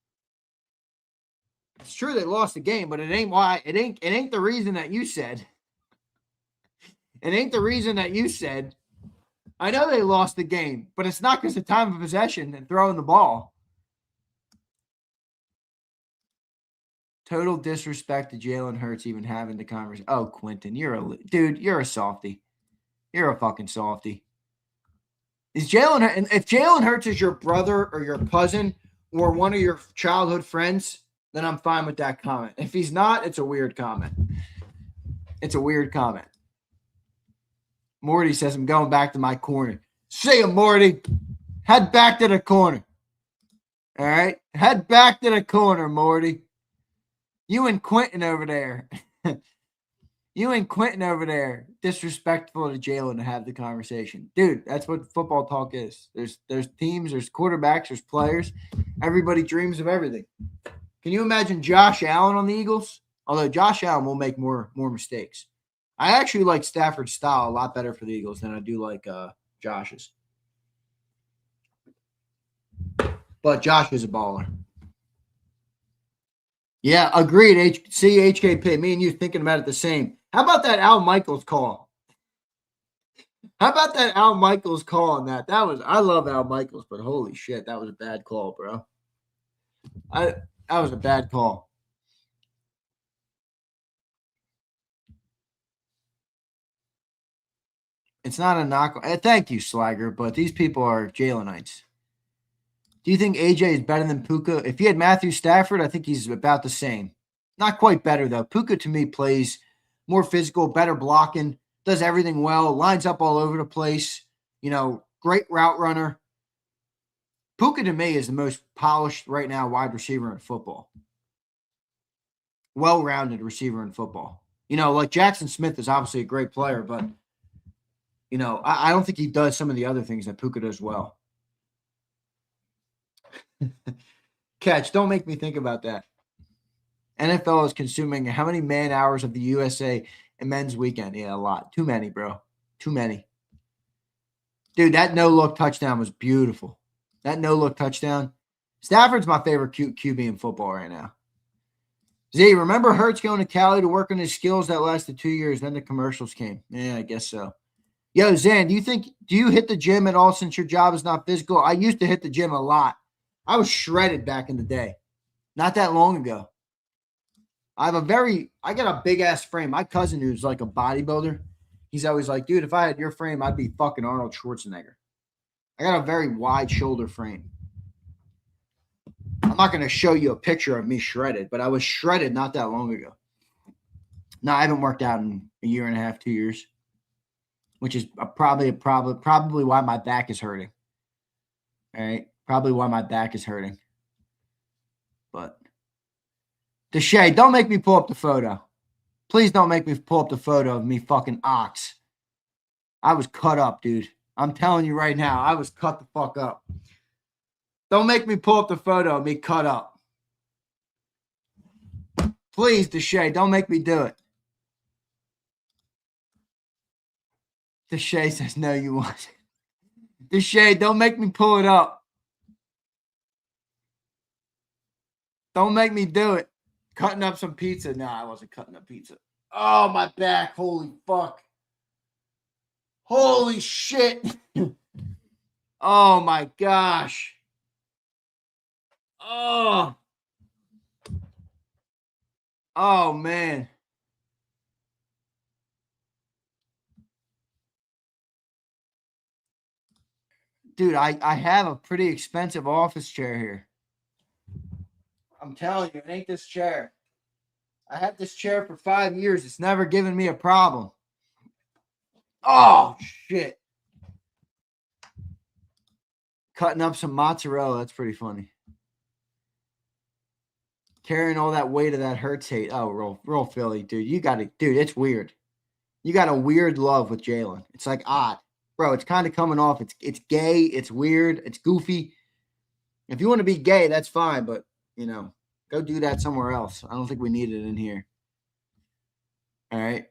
It's true they lost the game, but it ain't why. It ain't the reason that you said. It ain't the reason that you said. I know they lost the game, but it's not because of time of possession and throwing the ball. Total disrespect to Jalen Hurts even having the conversation. Oh, Quentin, you're a softie. You're a fucking softie. If Jalen Hurts is your brother or your cousin or one of your childhood friends, then I'm fine with that comment. If he's not, it's a weird comment. It's a weird comment. Morty says, I'm going back to my corner. See ya, Morty. Head back to the corner. All right? Head back to the corner, Morty. You and Quentin over there. Disrespectful to Jalen to have the conversation. Dude, that's what football talk is. There's teams, there's quarterbacks, there's players. Everybody dreams of everything. Can you imagine Josh Allen on the Eagles? Although Josh Allen will make more mistakes. I actually like Stafford's style a lot better for the Eagles than I do like Josh's. But Josh is a baller. Yeah, agreed. HKP. Me and you thinking about it the same. How about that Al Michaels call? I love Al Michaels, but holy shit, that was a bad call, bro. That was a bad call. It's not a knock. Thank you, Swagger, but these people are Jalenites. Do you think AJ is better than Puka? If he had Matthew Stafford, I think he's about the same. Not quite better, though. Puka, to me, plays more physical, better blocking, does everything well, lines up all over the place, great route runner. Puka, to me, is the most polished right now wide receiver in football. Well-rounded receiver in football. Like Jackson Smith is obviously a great player, but, I don't think he does some of the other things that Puka does well. Catch, don't make me think about that. NFL is consuming how many man hours of the USA and men's weekend? Yeah, a lot. Too many, bro. Too many. Dude, that no-look touchdown was beautiful. That no-look touchdown. Stafford's my favorite QB in football right now. Z, remember Hurts going to Cali to work on his skills? That lasted 2 years. Then the commercials came. Yeah, I guess so. Yo, Zan, do you hit the gym at all since your job is not physical? I used to hit the gym a lot. I was shredded back in the day. Not that long ago. I got a big ass frame. My cousin, who's like a bodybuilder, he's always like, dude, if I had your frame, I'd be fucking Arnold Schwarzenegger. I got a very wide shoulder frame. I'm not going to show you a picture of me shredded, but I was shredded not that long ago. No, I haven't worked out in a year and a half, 2 years, which is probably why my back is hurting. All right. Probably why my back is hurting. But Deshae, don't make me pull up the photo. Please don't make me pull up the photo of me fucking ox. I was cut up, dude. I'm telling you right now, I was cut the fuck up. Don't make me pull up the photo of me cut up. Please, Deshae, don't make me do it. Deshae says, no, you won't. Deshae, don't make me pull it up. Don't make me do it. Cutting up some pizza. No, I wasn't cutting up pizza. Oh, my back. Holy fuck. Holy shit. Oh, my gosh. Oh. Oh, man. Dude, I have a pretty expensive office chair here. I'm telling you, it ain't this chair. I had this chair for 5 years. It's never given me a problem. Oh, shit. Cutting up some mozzarella. That's pretty funny. Carrying all that weight of that Hurts hate. Oh, real Philly, dude. Dude, it's weird. You got a weird love with Jalen. It's like odd. Bro, it's kind of coming off. It's gay. It's weird. It's goofy. If you want to be gay, that's fine. But, go do that somewhere else. I don't think we need it in here. All right.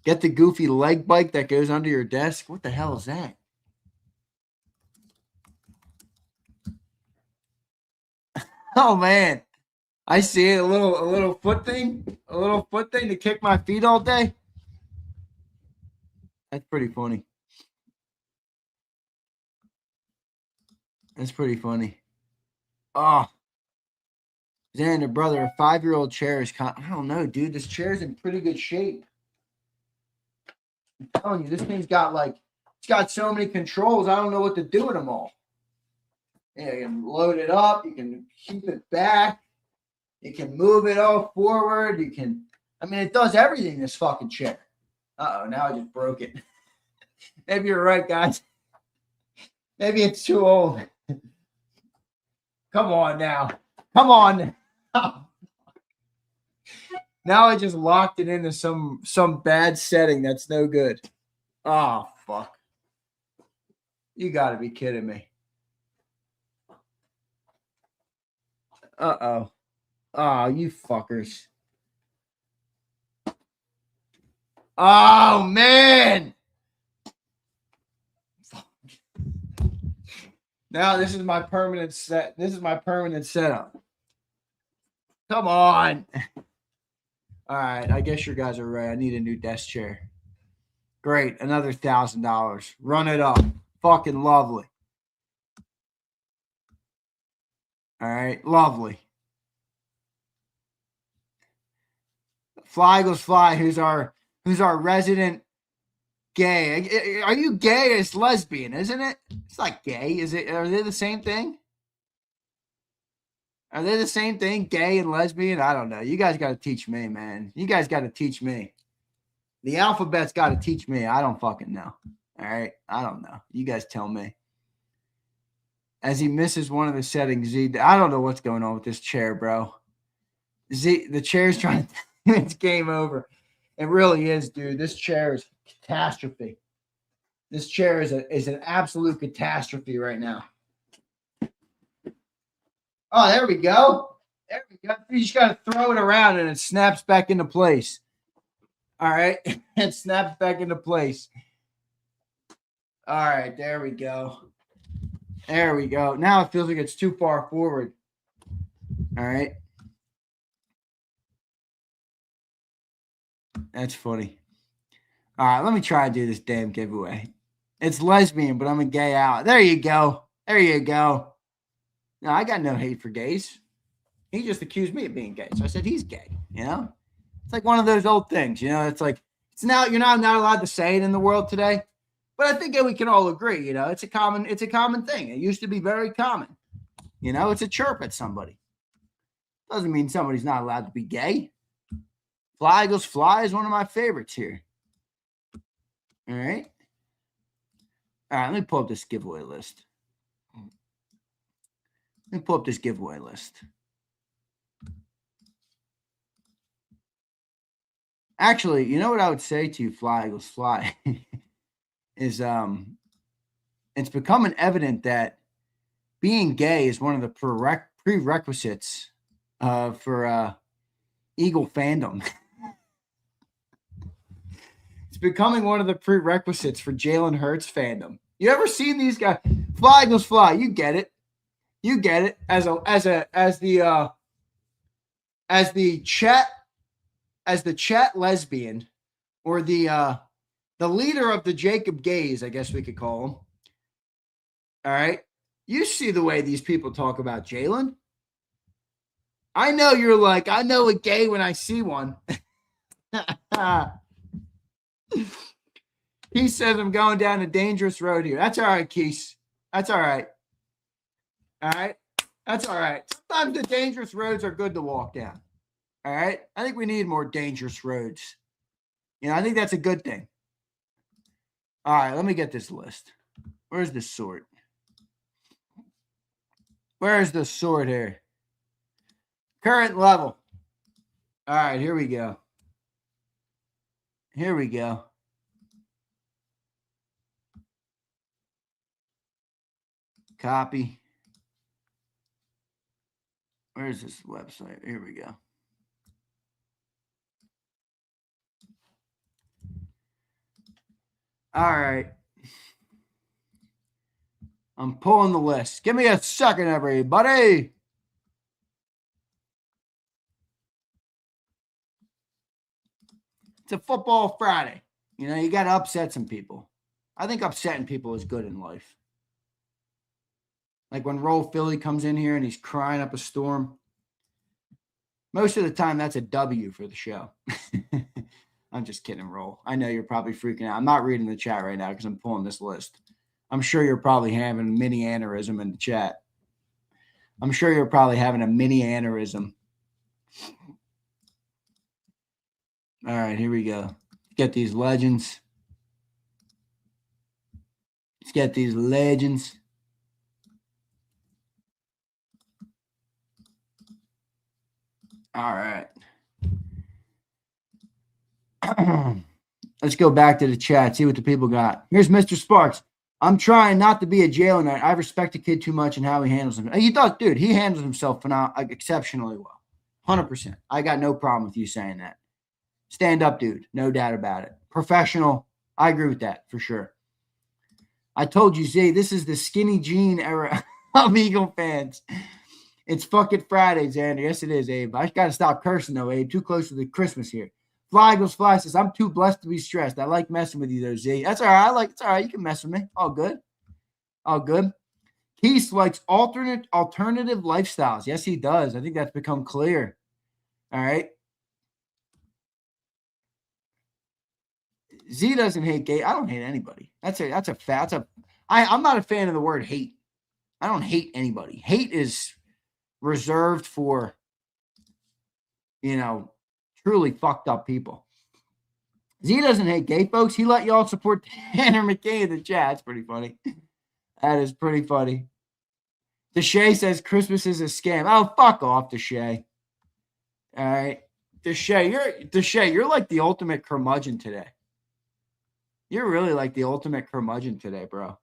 Get the goofy leg bike that goes under your desk. What the hell is that? Oh, man. I see it. A little foot thing. A little foot thing to kick my feet all day. That's pretty funny. That's pretty funny. Oh. Xander, brother, a 5-year-old chair is I don't know, dude. This chair's in pretty good shape. I'm telling you, this thing's got it's got so many controls. I don't know what to do with them all. Yeah, you can load it up. You can keep it back. You can move it all forward. It does everything, this fucking chair. Uh-oh, now I just broke it. Maybe you're right, guys. Maybe it's too old. Come on now. Come on. Now I just locked it into some bad setting that's no good. Oh, fuck. You got to be kidding me. Uh-oh. Oh, you fuckers. Oh, man. Now this is my permanent set. This is my permanent setup. Come on. All right. I guess you guys are right. I need a new desk chair. Great. Another $1,000. Run it up. Fucking lovely. All right. Lovely. Fly Eagles Fly, who's our resident gay. Are you gay? It's lesbian, isn't it? It's not gay, is it? Are they the same thing? Are they the same thing? Gay and lesbian? I don't know. You guys got to teach me, man. You guys got to teach me. The alphabet's got to teach me. I don't fucking know. All right? I don't know. You guys tell me. As he misses one of the settings, Z, I don't know what's going on with this chair, bro. Z, the chair's trying to it's game over. It really is, dude. This chair is a catastrophe. This chair is an absolute catastrophe right now. Oh, there we go. There we go. You just got to throw it around and it snaps back into place. All right. It snaps back into place. All right. There we go. There we go. Now it feels like it's too far forward. All right. That's funny. All right. Let me try to do this damn giveaway. It's lesbian, but I'm a gay out. There you go. There you go. No, I got no hate for gays. He just accused me of being gay. So I said he's gay, you know? It's like one of those old things, you know? It's like, it's now, you're not allowed to say it in the world today. But I think that we can all agree, you know, it's a common thing. It used to be very common. You know, it's a chirp at somebody. Doesn't mean somebody's not allowed to be gay. Fly Eagles Fly is one of my favorites here. All right. All right, let me pull up this giveaway list. Actually, you know what I would say to you, Fly Eagles Fly, is it's becoming evident that being gay is one of the prerequisites for Eagle fandom. It's becoming one of the prerequisites for Jalen Hurts fandom. You ever seen these guys? Fly Eagles Fly, you get it. You get it. As the chat lesbian, or the leader of the JAKIB gays, I guess we could call him. All right. You see the way these people talk about Jalen. I know you're like, I know a gay when I see one. He says I'm going down a dangerous road here. That's all right, Keese. That's all right. All right. That's all right. Sometimes the dangerous roads are good to walk down. All right. I think we need more dangerous roads. You know, I think that's a good thing. All right. Let me get this list. Where's the sort? Where's the sort here? Current level. All right. Here we go. Here we go. Copy. Where's this website? Here we go. All right. I'm pulling the list. Give me a second, everybody. It's a football Friday. You know, you got to upset some people. I think upsetting people is good in life. Like when Roll Philly comes in here and he's crying up a storm. Most of the time, that's a W for the show. I'm just kidding, Roll. I know you're probably freaking out. I'm not reading the chat right now because I'm pulling this list. I'm sure you're probably having a mini aneurysm in the chat. I'm sure you're probably having a mini aneurysm. All right, here we go. Get these legends. Let's get these legends. All right. Let's go back to the chat, see what the people got. Here's Mr. Sparks. I'm trying not to be a Jalen. I respect the kid too much and how he handles him. He does, dude. He handles himself exceptionally well. 100%. I got no problem with you saying that. Stand up, dude. No doubt about it. Professional. I agree with that for sure. I told you, Z, this is the skinny jean era of Eagle fans. It's fucking Friday, Xander. Yes, it is, Abe. I got to stop cursing, though, Abe. Too close to the Christmas here. Fly Eagles Fly says, I'm too blessed to be stressed. I like messing with you, though, Z. That's all right. It's all right. You can mess with me. All good. All good. Keith likes alternative lifestyles. Yes, he does. I think that's become clear. All right. Z doesn't hate gay. I don't hate anybody. That's a fact. I'm not a fan of the word hate. I don't hate anybody. Hate is reserved for, truly fucked up people. Z doesn't hate gay folks. He let y'all support Tanner McKay in the chat. That's pretty funny. That is pretty funny. Deshay says Christmas is a scam. Oh, fuck off, Deshay. All right. Deshay, you're like the ultimate curmudgeon today. You're really like the ultimate curmudgeon today, bro.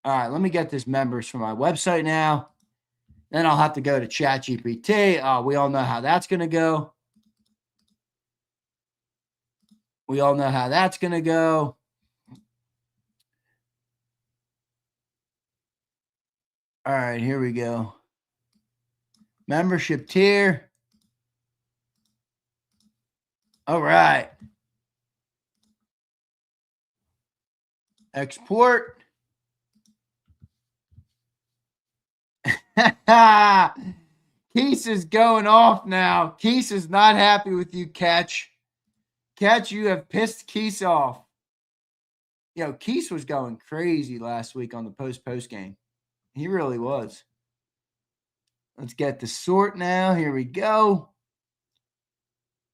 All right, let me get this members for my website now. Then I'll have to go to ChatGPT. We all know how that's going to go. All right, here we go. Membership tier. All right. Export. Keese is going off now. Keese is not happy with you, Catch. Catch, you have pissed Keese off. Keese was going crazy last week on the post game. He really was. Let's get the sort now. Here we go.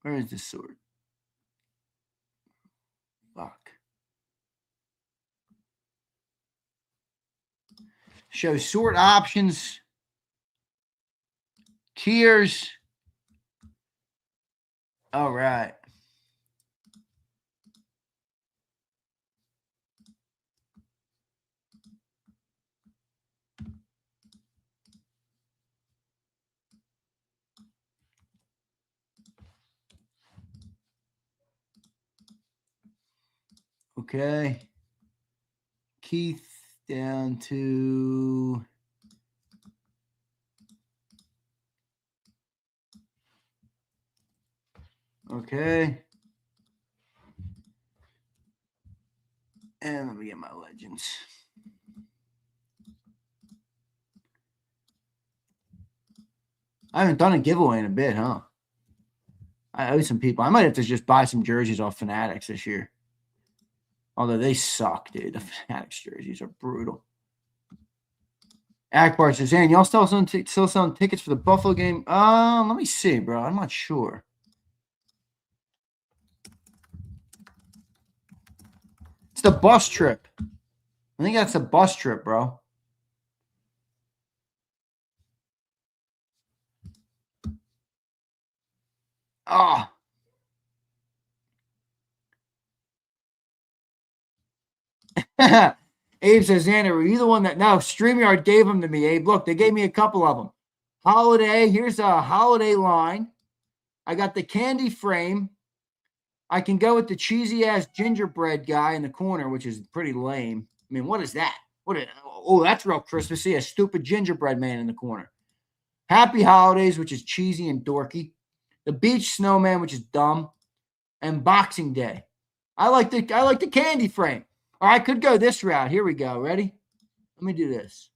Where is the sort? Fuck. Show sort options. Tiers. All right. Okay. Keith down to okay. And let me get my legends. I haven't done a giveaway in a bit, huh? I owe some people. I might have to just buy some jerseys off Fanatics this year. Although they suck, dude. The Fanatics jerseys are brutal. Akbar says, "Hey, y'all still selling tickets for the Buffalo game?" Let me see, bro. I'm not sure. It's the bus trip. I think that's the bus trip, bro. Oh. Abe says, Xander, were you the one that... No, StreamYard gave them to me, Abe. Look, they gave me a couple of them. Holiday. Here's a holiday line. I got the candy frame. I can go with the cheesy-ass gingerbread guy in the corner, which is pretty lame. I mean, what is that? That's real Christmassy. A stupid gingerbread man in the corner. Happy Holidays, which is cheesy and dorky. The Beach Snowman, which is dumb. And Boxing Day. I like the candy frame. Or I could go this route. Here we go. Ready? Let me do this.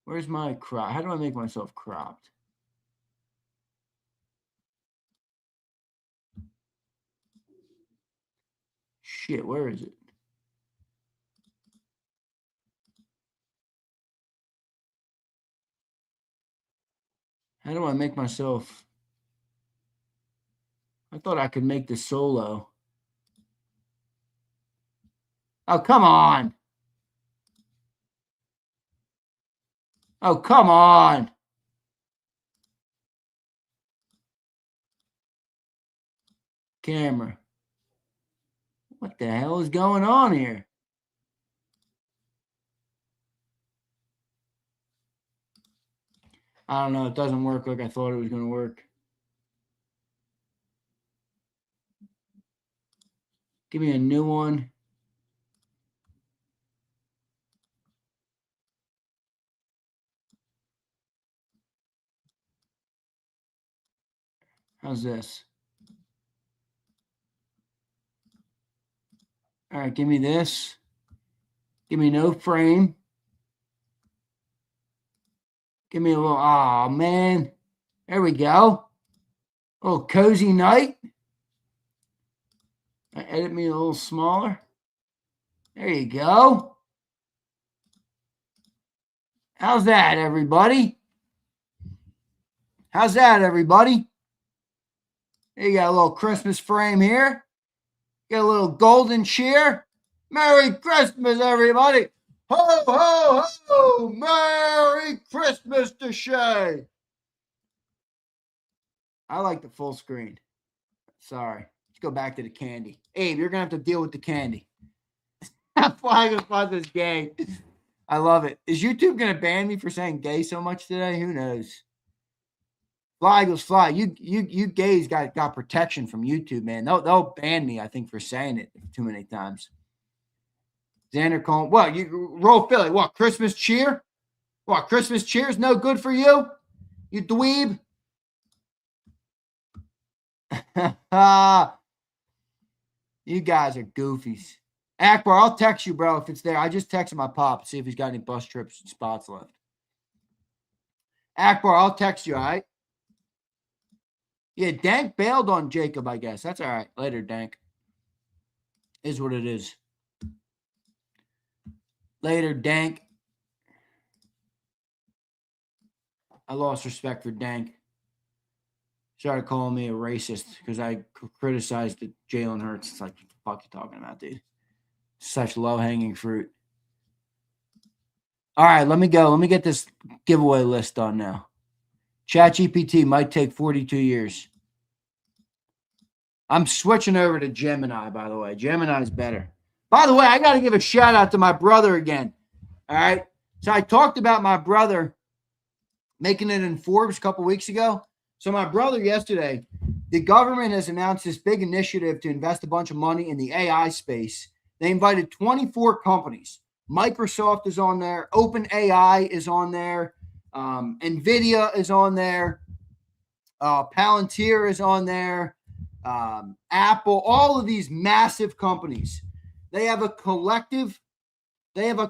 Where's my crop? How do I make myself cropped? Shit, where is it? How do I make myself? I thought I could make this solo. Oh, come on. Oh, come on. Camera. What the hell is going on here? I don't know. It doesn't work like I thought it was going to work. Give me a new one. How's this? All right, give me this. Give me no frame. Give me a little, oh, man. There we go. A little cozy night. Edit me a little smaller. There you go. How's that, everybody? How's that, everybody? You got a little Christmas frame here. Got a little golden cheer. Merry Christmas, everybody. Ho, ho, ho. Merry Christmas to Shay. I like the full screen. Sorry. Let's go back to the candy. Abe, you're going to have to deal with the candy. Flying was this gay. I love it. Is YouTube going to ban me for saying gay so much today? Who knows? Fly Eagles fly. You gays got protection from YouTube, man. They'll ban me, I think, for saying it too many times. Xander Cohen. What? You roll Philly. What? Christmas cheer? What? Christmas cheer is no good for you? You dweeb? You guys are goofies. Akbar, I'll text you, bro, if it's there. I just texted my pop to see if he's got any bus trips and spots left. Akbar, I'll text you, all right? Yeah, Dank bailed on Jacob, I guess. That's all right. Later, Dank. Is what it is. Later, Dank. I lost respect for Dank. Started calling me a racist because I criticized Jalen Hurts. It's like, what the fuck you talking about, dude? Such low-hanging fruit. All right, let me go. Let me get this giveaway list on now. ChatGPT might take 42 years. I'm switching over to Gemini, by the way. Gemini's better. By the way, I got to give a shout-out to my brother again. All right? So I talked about my brother making it in Forbes a couple weeks ago. So my brother yesterday, the government has announced this big initiative to invest a bunch of money in the AI space. They invited 24 companies. Microsoft is on there. OpenAI is on there. NVIDIA is on there. Palantir is on there. Apple, all of these massive companies. They have a collective value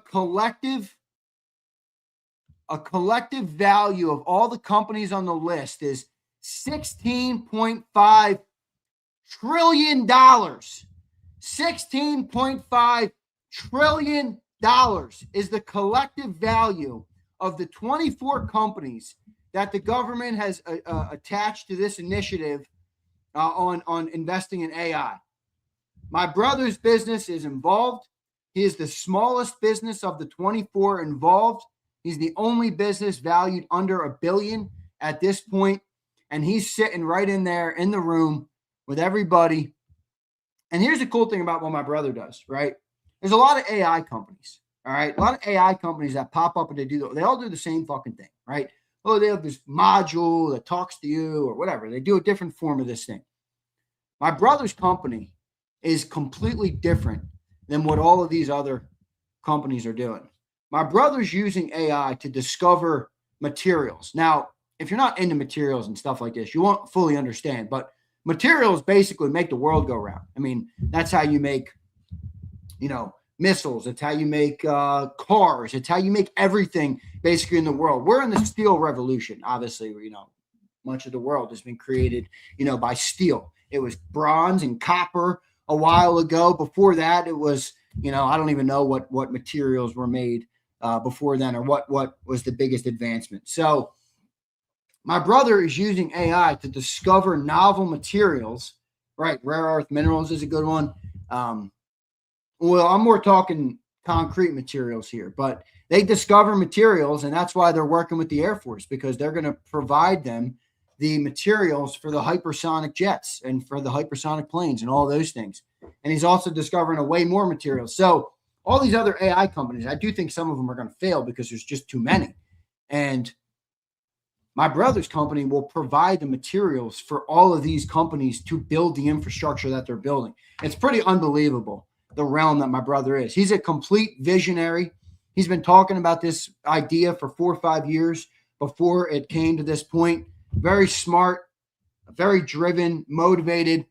of all the companies on the list is $16.5 trillion. $16.5 trillion is the collective value of the 24 companies that the government has attached to this initiative on investing in AI. My brother's business is involved. He is the smallest business of the 24 involved. He's the only business valued under $1 billion at this point. And he's sitting right in there in the room with everybody. And here's the cool thing about what my brother does, right? There's a lot of AI companies, all right? A lot of AI companies that pop up and they all do the same fucking thing, right? Oh, they have this module that talks to you or whatever. They do a different form of this thing. My brother's company is completely different than what all of these other companies are doing. My brother's using AI to discover materials. Now, if you're not into materials and stuff like this, you won't fully understand, but materials basically make the world go round. I mean, that's how you make, missiles. It's how you make cars. It's how you make everything basically in the world. We're in the steel revolution. Obviously, much of the world has been created, by steel. It was bronze and copper a while ago. Before that, it was, I don't even know what materials were made before then or what was the biggest advancement. So my brother is using AI to discover novel materials, right? Rare earth minerals is a good one. Well, I'm more talking concrete materials here, but they discover materials, and that's why they're working with the Air Force, because they're going to provide them the materials for the hypersonic jets and for the hypersonic planes and all those things. And he's also discovering a way more materials. So all these other AI companies, I do think some of them are going to fail because there's just too many. And my brother's company will provide the materials for all of these companies to build the infrastructure that they're building. It's pretty unbelievable, the realm that my brother is. He's a complete visionary. He's been talking about this idea for 4 or 5 years before it came to this point. Very smart, very driven, motivated,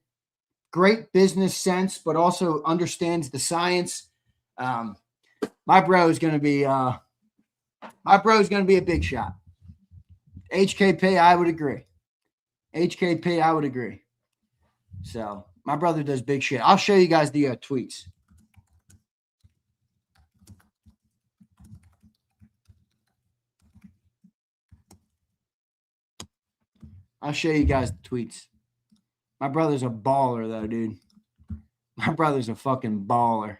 great business sense, but also understands the science. My bro is going to be a big shot. HKP, I would agree. HKP, I would agree. So my brother does big shit. I'll show you guys the tweets. I'll show you guys the tweets. My brother's a baller, though, dude. My brother's a fucking baller.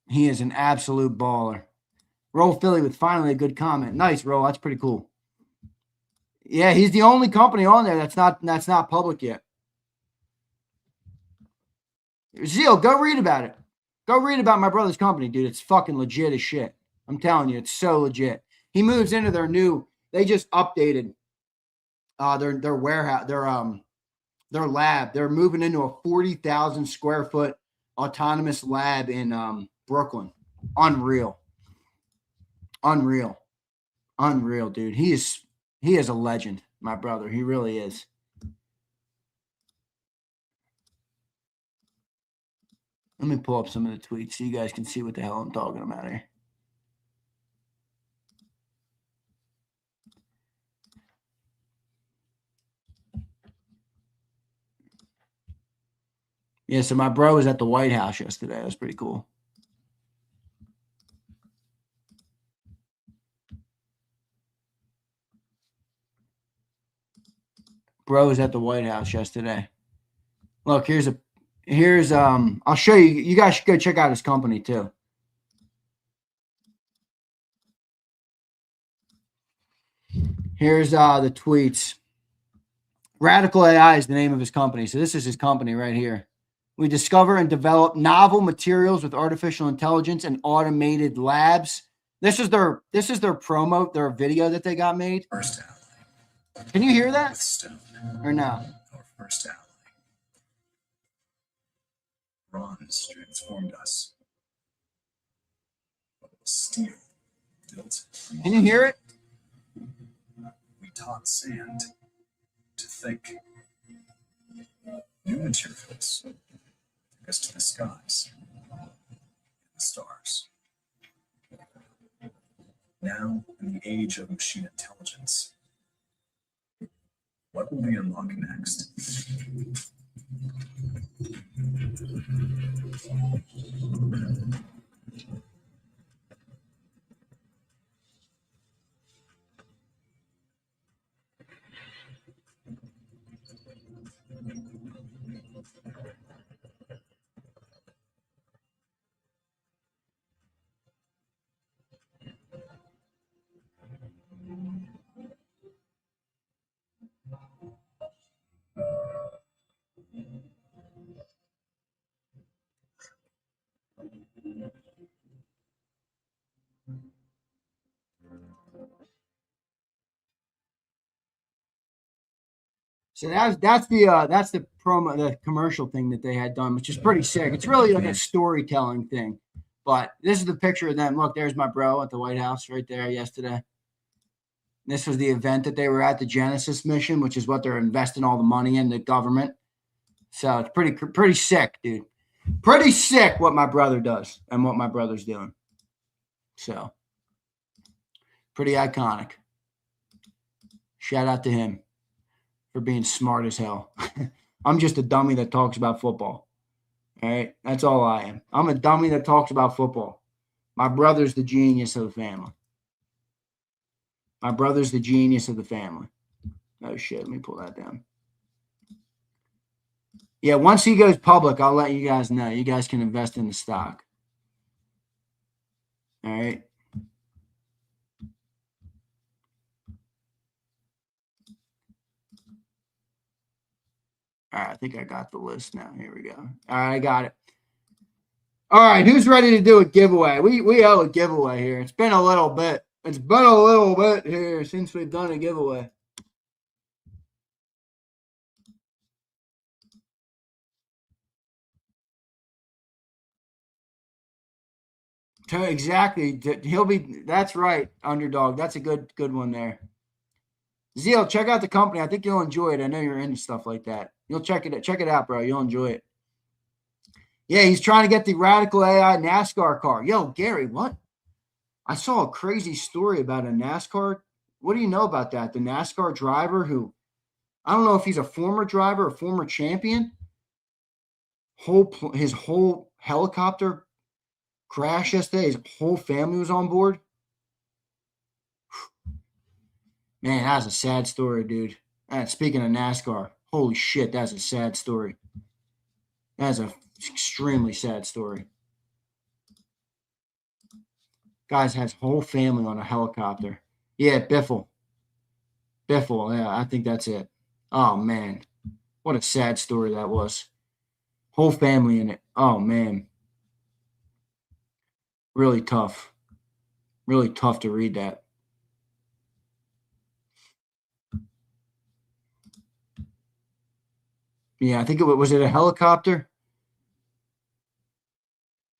He is an absolute baller. Roll Philly with finally a good comment. Nice, Roll. That's pretty cool. Yeah, he's the only company on there that's not public yet. Zeal, go read about it. Go read about my brother's company, dude. It's fucking legit as shit. I'm telling you, it's so legit. He moves into their new. They just updated their warehouse, their lab. They're moving into a 40,000 square foot autonomous lab in Brooklyn. Unreal, dude. He is a legend, my brother. He really is. Let me pull up some of the tweets so you guys can see what the hell I'm talking about here. Yeah, so my bro was at the White House yesterday. That was pretty cool. Bro was at the White House yesterday. Look, here's I'll show you. You guys should go check out his company too. Here's the tweets. Radical AI is the name of his company. So this is his company right here. We discover and develop novel materials with artificial intelligence and automated labs. This is their promo, their video that they got made. First ally. Can you hear that? With stone. Or no? Our first ally. Bronze transformed us. But steel built. Can you hear it? We taught sand to think. New materials took us to the skies and the stars. Now, in the age of machine intelligence, what will we unlock next? So that's the promo, the commercial thing that they had done, which is pretty sick. It's really like a storytelling thing. But this is the picture of them. Look, there's my bro at the White House right there yesterday. This was the event that they were at, the Genesis mission, which is what they're investing all the money in, the government. So it's pretty sick, dude. Pretty sick what my brother does and what my brother's doing. So pretty iconic. Shout out to him for being smart as hell. I'm just a dummy that talks about football. All right? That's all I am. I'm a dummy that talks about football. My brother's the genius of the family. My brother's the genius of the family. Oh, shit. Let me pull that down. Yeah, once he goes public, I'll let you guys know. You guys can invest in the stock. All right? All right, I think I got the list now. Here we go. All right, I got it. All right, who's ready to do a giveaway? We owe a giveaway here. It's been a little bit. It's been a little bit here since we've done a giveaway. Exactly. He'll be. That's right, underdog. That's a good one there. Zeal, check out the company. I think you'll enjoy it. I know you're into stuff like that. You'll check it out, bro. You'll enjoy it. Yeah, he's trying to get the Radical AI NASCAR car. Yo, Gary, what? I saw a crazy story about a NASCAR. What do you know about that? The NASCAR driver who, I don't know if he's a former driver or former champion. His whole helicopter crashed yesterday. His whole family was on board. Man, that's a sad story, dude. Speaking of NASCAR, holy shit, that's a sad story. That's an extremely sad story. Guys has whole family on a helicopter. Yeah, Biffle. Yeah, I think that's it. Oh, man. What a sad story that was. Whole family in it. Oh, man. Really tough. Really tough to read that. Yeah, I think was it a helicopter?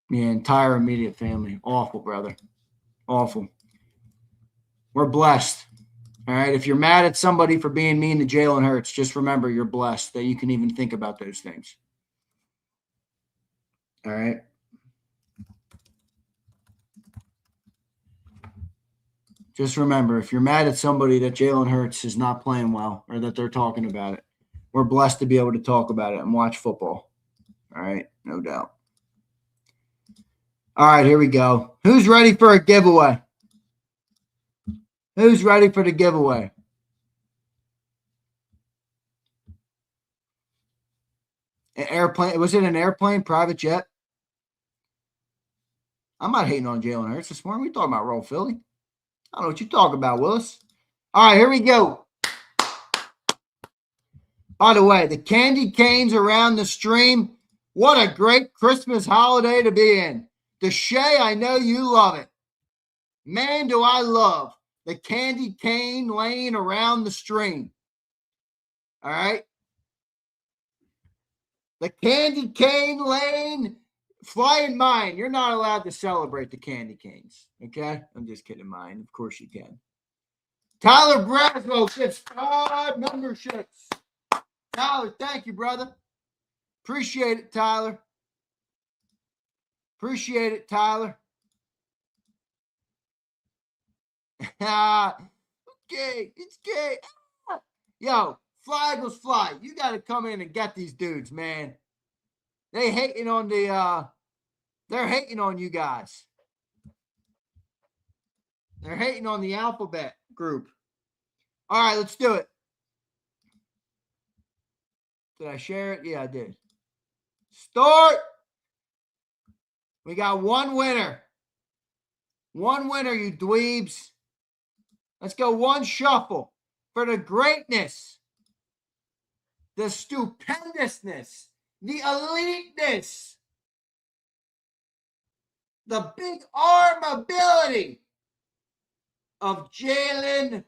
Yeah, entire immediate family. Awful, brother. Awful. We're blessed. All right. If you're mad at somebody for being mean to Jalen Hurts, just remember you're blessed that you can even think about those things. All right. Just remember, if you're mad at somebody that Jalen Hurts is not playing well or that they're talking about it, we're blessed to be able to talk about it and watch football. All right. No doubt. All right. Here we go. Who's ready for a giveaway? Who's ready for the giveaway? An airplane? Was it an airplane, private jet? I'm not hating on Jalen Hurts this morning. We talking about Roll Philly. I don't know what you talking about, Willis. All right, here we go. By the way, the candy canes around the stream. What a great Christmas holiday to be in. Deshay, I know you love it. Man, do I love the candy cane laying around the stream. All right. The candy cane lane, flying mine. You're not allowed to celebrate the candy canes. Okay? I'm just kidding, mine. Of course you can. Tyler Braswell gets 5 memberships. Tyler, thank you, brother. Appreciate it, Tyler. Appreciate it, Tyler. Okay, it's gay. Yo, flag was fly. You got to come in and get these dudes, man. They hating on they're hating on you guys. They're hating on the alphabet group. All right, let's do it. Did I share it? Yeah, I did. Start. We got one winner. One winner, you dweebs. Let's go one shuffle for the greatness, the stupendousness, the eliteness, the big arm ability of Jalen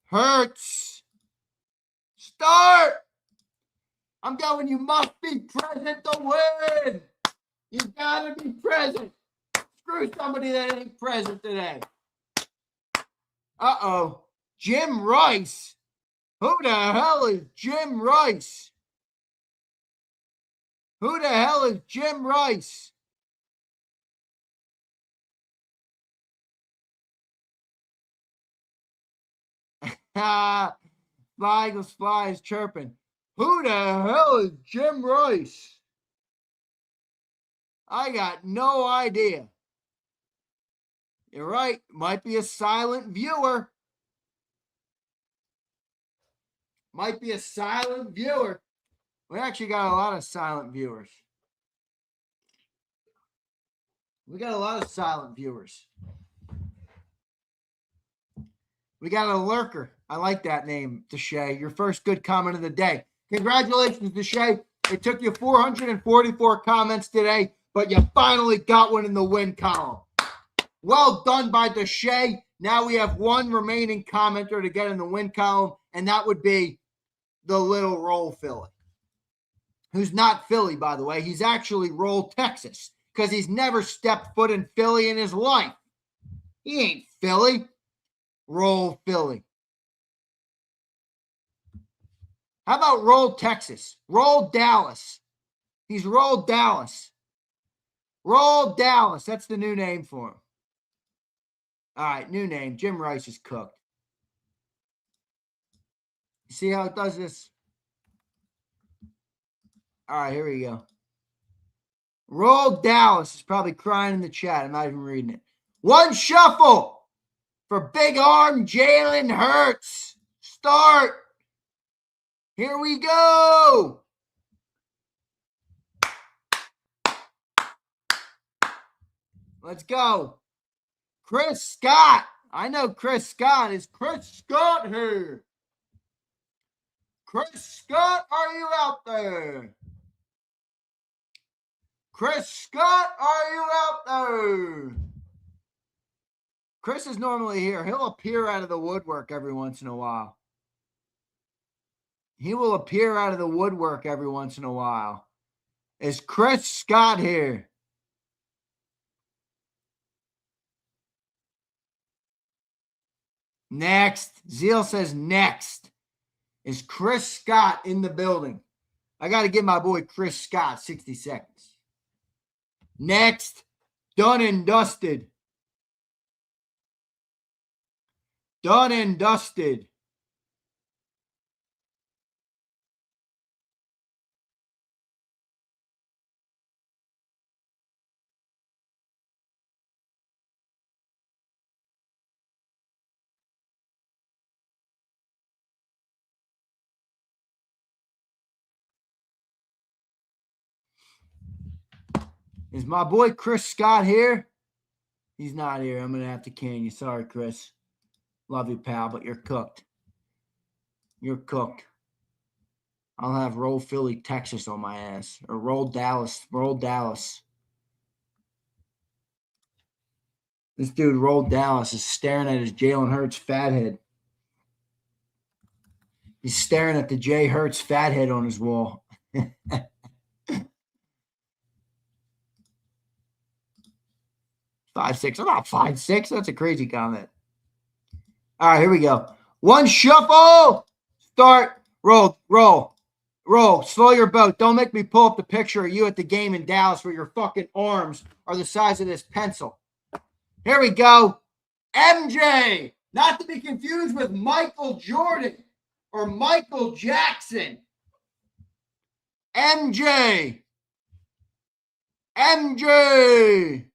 Hurts. Start. I'm going, you must be present to win. You gotta be present. Screw somebody that ain't present today. Uh-oh. Jim Rice. Who the hell is Jim Rice? Who the hell is Jim Rice? Fly is chirping. Who the hell is Jim Rice? I got no idea. You're right. Might be a silent viewer. Might be a silent viewer. We actually got a lot of silent viewers. We got a lot of silent viewers. We got a lurker. I like that name, Deshay. Your first good comment of the day. Congratulations, Deshay. It took you 444 comments today, but you finally got one in the win column. Well done by Deshay. Now we have one remaining commenter to get in the win column, and that would be the little Roll Philly, who's not Philly, by the way. He's actually Roll Texas because he's never stepped foot in Philly in his life. He ain't Philly. Roll Philly. How about Roll Texas? Roll Dallas. He's Roll Dallas. Roll Dallas. That's the new name for him. All right, new name. Jim Rice is cooked. You see how it does this? All right, here we go. Roll Dallas is probably crying in the chat. I'm not even reading it. One shuffle for big arm Jalen Hurts. Start. Here we go. Let's go. Chris Scott. I know Chris Scott. Is Chris Scott here? Chris Scott, are you out there? Chris Scott, are you out there? Chris is normally here. He'll appear out of the woodwork every once in a while. He will appear out of the woodwork every once in a while. Is Chris Scott here? Next. Zeal says next. Is Chris Scott in the building? I got to give my boy Chris Scott 60 seconds. Next. Done and dusted. Done and dusted. Is my boy Chris Scott here? He's not here. I'm going to have to can you. Sorry, Chris. Love you, pal, but you're cooked. You're cooked. I'll have roll Philly, Texas on my ass. Or roll Dallas. Roll Dallas. This dude, roll Dallas, is staring at his Jalen Hurts fathead. He's staring at the Jay Hurts fathead on his wall. 5'6". I'm not 5'6". That's a crazy comment. All right, here we go. One shuffle. Start. Roll. Roll. Roll. Slow your boat. Don't make me pull up the picture of you at the game in Dallas where your fucking arms are the size of this pencil. Here we go. MJ. Not to be confused with Michael Jordan or Michael Jackson. MJ. MJ.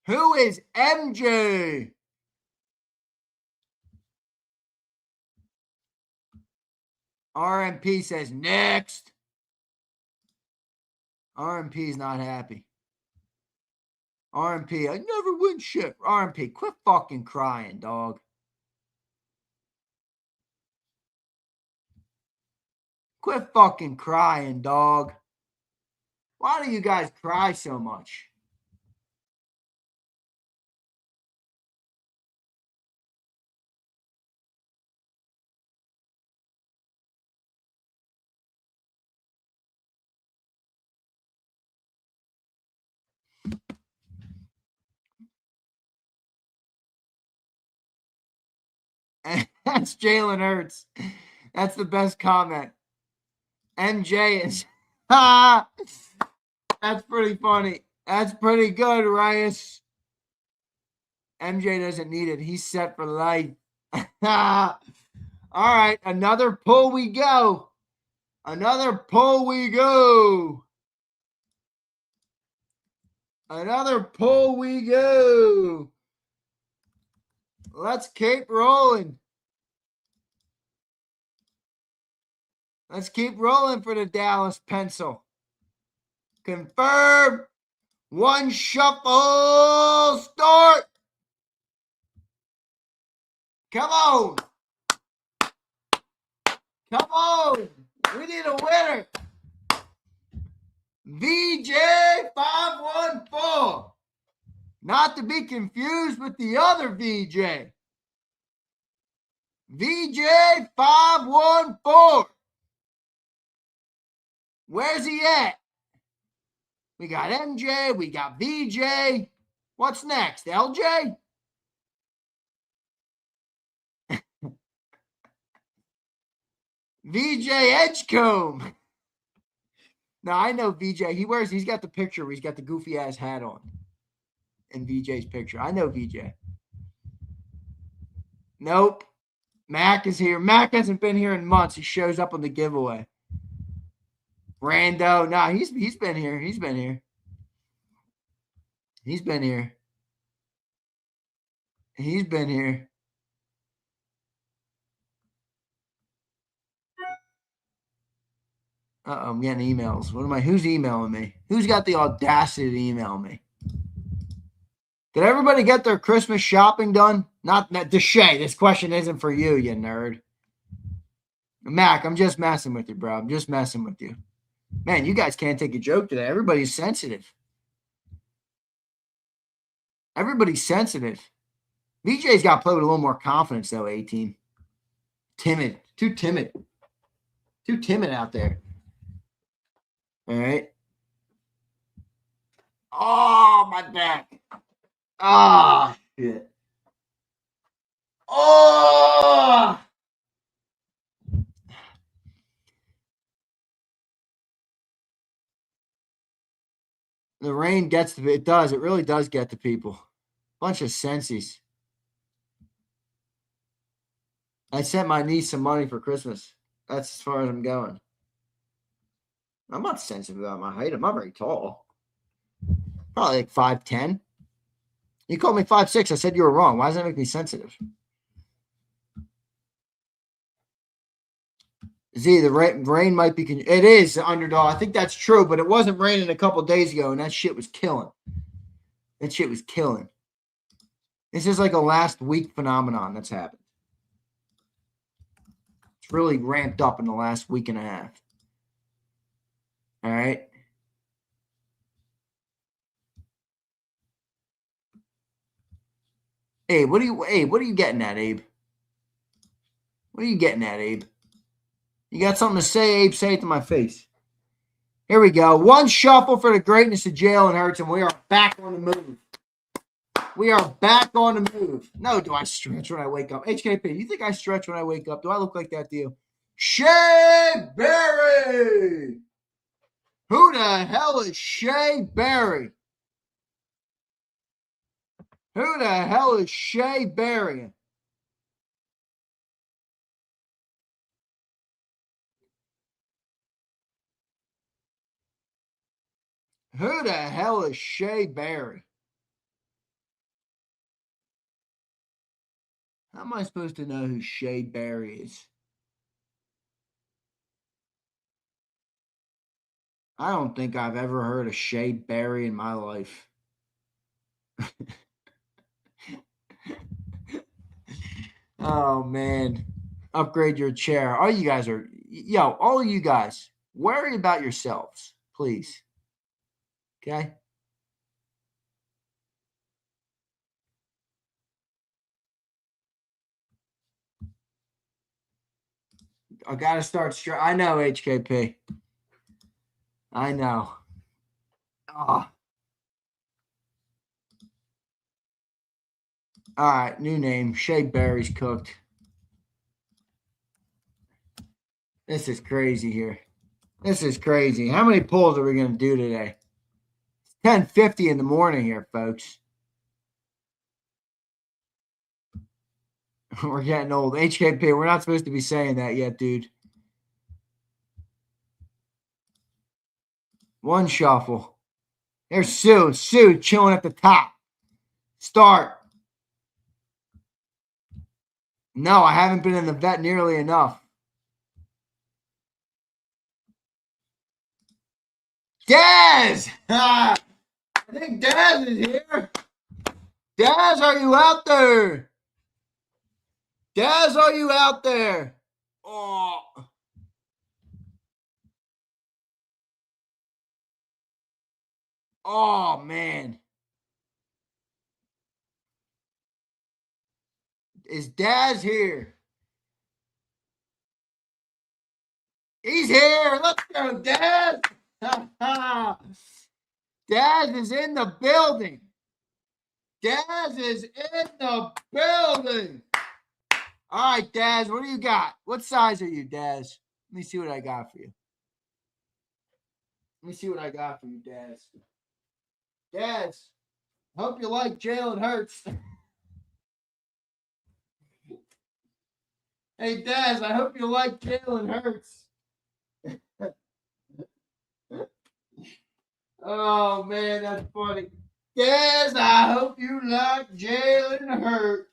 Who is MJ? RMP says next. RMP is not happy. RMP, I never win shit. RMP, quit fucking crying, dog. Quit fucking crying, dog. Why do you guys cry so much? That's Jalen Hurts. That's the best comment. MJ is. That's pretty funny. That's pretty good, Rice. MJ doesn't need it. He's set for life. All right. Another pull we go. Another pull we go. Another pull we go. Let's keep rolling. Let's keep rolling for the Dallas pencil. Confirm. One shuffle. Start. Come on. Come on. We need a winner. VJ514. Not to be confused with the other VJ. VJ514. Where's he at? We got MJ. We got VJ. What's next? LJ? VJ Edgecombe. Now I know VJ. He's got the picture where he's got the goofy ass hat on. in VJ's picture. I know VJ. Nope. Mac is here. Mac hasn't been here in months. He shows up on the giveaway. Rando. Nah, he's been here. He's been here. He's been here. He's been here. Uh-oh, I'm getting emails. Who's emailing me? Who's got the audacity to email me? Did everybody get their Christmas shopping done? Not Deshay. This question isn't for you, you nerd. Mac, I'm just messing with you, bro. I'm just messing with you. Man, you guys can't take a joke today. Everybody's sensitive. Everybody's sensitive. VJ's got to play with a little more confidence, though, 18. Timid. Too timid. Too timid out there. All right. Oh, my back. Ah, shit. Oh! The rain gets to it. Does. It really does get to people. Bunch of sensies. I sent my niece some money for Christmas. That's as far as I'm going. I'm not sensitive about my height. I'm not very tall. Probably like 5'10". You called me 5'6". I said you were wrong. Why does that make me sensitive? Z, the rain might be. It is underdog. I think that's true, but it wasn't raining a couple days ago, and that shit was killing. That shit was killing. This is like a last week phenomenon that's happened. It's really ramped up in the last week and a half. All right. Abe, what are you getting at, Abe? What are you getting at, Abe? You got something to say, Abe? Say it to my face. Here we go. One shuffle for the greatness of Jalen Hurts, and we are back on the move. We are back on the move. No, do I stretch when I wake up? HKP, you think I stretch when I wake up? Do I look like that to you? Shea Berry! Who the hell is Shea Berry? Who the hell is Shea Berry? Who the hell is Shea Berry? How am I supposed to know who Shea Berry is? I don't think I've ever heard of Shea Berry in my life. Oh, man. Upgrade your chair. All you guys are, all of you guys, worry about yourselves, please. Okay? I got to start. I know, HKP. I know. Oh. All right, new name. Shea Berry's cooked. This is crazy here. This is crazy. How many pulls are we going to do today? It's 10:50 in the morning here, folks. We're getting old. HKP, we're not supposed to be saying that yet, dude. One shuffle. There's Sue. Sue chilling at the top. Start. No, I haven't been in the vet nearly enough. Daz! I think Daz is here. Daz, are you out there? Daz, are you out there? Oh. Oh, man. Is Daz here? He's here. Let's go, Daz. Daz is in the building. Daz is in the building. All right, Daz, what do you got? What size are you, Daz? Let me see what I got for you. Let me see what I got for you, Daz. Daz, Hope you like Jalen Hurts. Hey, Daz, I hope you like Jalen Hurts. Oh, man, that's funny. Daz, I hope you like Jalen Hurts.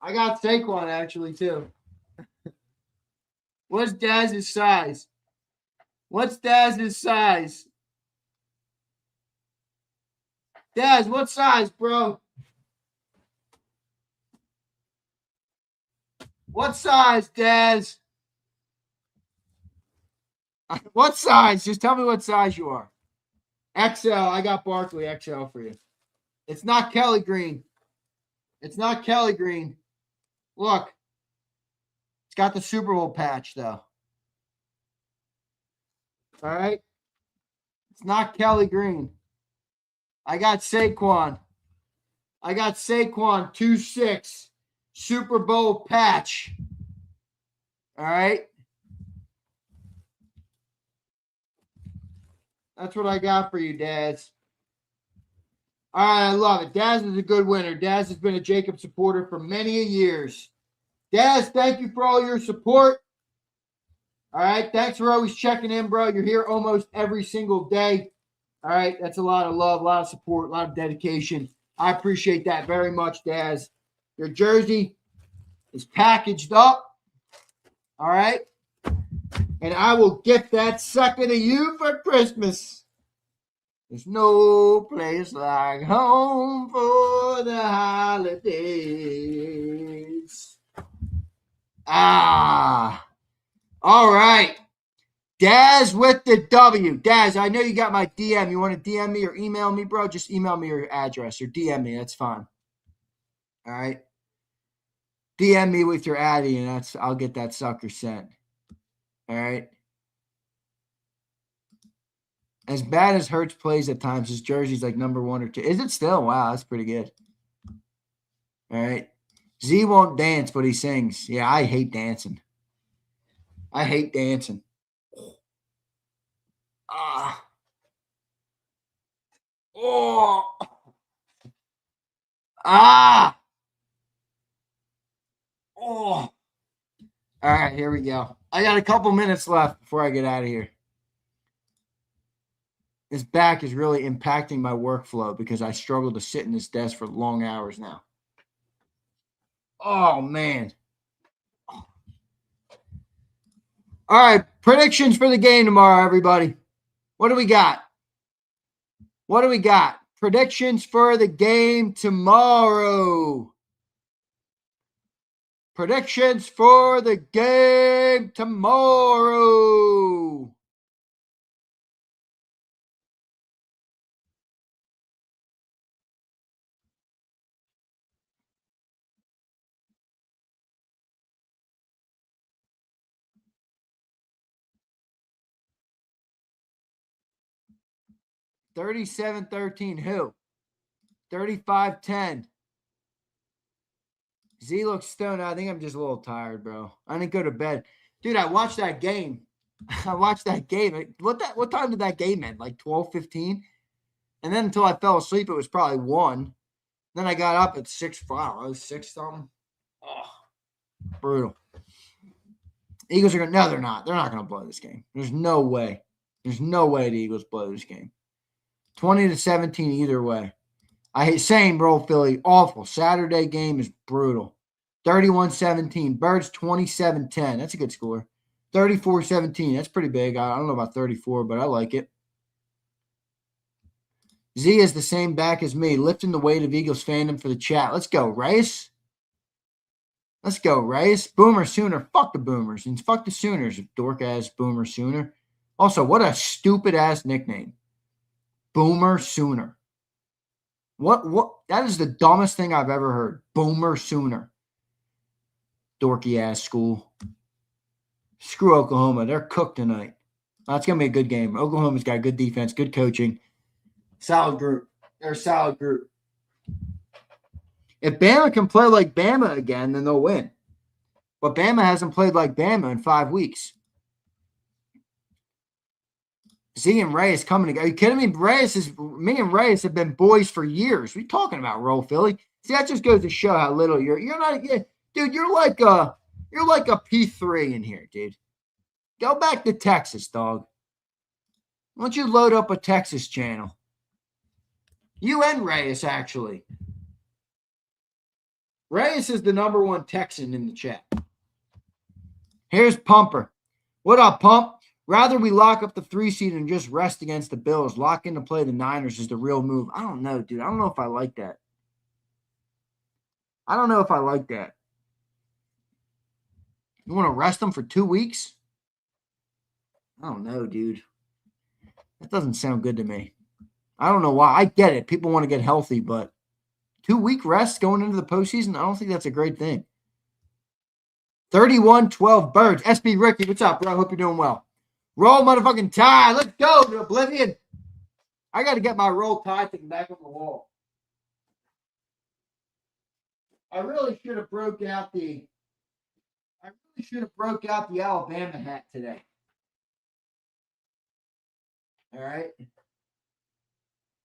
I got Saquon, actually, too. What's Daz's size? What's Daz's size? Daz, what size, bro? What size, Daz? What size? Just tell me what size you are. XL. I got Barkley XL for you. It's not Kelly Green. It's not Kelly Green. Look. It's got the Super Bowl patch, though. All right? It's not Kelly Green. I got Saquon. I got Saquon 2-6. Super Bowl patch. All right? That's what I got for you, Daz. All right, I love it. Daz is a good winner. Daz has been a JAKIB supporter for many years. Daz, thank you for all your support. All right, thanks for always checking in, bro. You're here almost every single day. All right, that's a lot of love, a lot of support, a lot of dedication. I appreciate that very much, Daz. Your jersey is packaged up. All right. And I will gift that sucker to you for Christmas. There's no place like home for the holidays. All right. Daz with the W. Daz, I know you got my DM. You want to DM me or email me, bro? Just email me your address or DM me. That's fine. All right. DM me with your Addy, and I'll get that sucker sent. All right. As bad as Hurts plays at times, his jersey's like number 1 or 2. Is it still? Wow, that's pretty good. All right. Z won't dance, but he sings. Yeah, I hate dancing. I hate dancing. Oh. Oh. All right, here we go. I got a couple minutes left before I get out of here. This back is really impacting my workflow because I struggle to sit in this desk for long hours now. Oh, man. All right, predictions for the game tomorrow, everybody. What do we got? What do we got? Predictions for the game tomorrow. Predictions for the game tomorrow. $37-13. Who? 35-10. Z looks stoned. I think I'm just a little tired, bro. I didn't go to bed. Dude, I watched that game. What time did that game end? Like 12:15? And then until I fell asleep, it was probably 1. Then I got up at 6. Wow, I was 6 something. Oh, brutal. Eagles are going to – no, they're not. They're not going to blow this game. There's no way. There's no way the Eagles blow this game. 20-17 either way. I hate saying, bro, Philly. Awful. Saturday game is brutal. 31-17. Birds 27-10. That's a good score. 34-17. That's pretty big. I don't know about 34, but I like it. Z is the same back as me, lifting the weight of Eagles fandom for the chat. Let's go, Rice. Let's go, Rice. Boomer Sooner. Fuck the Boomers. And fuck the Sooners. Dork-ass Boomer Sooner. Also, what a stupid-ass nickname. Boomer Sooner. What? That is the dumbest thing I've ever heard. Boomer Sooner. Dorky-ass school. Screw Oklahoma. They're cooked tonight. It's going to be a good game. Oklahoma's got good defense, good coaching. Solid group. They're a solid group. If Bama can play like Bama again, then they'll win. But Bama hasn't played like Bama in 5 weeks. Z and Reyes coming together. Are you kidding me? Me and Reyes have been boys for years. What are you talking about, Roll Philly? See, that just goes to show how little you're not, dude. You're like a P3 in here, dude. Go back to Texas, dog. Why don't you load up a Texas channel? You and Reyes, actually. Reyes is the number one Texan in the chat. Here's Pumper. What up, Pump? Rather we lock up the 3 seed and just rest against the Bills. Lock in to play the Niners is the real move. I don't know, dude. I don't know if I like that. You want to rest them for 2 weeks? I don't know, dude. That doesn't sound good to me. I don't know why. I get it. People want to get healthy, but 2-week rest going into the postseason, I don't think that's a great thing. 31-12 Birds. SB Ricky, what's up, bro? Hope you're doing well. Roll motherfucking Tide. Let's go to Oblivion. I got to get my Roll Tide thing back on the wall. I really should have broke out the Alabama hat today. All right.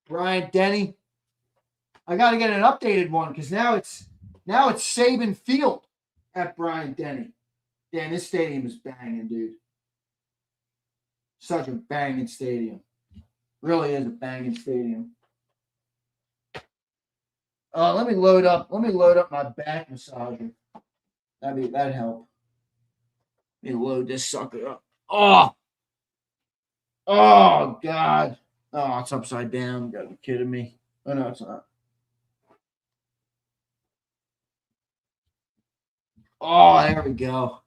Bryant Denny. I got to get an updated one because now it's Saban Field at Bryant Denny. Damn, this stadium is banging, dude. Such a banging stadium. Really is a banging stadium. Let me load up my back massager. That'd help. Let me load this sucker up. Oh God. Oh, it's upside down. You gotta be kidding me. Oh no, it's not. Oh, there we go.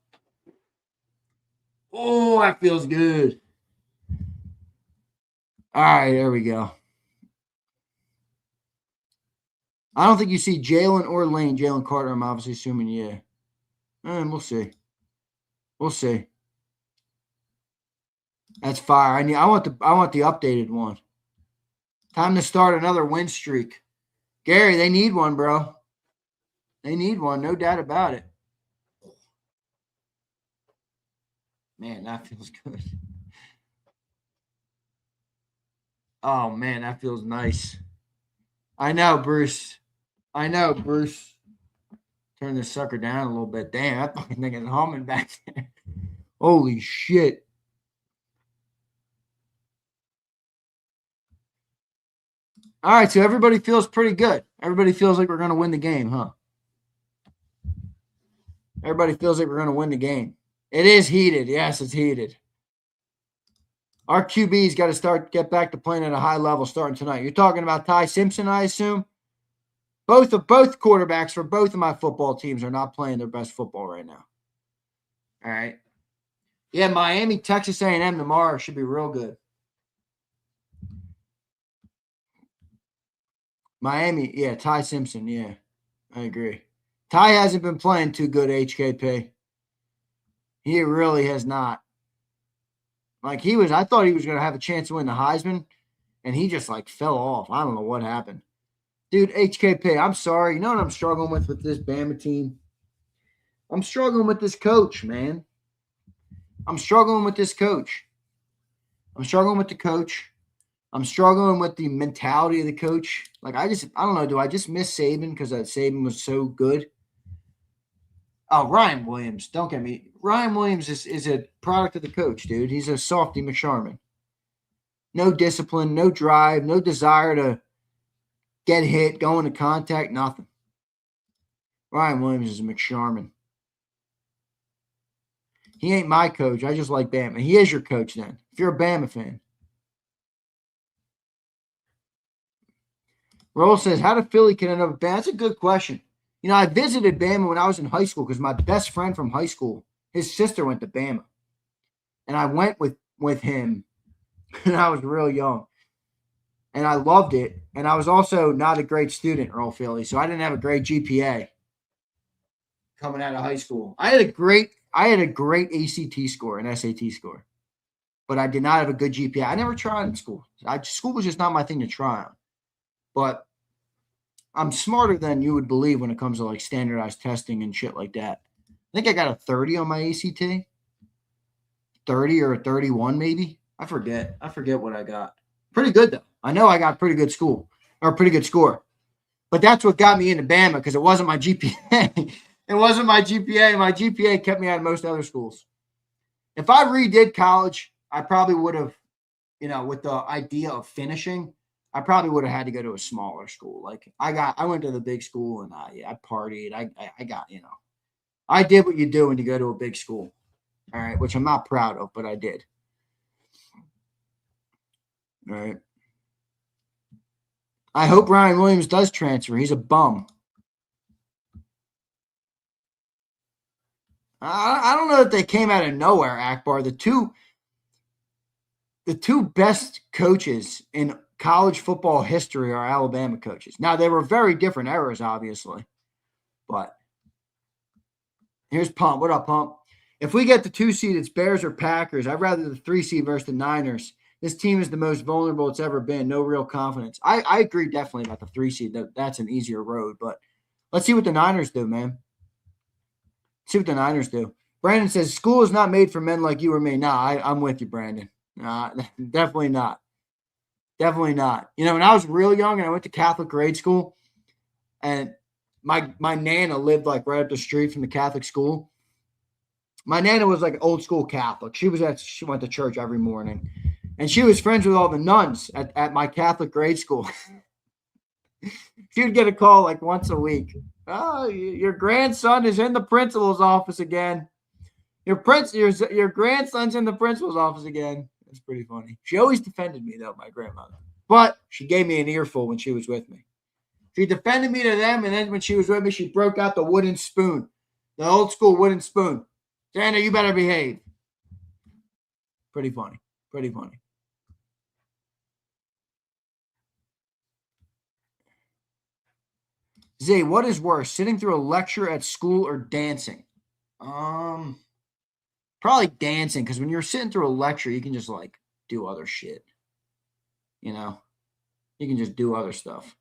Oh, that feels good. All right, there we go. I don't think you see Jalen or Lane. Jalen Carter, I'm obviously assuming, yeah. We'll see. We'll see. That's fire. I want the updated one. Time to start another win streak. Gary, they need one, bro. They need one, no doubt about it. Man, that feels good. Oh, man, that feels nice. I know, Bruce. Turn this sucker down a little bit. Damn, that fucking thing is humming back there. Holy shit. All right, so everybody feels pretty good. Everybody feels like we're going to win the game, huh? Everybody feels like we're going to win the game. It is heated. Yes, it's heated. Our QB's got to get back to playing at a high level starting tonight. You're talking about Ty Simpson, I assume? Both quarterbacks for both of my football teams are not playing their best football right now. All right. Yeah, Miami, Texas A&M tomorrow should be real good. Miami, yeah, Ty Simpson, yeah. I agree. Ty hasn't been playing too good, HKP. He really has not. Like I thought he was going to have a chance to win the Heisman, and he just fell off. I don't know what happened. Dude, HKP, I'm sorry. You know what I'm struggling with this Bama team? I'm struggling with this coach, man. I'm struggling with this coach. I'm struggling with the coach. I'm struggling with the mentality of the coach. I don't know. Do I just miss Saban because Saban was so good? Oh, Ryan Williams. Don't get me. Ryan Williams is a product of the coach, dude. He's a softy McSharman. No discipline, no drive, no desire to get hit, go into contact, nothing. Ryan Williams is a McSharman. He ain't my coach. I just like Bama. He is your coach then, if you're a Bama fan. Roll says, how did Philly get another Bama? That's a good question. You know, I visited Bama when I was in high school because my best friend from high school, his sister went to Bama. And I went with him when I was real young. And I loved it. And I was also not a great student, Earl Philly, so I didn't have a great GPA coming out of high school. I had a great ACT score and SAT score, but I did not have a good GPA. I never tried in school. School was just not my thing to try on. But I'm smarter than you would believe when it comes to standardized testing and shit like that. I think I got a 30 on my ACT. 30 or a 31 maybe. I forget what I got. Pretty good, though. I know I got pretty good school or pretty good score. But that's what got me into Bama because it wasn't my GPA. It wasn't my GPA. My GPA kept me out of most other schools. If I redid college, I probably would have, with the idea of finishing, I probably would have had to go to a smaller school. Like I went to the big school and I partied. I got, I did what you do when you go to a big school. All right, which I'm not proud of, but I did. All right. I hope Ryan Williams does transfer. He's a bum. I don't know that they came out of nowhere, Akbar. The two best coaches in college football history are Alabama coaches. Now, they were very different eras, obviously. But here's Pump. What up, Pump? If we get the 2 seed, it's Bears or Packers. I'd rather the 3 seed versus the Niners. This team is the most vulnerable it's ever been. No real confidence. I agree definitely about the 3 seed. That's an easier road. But let's see what the Niners do, man. See what the Niners do. Brandon says, school is not made for men like you or me. Nah, I'm with you, Brandon. Nah, definitely not. Definitely not. When I was real young and I went to Catholic grade school, and my Nana lived like right up the street from the Catholic school. My Nana was like old school Catholic. She went to church every morning. And she was friends with all the nuns at my Catholic grade school. She would get a call like once a week. Oh, your grandson is in the principal's office again. Your grandson's in the principal's office again. That's pretty funny. She always defended me, though, my grandmother. But she gave me an earful when she was with me. She defended me to them, and then when she was with me, she broke out the wooden spoon, the old school wooden spoon. Zander, you better behave. Pretty funny. Pretty funny. Zay, what is worse, sitting through a lecture at school or dancing? Probably dancing, because when you're sitting through a lecture, you can just like do other shit. You can just do other stuff.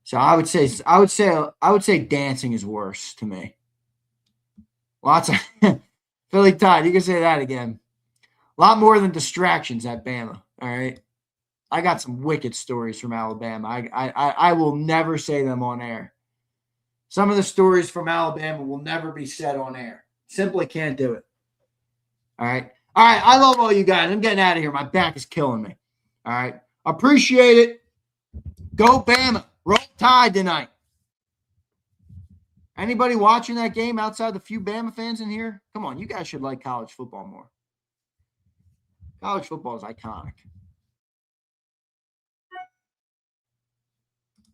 So I would say dancing is worse to me. Lots of Philly Tide. You can say that again. A lot more than distractions at Bama. All right. I got some wicked stories from Alabama. I will never say them on air. Some of the stories from Alabama will never be said on air. Simply can't do it. All right. All right. I love all you guys. I'm getting out of here. My back is killing me. All right. Appreciate it. Go Bama. Roll Tide tonight. Anybody watching that game outside the few Bama fans in here? Come on. You guys should like college football more. College football is iconic.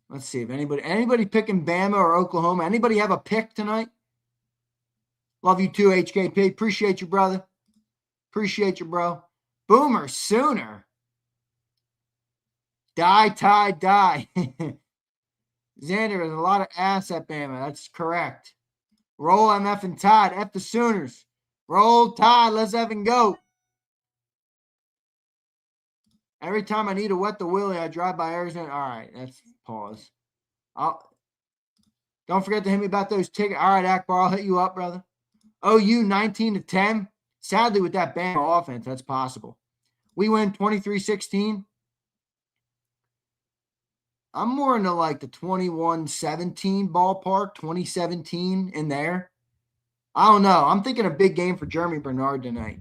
Let's see if anybody picking Bama or Oklahoma. Anybody have a pick tonight? Love you too, HKP. Appreciate you, brother. Appreciate you, bro. Boomer Sooner. Die, Tide, die. Zander, there's a lot of ass at Bama. That's correct. Roll MF and Tide. F the Sooners. Roll Tide. Let's effing go. Every time I need to wet the willy, I drive by Arizona. All right, that's pause. Don't forget to hit me about those tickets. All right, Akbar, I'll hit you up, brother. OU 19-10. Sadly, with that Bama offense, that's possible. We win 23-16. I'm more into like the 21-17 ballpark, 2017 in there. I don't know. I'm thinking a big game for Jeremy Bernard tonight.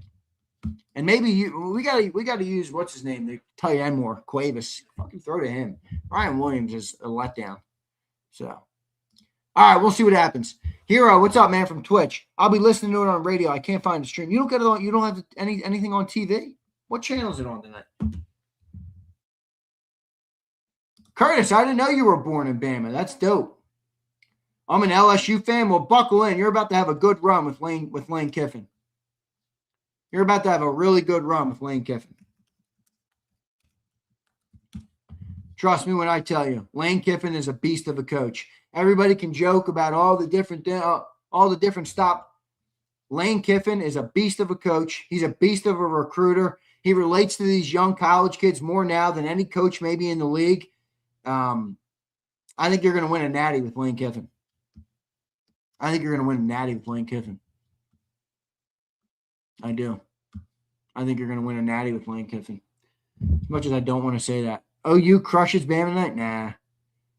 And maybe we gotta use what's his name, the tight end more, Cuevas. Fucking throw to him. Ryan Williams is a letdown. So, all right, we'll see what happens. Hero, what's up, man? From Twitch. I'll be listening to it on radio. I can't find the stream. You don't get it on. You don't have anything on TV. What channel is it on tonight? Curtis, I didn't know you were born in Bama. That's dope. I'm an LSU fan. Well, buckle in. You're about to have a good run with Lane Kiffin. You're about to have a really good run with Lane Kiffin. Trust me when I tell you, Lane Kiffin is a beast of a coach. Everybody can joke about all the different stuff. Lane Kiffin is a beast of a coach. He's a beast of a recruiter. He relates to these young college kids more now than any coach maybe in the league. I think you're going to win a natty with Lane Kiffin. I do. I think you're going to win a natty with Lane Kiffin. As much as I don't want to say that. OU crushes Bama tonight? Nah.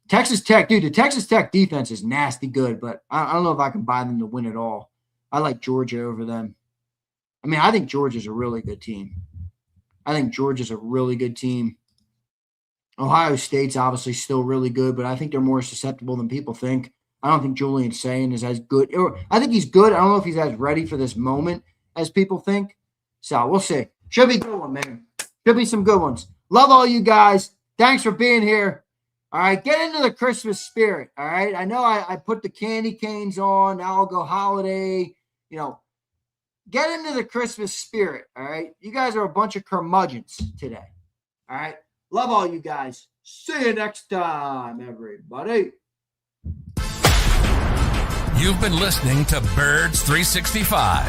Texas Tech, dude, the Texas Tech defense is nasty good, but I don't know if I can buy them to win it all. I like Georgia over them. I mean, I think Georgia's a really good team. Ohio State's obviously still really good, but I think they're more susceptible than people think. I don't think Julian Sayin is as good. I think he's good. I don't know if he's as ready for this moment as people think. So we'll see. Should be a good one, man. Should be some good ones. Love all you guys. Thanks for being here. All right, get into the Christmas spirit. All right, I know I put the candy canes on. Now I'll go holiday. You know, get into the Christmas spirit. All right, you guys are a bunch of curmudgeons today. All right, love all you guys. See you next time, everybody. You've been listening to Birds 365,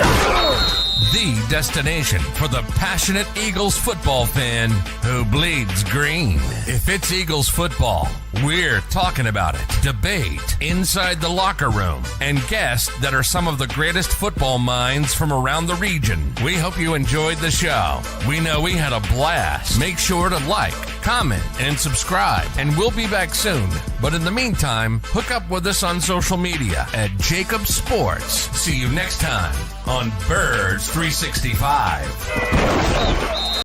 the destination for the passionate Eagles football fan who bleeds green. If it's Eagles football, we're talking about it. Debate inside the locker room and guests that are some of the greatest football minds from around the region. We hope you enjoyed the show. We know we had a blast. Make sure to like, comment, and subscribe, and we'll be back soon. But in the meantime, hook up with us on social media at JAKIB Sports. See you next time on Birds 365.